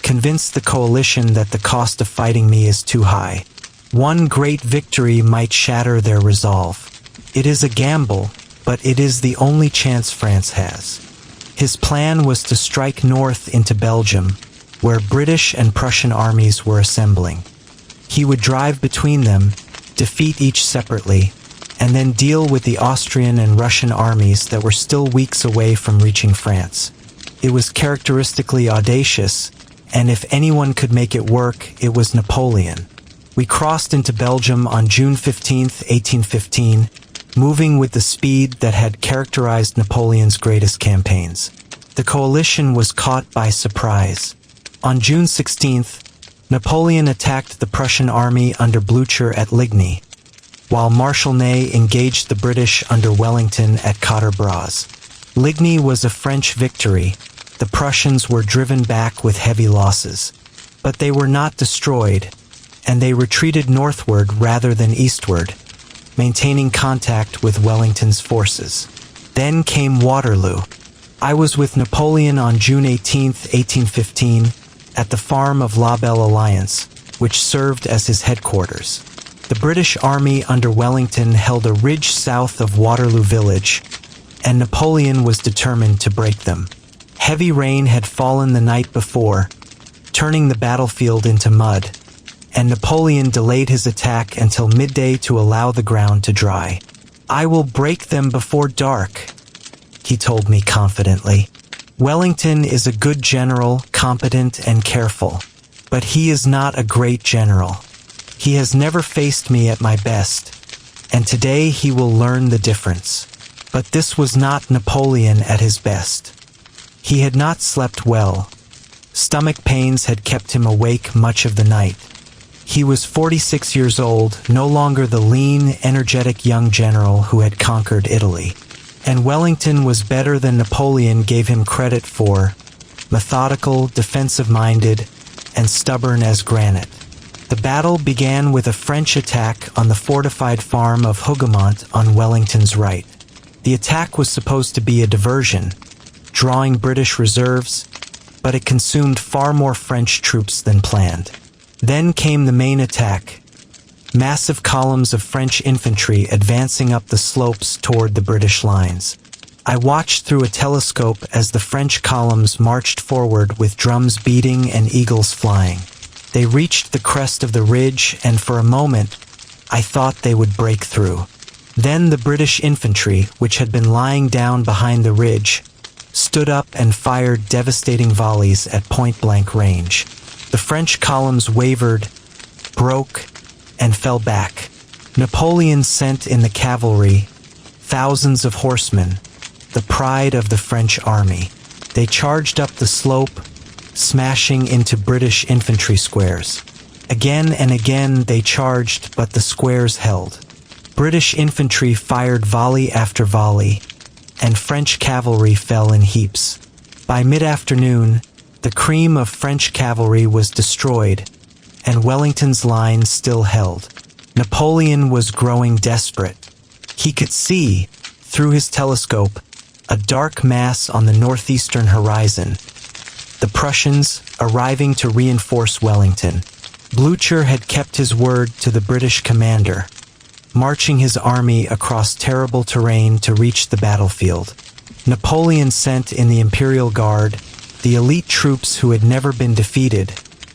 convince the coalition that the cost of fighting me is too high. One great victory might shatter their resolve. It is a gamble, but it is the only chance France has. His plan was to strike north into Belgium, where British and Prussian armies were assembling. He would drive between them, defeat each separately, and then deal with the Austrian and Russian armies that were still weeks away from reaching France. It was characteristically audacious, and if anyone could make it work, it was Napoleon. We crossed into Belgium on June 15, 1815, moving with the speed that had characterized Napoleon's greatest campaigns. The coalition was caught by surprise. On June 16th, Napoleon attacked the Prussian army under Blücher at Ligny, while Marshal Ney engaged the British under Wellington at Quatre Bras. Ligny was a French victory. The Prussians were driven back with heavy losses, but they were not destroyed, and they retreated northward rather than eastward, maintaining contact with Wellington's forces. Then came Waterloo. I was with Napoleon on June 18, 1815, at the farm of La Belle Alliance, which served as his headquarters. The British army under Wellington held a ridge south of Waterloo village, and Napoleon was determined to break them. Heavy rain had fallen the night before, turning the battlefield into mud, and Napoleon delayed his attack until midday to allow the ground to dry. "I will break them before dark," he told me confidently. Wellington is a good general, competent and careful, but he is not a great general. He has never faced me at my best, and today he will learn the difference. But this was not Napoleon at his best. He had not slept well. Stomach pains had kept him awake much of the night. He was 46 years old, no longer the lean, energetic young general who had conquered Italy. And Wellington was better than Napoleon gave him credit for, methodical, defensive-minded, and stubborn as granite. The battle began with a French attack on the fortified farm of Hougoumont on Wellington's right. The attack was supposed to be a diversion, drawing British reserves, but it consumed far more French troops than planned. Then came the main attack, massive columns of French infantry advancing up the slopes toward the British lines. I watched through a telescope as the French columns marched forward with drums beating and eagles flying. They reached the crest of the ridge, and for a moment, I thought they would break through. Then the British infantry, which had been lying down behind the ridge, stood up and fired devastating volleys at point-blank range. The French columns wavered, broke, and fell back. Napoleon sent in the cavalry, thousands of horsemen, the pride of the French army. They charged up the slope, smashing into British infantry squares. Again and again they charged, but the squares held. British infantry fired volley after volley, and French cavalry fell in heaps. By mid-afternoon, the cream of French cavalry was destroyed, and Wellington's line still held. Napoleon was growing desperate. He could see, through his telescope, a dark mass on the northeastern horizon. The Prussians, arriving to reinforce Wellington. Blücher had kept his word to the British commander, marching his army across terrible terrain to reach the battlefield. Napoleon sent in the Imperial Guard, the elite troops who had never been defeated,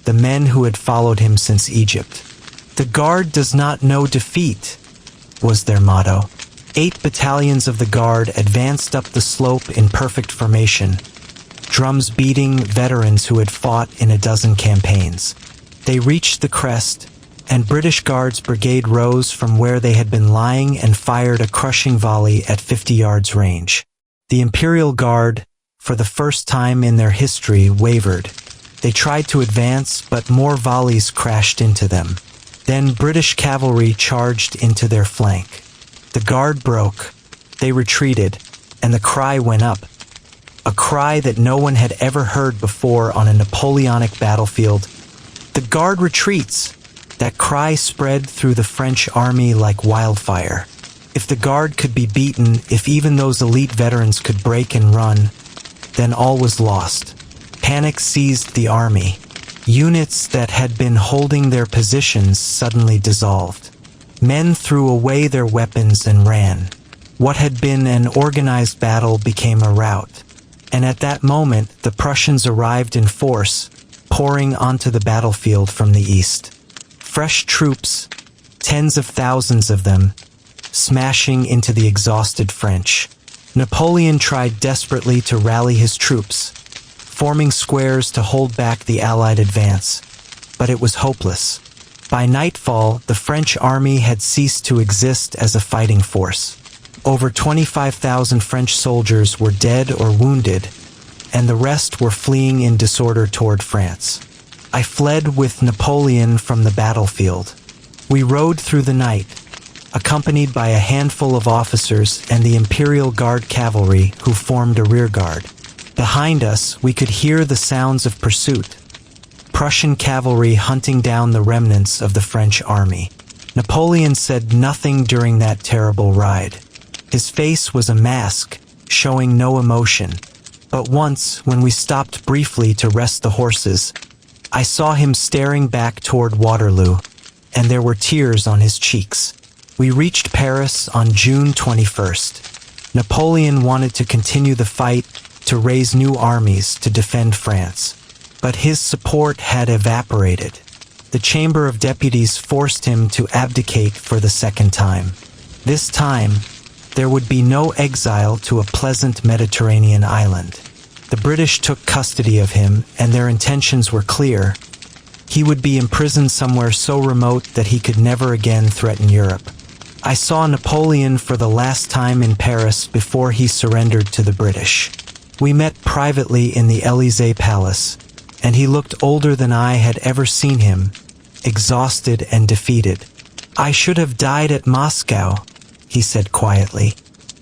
the men who had followed him since Egypt. "The Guard does not know defeat," was their motto. 8 battalions of the Guard advanced up the slope in perfect formation, drums beating, veterans who had fought in a dozen campaigns. They reached the crest, and British Guards Brigade rose from where they had been lying and fired a crushing volley at 50 yards range. The Imperial Guard, for the first time in their history, wavered. They tried to advance, but more volleys crashed into them. Then British cavalry charged into their flank. The Guard broke, they retreated, and the cry went up. A cry that no one had ever heard before on a Napoleonic battlefield. "The Guard retreats!" That cry spread through the French army like wildfire. If the Guard could be beaten, if even those elite veterans could break and run, then all was lost. Panic seized the army. Units that had been holding their positions suddenly dissolved. Men threw away their weapons and ran. What had been an organized battle became a rout. And at that moment, the Prussians arrived in force, pouring onto the battlefield from the east. Fresh troops, tens of thousands of them, smashing into the exhausted French. Napoleon tried desperately to rally his troops, forming squares to hold back the Allied advance, but it was hopeless. By nightfall, the French army had ceased to exist as a fighting force. Over 25,000 French soldiers were dead or wounded, and the rest were fleeing in disorder toward France. I fled with Napoleon from the battlefield. We rode through the night, accompanied by a handful of officers and the Imperial Guard cavalry who formed a rearguard. Behind us, we could hear the sounds of pursuit. Prussian cavalry hunting down the remnants of the French army. Napoleon said nothing during that terrible ride. His face was a mask, showing no emotion. But once, when we stopped briefly to rest the horses, I saw him staring back toward Waterloo, and there were tears on his cheeks. We reached Paris on June 21st. Napoleon wanted to continue the fight, to raise new armies to defend France. But his support had evaporated. The Chamber of Deputies forced him to abdicate for the second time. This time, there would be no exile to a pleasant Mediterranean island. The British took custody of him, and their intentions were clear. He would be imprisoned somewhere so remote that he could never again threaten Europe. I saw Napoleon for the last time in Paris before he surrendered to the British. We met privately in the Élysée Palace, and he looked older than I had ever seen him, exhausted and defeated. "I should have died at Moscow," he said quietly,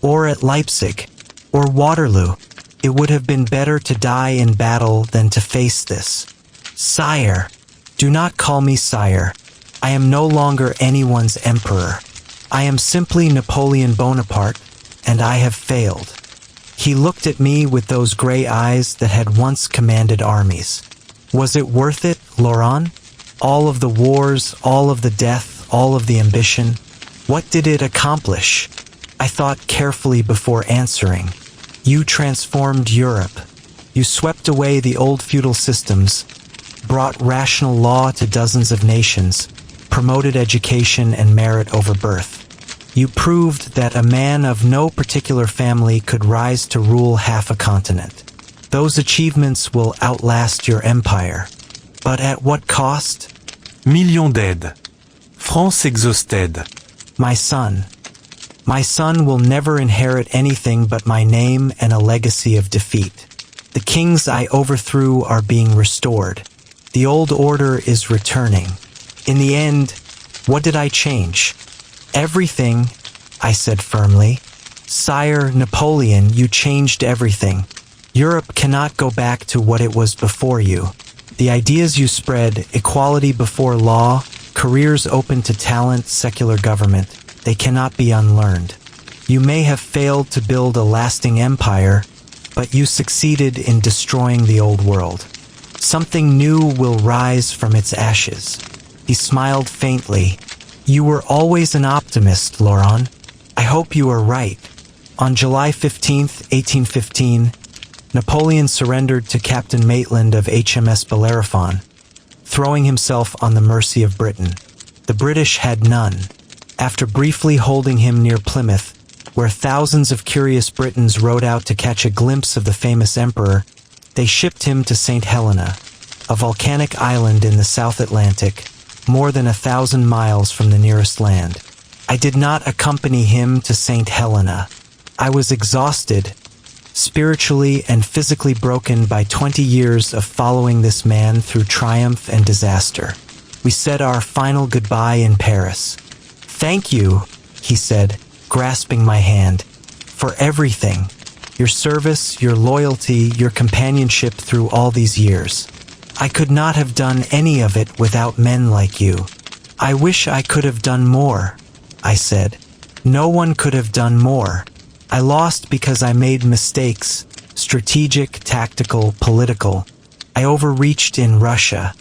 "or at Leipzig, or Waterloo. It would have been better to die in battle than to face this. Sire, do not call me sire. I am no longer anyone's emperor. I am simply Napoleon Bonaparte, and I have failed." He looked at me with those gray eyes that had once commanded armies. "Was it worth it, Laurent? All of the wars, all of the death, all of the ambition? What did it accomplish?" I thought carefully before answering. "You transformed Europe. You swept away the old feudal systems, brought rational law to dozens of nations, promoted education and merit over birth. You proved that a man of no particular family could rise to rule half a continent. Those achievements will outlast your empire. But at what cost?" Millions dead. France exhausted. My son will never inherit anything but my name and a legacy of defeat. The kings I overthrew are being restored. The old order is returning. In the end, what did I change? Everything, I said firmly. "Sire Napoleon, you changed everything. Europe cannot go back to what it was before you. The ideas you spread, equality before law, careers open to talent, secular government, they cannot be unlearned. You may have failed to build a lasting empire, but you succeeded in destroying the old world. Something new will rise from its ashes." He smiled faintly. "You were always an optimist, Laurent. I hope you are right." On July 15, 1815, Napoleon surrendered to Captain Maitland of HMS Bellerophon, throwing himself on the mercy of Britain. The British had none. After briefly holding him near Plymouth, where thousands of curious Britons rode out to catch a glimpse of the famous emperor, they shipped him to St. Helena, a volcanic island in the South Atlantic, more than 1,000 miles from the nearest land. I did not accompany him to St. Helena. I was exhausted, spiritually and physically broken by 20 years of following this man through triumph and disaster. We said our final goodbye in Paris. "Thank you," he said, grasping my hand, "for everything. Your service, your loyalty, your companionship through all these years. I could not have done any of it without men like you." "I wish I could have done more," I said. "No one could have done more. I lost because I made mistakes, strategic, tactical, political. I overreached in Russia.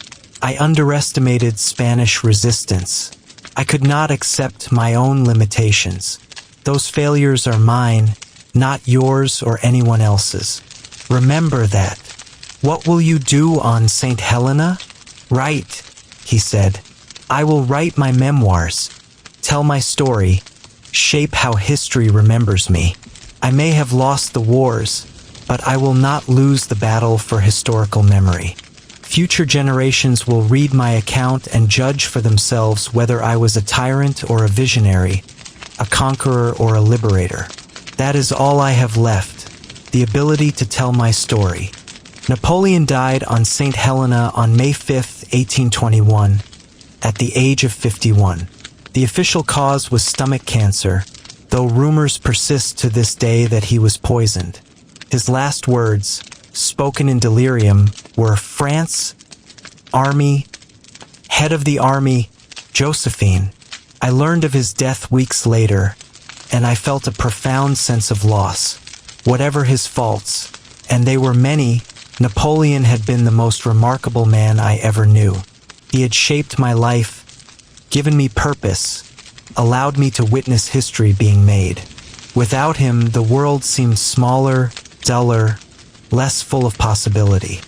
I underestimated Spanish resistance. I could not accept my own limitations. Those failures are mine, not yours or anyone else's. Remember that. What will you do on St. Helena?" "Write," he said. "I will write my memoirs, tell my story, shape how history remembers me. I may have lost the wars, but I will not lose the battle for historical memory. Future generations will read my account and judge for themselves whether I was a tyrant or a visionary, a conqueror or a liberator. That is all I have left, the ability to tell my story." Napoleon died on St. Helena on May 5, 1821, at the age of 51. The official cause was stomach cancer, though rumors persist to this day that he was poisoned. His last words, spoken in delirium, were "France, Army, Head of the Army, Josephine." I learned of his death weeks later, and I felt a profound sense of loss. Whatever his faults, and they were many, Napoleon had been the most remarkable man I ever knew. He had shaped my life, given me purpose, allowed me to witness history being made. Without him, the world seemed smaller, duller, less full of possibility.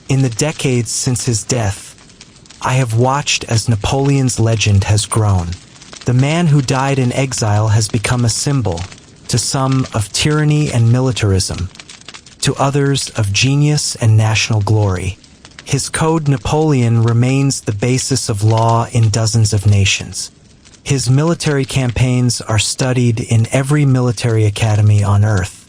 In the decades since his death, I have watched as Napoleon's legend has grown. The man who died in exile has become a symbol, to some of tyranny and militarism, to others of genius and national glory. His code Napoleon remains the basis of law in dozens of nations. His military campaigns are studied in every military academy on earth.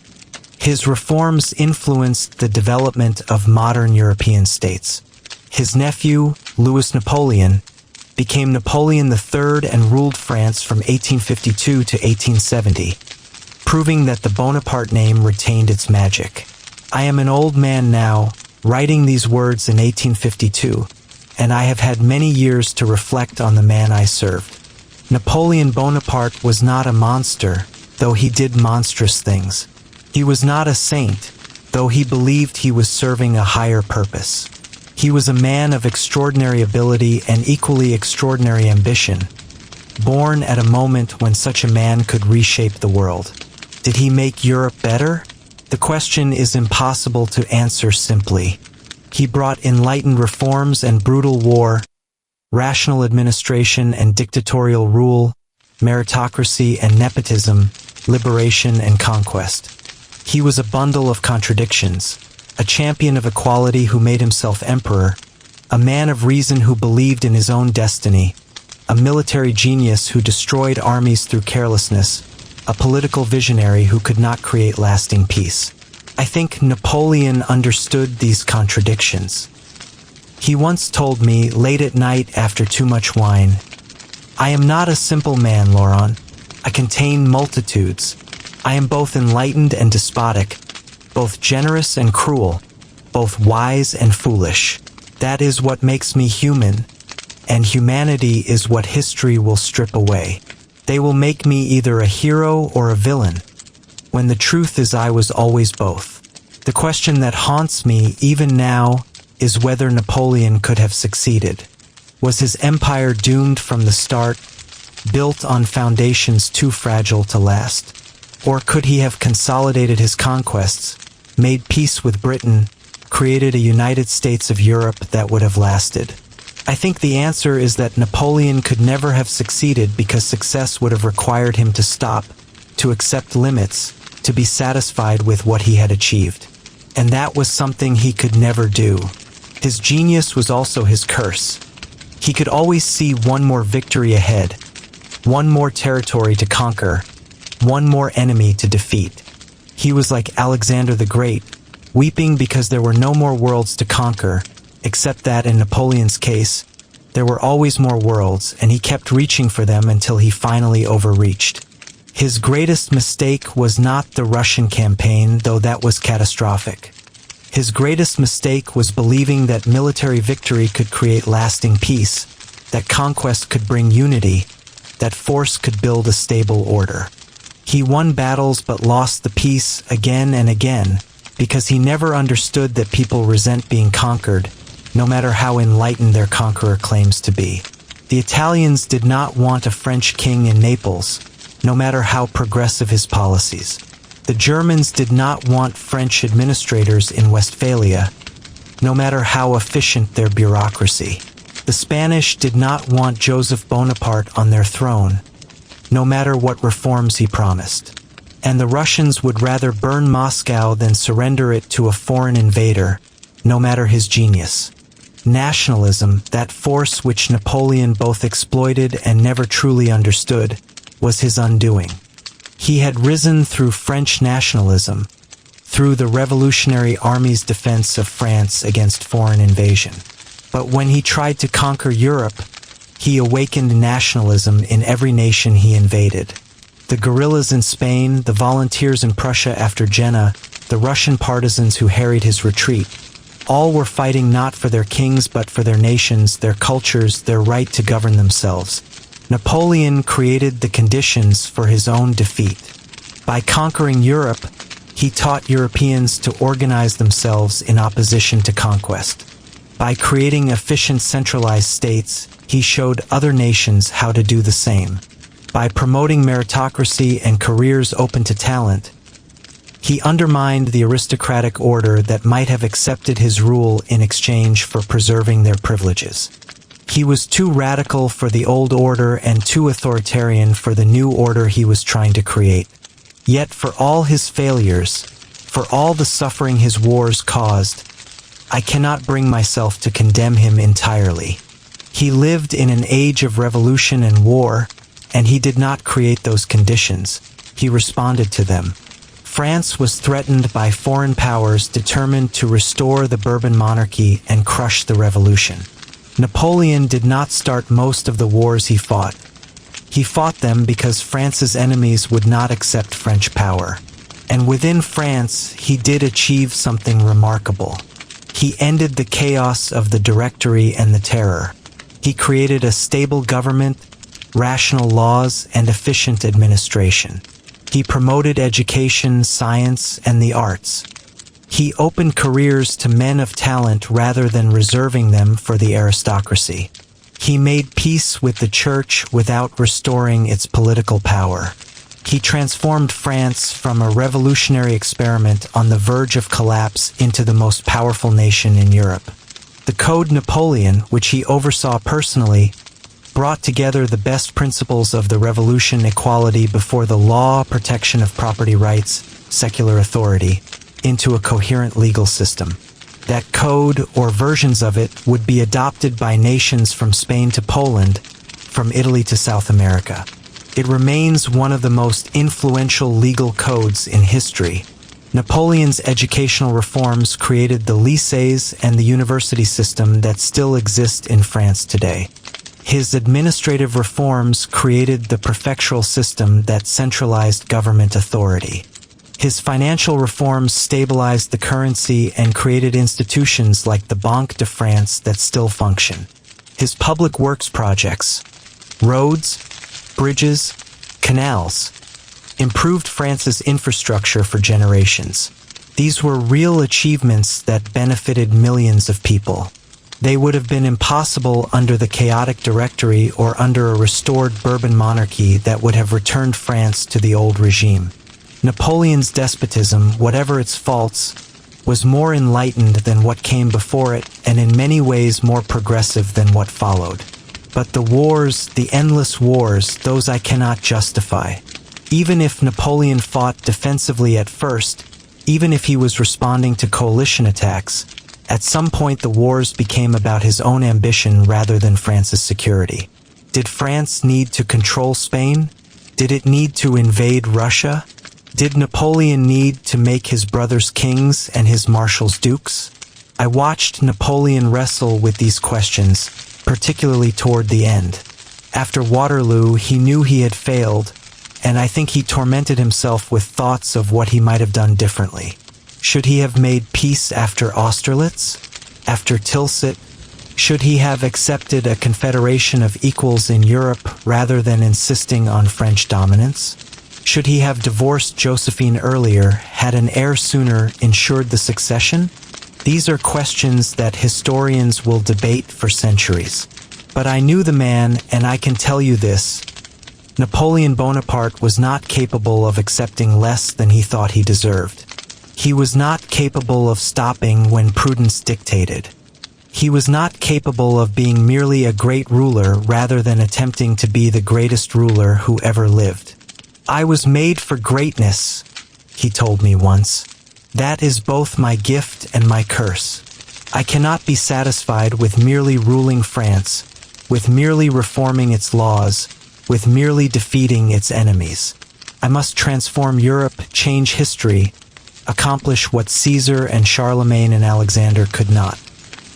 His reforms influenced the development of modern European states. His nephew, Louis Napoleon, became Napoleon III and ruled France from 1852 to 1870, proving that the Bonaparte name retained its magic. I am an old man now, writing these words in 1852, and I have had many years to reflect on the man I served. Napoleon Bonaparte was not a monster, though he did monstrous things. He was not a saint, though he believed he was serving a higher purpose. He was a man of extraordinary ability and equally extraordinary ambition, born at a moment when such a man could reshape the world. Did he make Europe better? The question is impossible to answer simply. He brought enlightened reforms and brutal war, rational administration and dictatorial rule, meritocracy and nepotism, liberation and conquest. He was a bundle of contradictions, a champion of equality who made himself emperor, a man of reason who believed in his own destiny, a military genius who destroyed armies through carelessness, a political visionary who could not create lasting peace. I think Napoleon understood these contradictions. He once told me, late at night after too much wine, "I am not a simple man, Laurent. I contain multitudes. I am both enlightened and despotic, both generous and cruel, both wise and foolish. That is what makes me human, and humanity is what history will strip away. They will make me either a hero or a villain, when the truth is I was always both. The question that haunts me even now is whether Napoleon could have succeeded. Was his empire doomed from the start, built on foundations too fragile to last? Or could he have consolidated his conquests, made peace with Britain, created a United States of Europe that would have lasted? I think the answer is that Napoleon could never have succeeded because success would have required him to stop, to accept limits, to be satisfied with what he had achieved. And that was something he could never do. His genius was also his curse. He could always see one more victory ahead, one more territory to conquer, one more enemy to defeat. He was like Alexander the Great, weeping because there were no more worlds to conquer, except that in Napoleon's case, there were always more worlds, and he kept reaching for them until he finally overreached. His greatest mistake was not the Russian campaign, though that was catastrophic. His greatest mistake was believing that military victory could create lasting peace, that conquest could bring unity, that force could build a stable order. He won battles but lost the peace again and again because he never understood that people resent being conquered, no matter how enlightened their conqueror claims to be. The Italians did not want a French king in Naples, no matter how progressive his policies. The Germans did not want French administrators in Westphalia, no matter how efficient their bureaucracy. The Spanish did not want Joseph Bonaparte on their throne, no matter what reforms he promised. And the Russians would rather burn Moscow than surrender it to a foreign invader, no matter his genius. Nationalism, that force which Napoleon both exploited and never truly understood, was his undoing. He had risen through French nationalism, through the Revolutionary Army's defense of France against foreign invasion. But when he tried to conquer Europe, he awakened nationalism in every nation he invaded. The guerrillas in Spain, the volunteers in Prussia after Jena, the Russian partisans who harried his retreat, all were fighting not for their kings but for their nations, their cultures, their right to govern themselves. Napoleon created the conditions for his own defeat. By conquering Europe, he taught Europeans to organize themselves in opposition to conquest. By creating efficient centralized states, he showed other nations how to do the same. By promoting meritocracy and careers open to talent, he undermined the aristocratic order that might have accepted his rule in exchange for preserving their privileges. He was too radical for the old order and too authoritarian for the new order he was trying to create. Yet for all his failures, for all the suffering his wars caused, I cannot bring myself to condemn him entirely. He lived in an age of revolution and war, and he did not create those conditions. He responded to them. France was threatened by foreign powers determined to restore the Bourbon monarchy and crush the revolution. Napoleon did not start most of the wars he fought. He fought them because France's enemies would not accept French power. And within France, he did achieve something remarkable. He ended the chaos of the Directory and the Terror. He created a stable government, rational laws, and efficient administration. He promoted education, science, and the arts. He opened careers to men of talent rather than reserving them for the aristocracy. He made peace with the church without restoring its political power. He transformed France from a revolutionary experiment on the verge of collapse into the most powerful nation in Europe. The Code Napoleon, which he oversaw personally, brought together the best principles of the revolution: equality before the law, protection of property rights, secular authority, into a coherent legal system. That code, or versions of it, would be adopted by nations from Spain to Poland, from Italy to South America. It remains one of the most influential legal codes in history. Napoleon's educational reforms created the lycées and the university system that still exist in France today. His administrative reforms created the prefectural system that centralized government authority. His financial reforms stabilized the currency and created institutions like the Banque de France that still function. His public works projects, roads, bridges, canals, improved France's infrastructure for generations. These were real achievements that benefited millions of people. They would have been impossible under the chaotic Directory or under a restored Bourbon monarchy that would have returned France to the old regime. Napoleon's despotism, whatever its faults, was more enlightened than what came before it, and in many ways more progressive than what followed. But the wars, the endless wars, those I cannot justify. Even if Napoleon fought defensively at first, even if he was responding to coalition attacks, at some point the wars became about his own ambition rather than France's security. Did France need to control Spain? Did it need to invade Russia? Did Napoleon need to make his brothers kings and his marshals dukes? I watched Napoleon wrestle with these questions, particularly toward the end. After Waterloo, he knew he had failed, and I think he tormented himself with thoughts of what he might have done differently. Should he have made peace after Austerlitz? After Tilsit? Should he have accepted a confederation of equals in Europe rather than insisting on French dominance? Should he have divorced Josephine earlier, had an heir sooner, ensured the succession? These are questions that historians will debate for centuries. But I knew the man, and I can tell you this. Napoleon Bonaparte was not capable of accepting less than he thought he deserved. He was not capable of stopping when prudence dictated. He was not capable of being merely a great ruler rather than attempting to be the greatest ruler who ever lived. I was made for greatness, he told me once. That is both my gift and my curse. I cannot be satisfied with merely ruling France, with merely reforming its laws, with merely defeating its enemies. I must transform Europe, change history, accomplish what Caesar and Charlemagne and Alexander could not.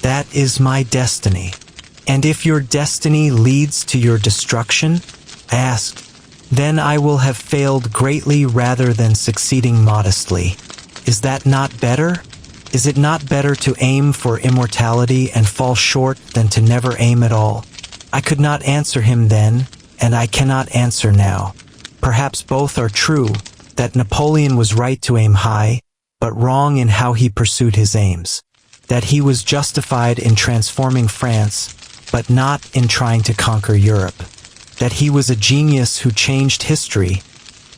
That is my destiny. And if your destiny leads to your destruction, I asked, then I will have failed greatly rather than succeeding modestly. Is that not better? Is it not better to aim for immortality and fall short than to never aim at all? I could not answer him then, and I cannot answer now. Perhaps both are true, that Napoleon was right to aim high, but wrong in how he pursued his aims. That he was justified in transforming France, but not in trying to conquer Europe. That he was a genius who changed history,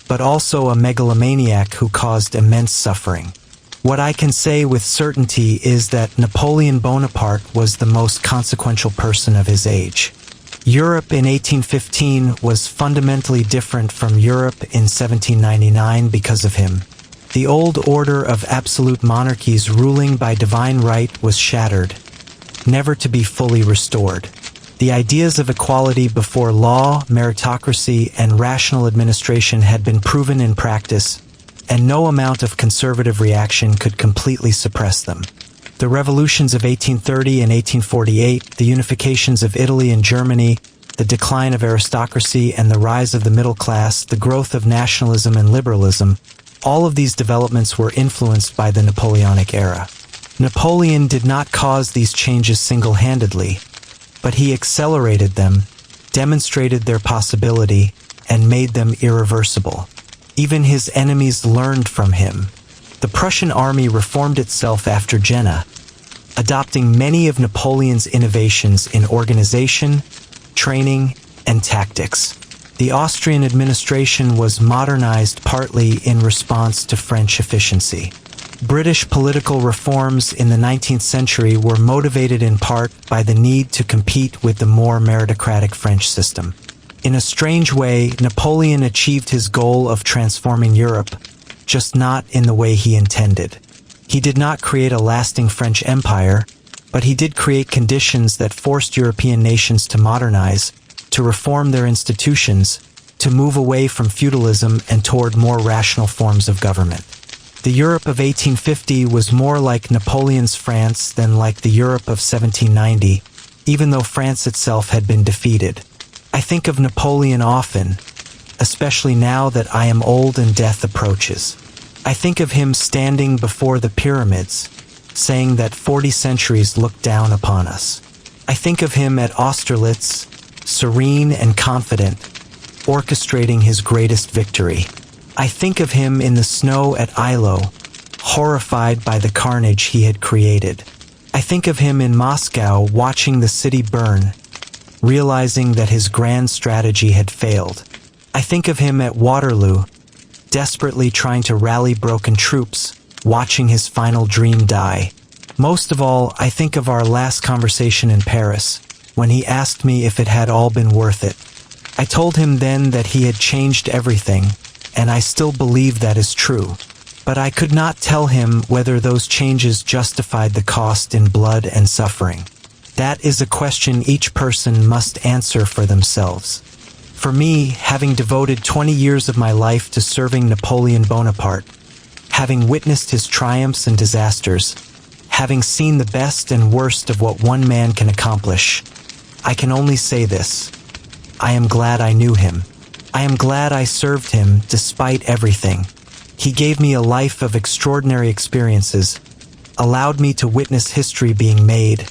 but also a megalomaniac who caused immense suffering. What I can say with certainty is that Napoleon Bonaparte was the most consequential person of his age. Europe in 1815 was fundamentally different from Europe in 1799 because of him. The old order of absolute monarchies ruling by divine right was shattered, never to be fully restored. The ideas of equality before law, meritocracy, and rational administration had been proven in practice, and no amount of conservative reaction could completely suppress them. The revolutions of 1830 and 1848, the unifications of Italy and Germany, the decline of aristocracy and the rise of the middle class, the growth of nationalism and liberalism, all of these developments were influenced by the Napoleonic era. Napoleon did not cause these changes single-handedly, but he accelerated them, demonstrated their possibility, and made them irreversible. Even his enemies learned from him. The Prussian army reformed itself after Jena, adopting many of Napoleon's innovations in organization, training, and tactics. The Austrian administration was modernized partly in response to French efficiency. British political reforms in the 19th century were motivated in part by the need to compete with the more meritocratic French system. In a strange way, Napoleon achieved his goal of transforming Europe, just not in the way he intended. He did not create a lasting French empire, but he did create conditions that forced European nations to modernize, to reform their institutions, to move away from feudalism and toward more rational forms of government. The Europe of 1850 was more like Napoleon's France than like the Europe of 1790, even though France itself had been defeated. I think of Napoleon often, especially now that I am old and death approaches. I think of him standing before the pyramids, saying that 40 centuries look down upon us. I think of him at Austerlitz, serene and confident, orchestrating his greatest victory. I think of him in the snow at Ilo, horrified by the carnage he had created. I think of him in Moscow watching the city burn, realizing that his grand strategy had failed. I think of him at Waterloo, desperately trying to rally broken troops, watching his final dream die. Most of all, I think of our last conversation in Paris, when he asked me if it had all been worth it. I told him then that he had changed everything, and I still believe that is true. But I could not tell him whether those changes justified the cost in blood and suffering. That is a question each person must answer for themselves. For me, having devoted 20 years of my life to serving Napoleon Bonaparte, having witnessed his triumphs and disasters, having seen the best and worst of what one man can accomplish, I can only say this: I am glad I knew him. I am glad I served him despite everything. He gave me a life of extraordinary experiences, allowed me to witness history being made.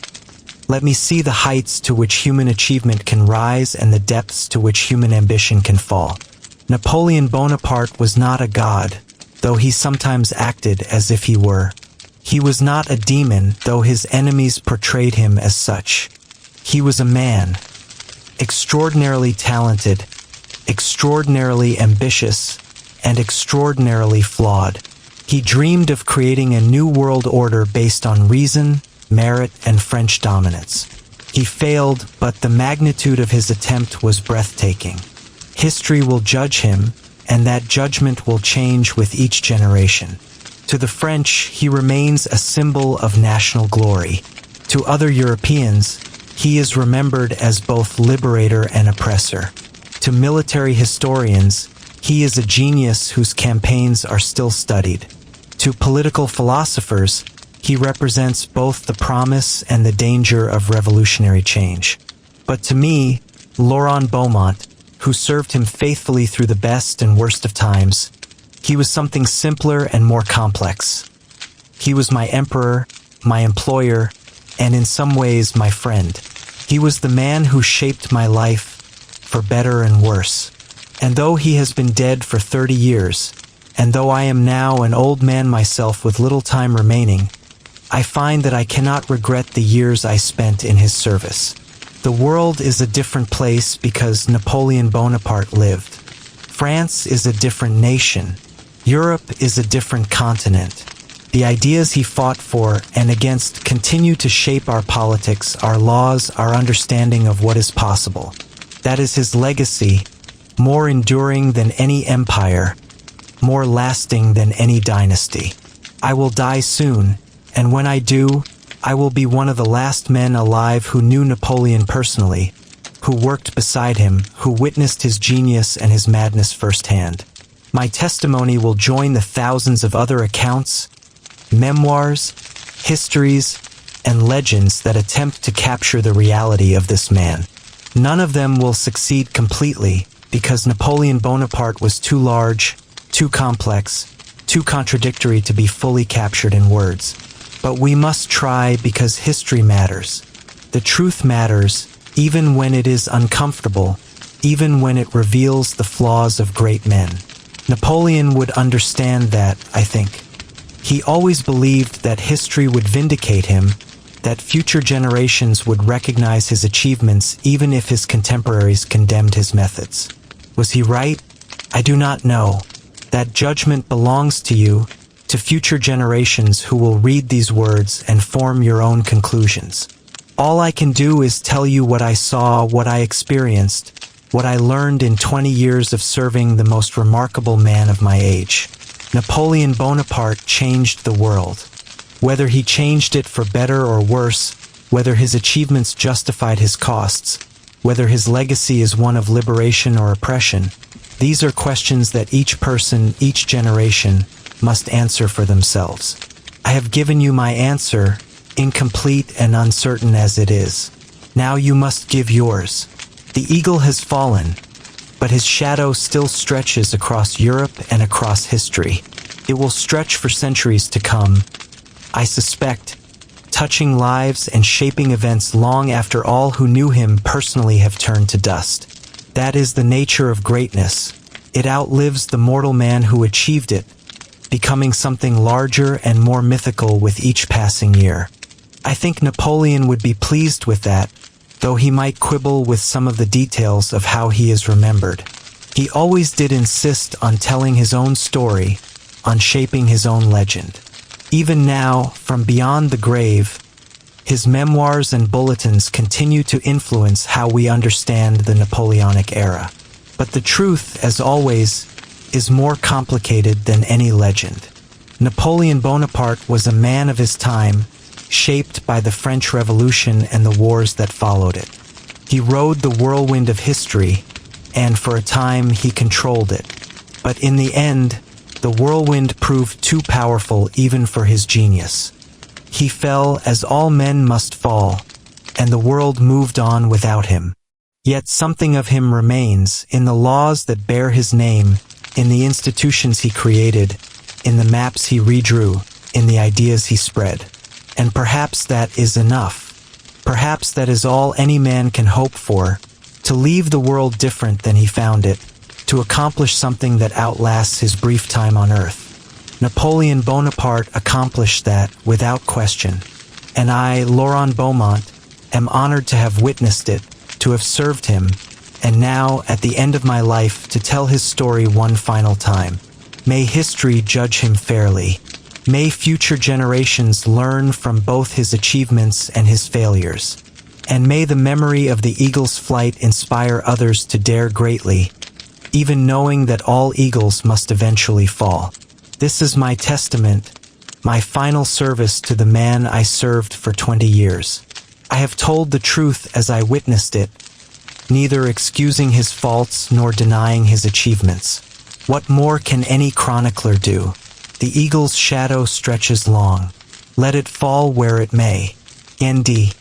Let me see the heights to which human achievement can rise and the depths to which human ambition can fall. Napoleon Bonaparte was not a god, though he sometimes acted as if he were. He was not a demon, though his enemies portrayed him as such. He was a man, extraordinarily talented, extraordinarily ambitious, and extraordinarily flawed. He dreamed of creating a new world order based on reason, merit, and French dominance. He failed, but the magnitude of his attempt was breathtaking. History will judge him, and that judgment will change with each generation. To the French, he remains a symbol of national glory. To other Europeans, he is remembered as both liberator and oppressor. To military historians, he is a genius whose campaigns are still studied. To political philosophers, he represents both the promise and the danger of revolutionary change. But to me, Laurent Beaumont, who served him faithfully through the best and worst of times, he was something simpler and more complex. He was my emperor, my employer, and in some ways my friend. He was the man who shaped my life, for better and worse. And though he has been dead for 30 years, and though I am now an old man myself with little time remaining, I find that I cannot regret the years I spent in his service. The world is a different place because Napoleon Bonaparte lived. France is a different nation. Europe is a different continent. The ideas he fought for and against continue to shape our politics, our laws, our understanding of what is possible. That is his legacy, more enduring than any empire, more lasting than any dynasty. I will die soon, and when I do, I will be one of the last men alive who knew Napoleon personally, who worked beside him, who witnessed his genius and his madness firsthand. My testimony will join the thousands of other accounts, memoirs, histories, and legends that attempt to capture the reality of this man. None of them will succeed completely because Napoleon Bonaparte was too large, too complex, too contradictory to be fully captured in words. But we must try because history matters. The truth matters, even when it is uncomfortable, even when it reveals the flaws of great men. Napoleon would understand that, I think. He always believed that history would vindicate him, that future generations would recognize his achievements even if his contemporaries condemned his methods. Was he right? I do not know. That judgment belongs to you, to future generations who will read these words and form your own conclusions. All I can do is tell you what I saw, what I experienced, what I learned in 20 years of serving the most remarkable man of my age. Napoleon Bonaparte changed the world. Whether he changed it for better or worse, whether his achievements justified his costs, whether his legacy is one of liberation or oppression, these are questions that each person, each generation, must answer for themselves. I have given you my answer, incomplete and uncertain as it is. Now you must give yours. The eagle has fallen, but his shadow still stretches across Europe and across history. It will stretch for centuries to come, I suspect, touching lives and shaping events long after all who knew him personally have turned to dust. That is the nature of greatness. It outlives the mortal man who achieved it, becoming something larger and more mythical with each passing year. I think Napoleon would be pleased with that, though he might quibble with some of the details of how he is remembered. He He always did insist on telling his own story, on shaping his own legend. Even now, from beyond the grave, his memoirs and bulletins continue to influence how we understand the Napoleonic era. But the truth, as always, is more complicated than any legend. Napoleon Bonaparte was a man of his time, shaped by the French Revolution and the wars that followed it. He rode the whirlwind of history, and for a time he controlled it. But in the end, the whirlwind proved too powerful even for his genius. He fell as all men must fall, and the world moved on without him. Yet something of him remains in the laws that bear his name, in the institutions he created, in the maps he redrew, in the ideas he spread. And perhaps that is enough. Perhaps that is all any man can hope for, to leave the world different than he found it, to accomplish something that outlasts his brief time on earth. Napoleon Bonaparte accomplished that without question, and I, Laurent Beaumont, am honored to have witnessed it, to have served him, and now, at the end of my life, to tell his story one final time. May history judge him fairly. May future generations learn from both his achievements and his failures. And may the memory of the eagle's flight inspire others to dare greatly, even knowing that all eagles must eventually fall. This is my testament, my final service to the man I served for 20 years. I have told the truth as I witnessed it, neither excusing his faults nor denying his achievements. What more can any chronicler do? The eagle's shadow stretches long. Let it fall where it may. Nd.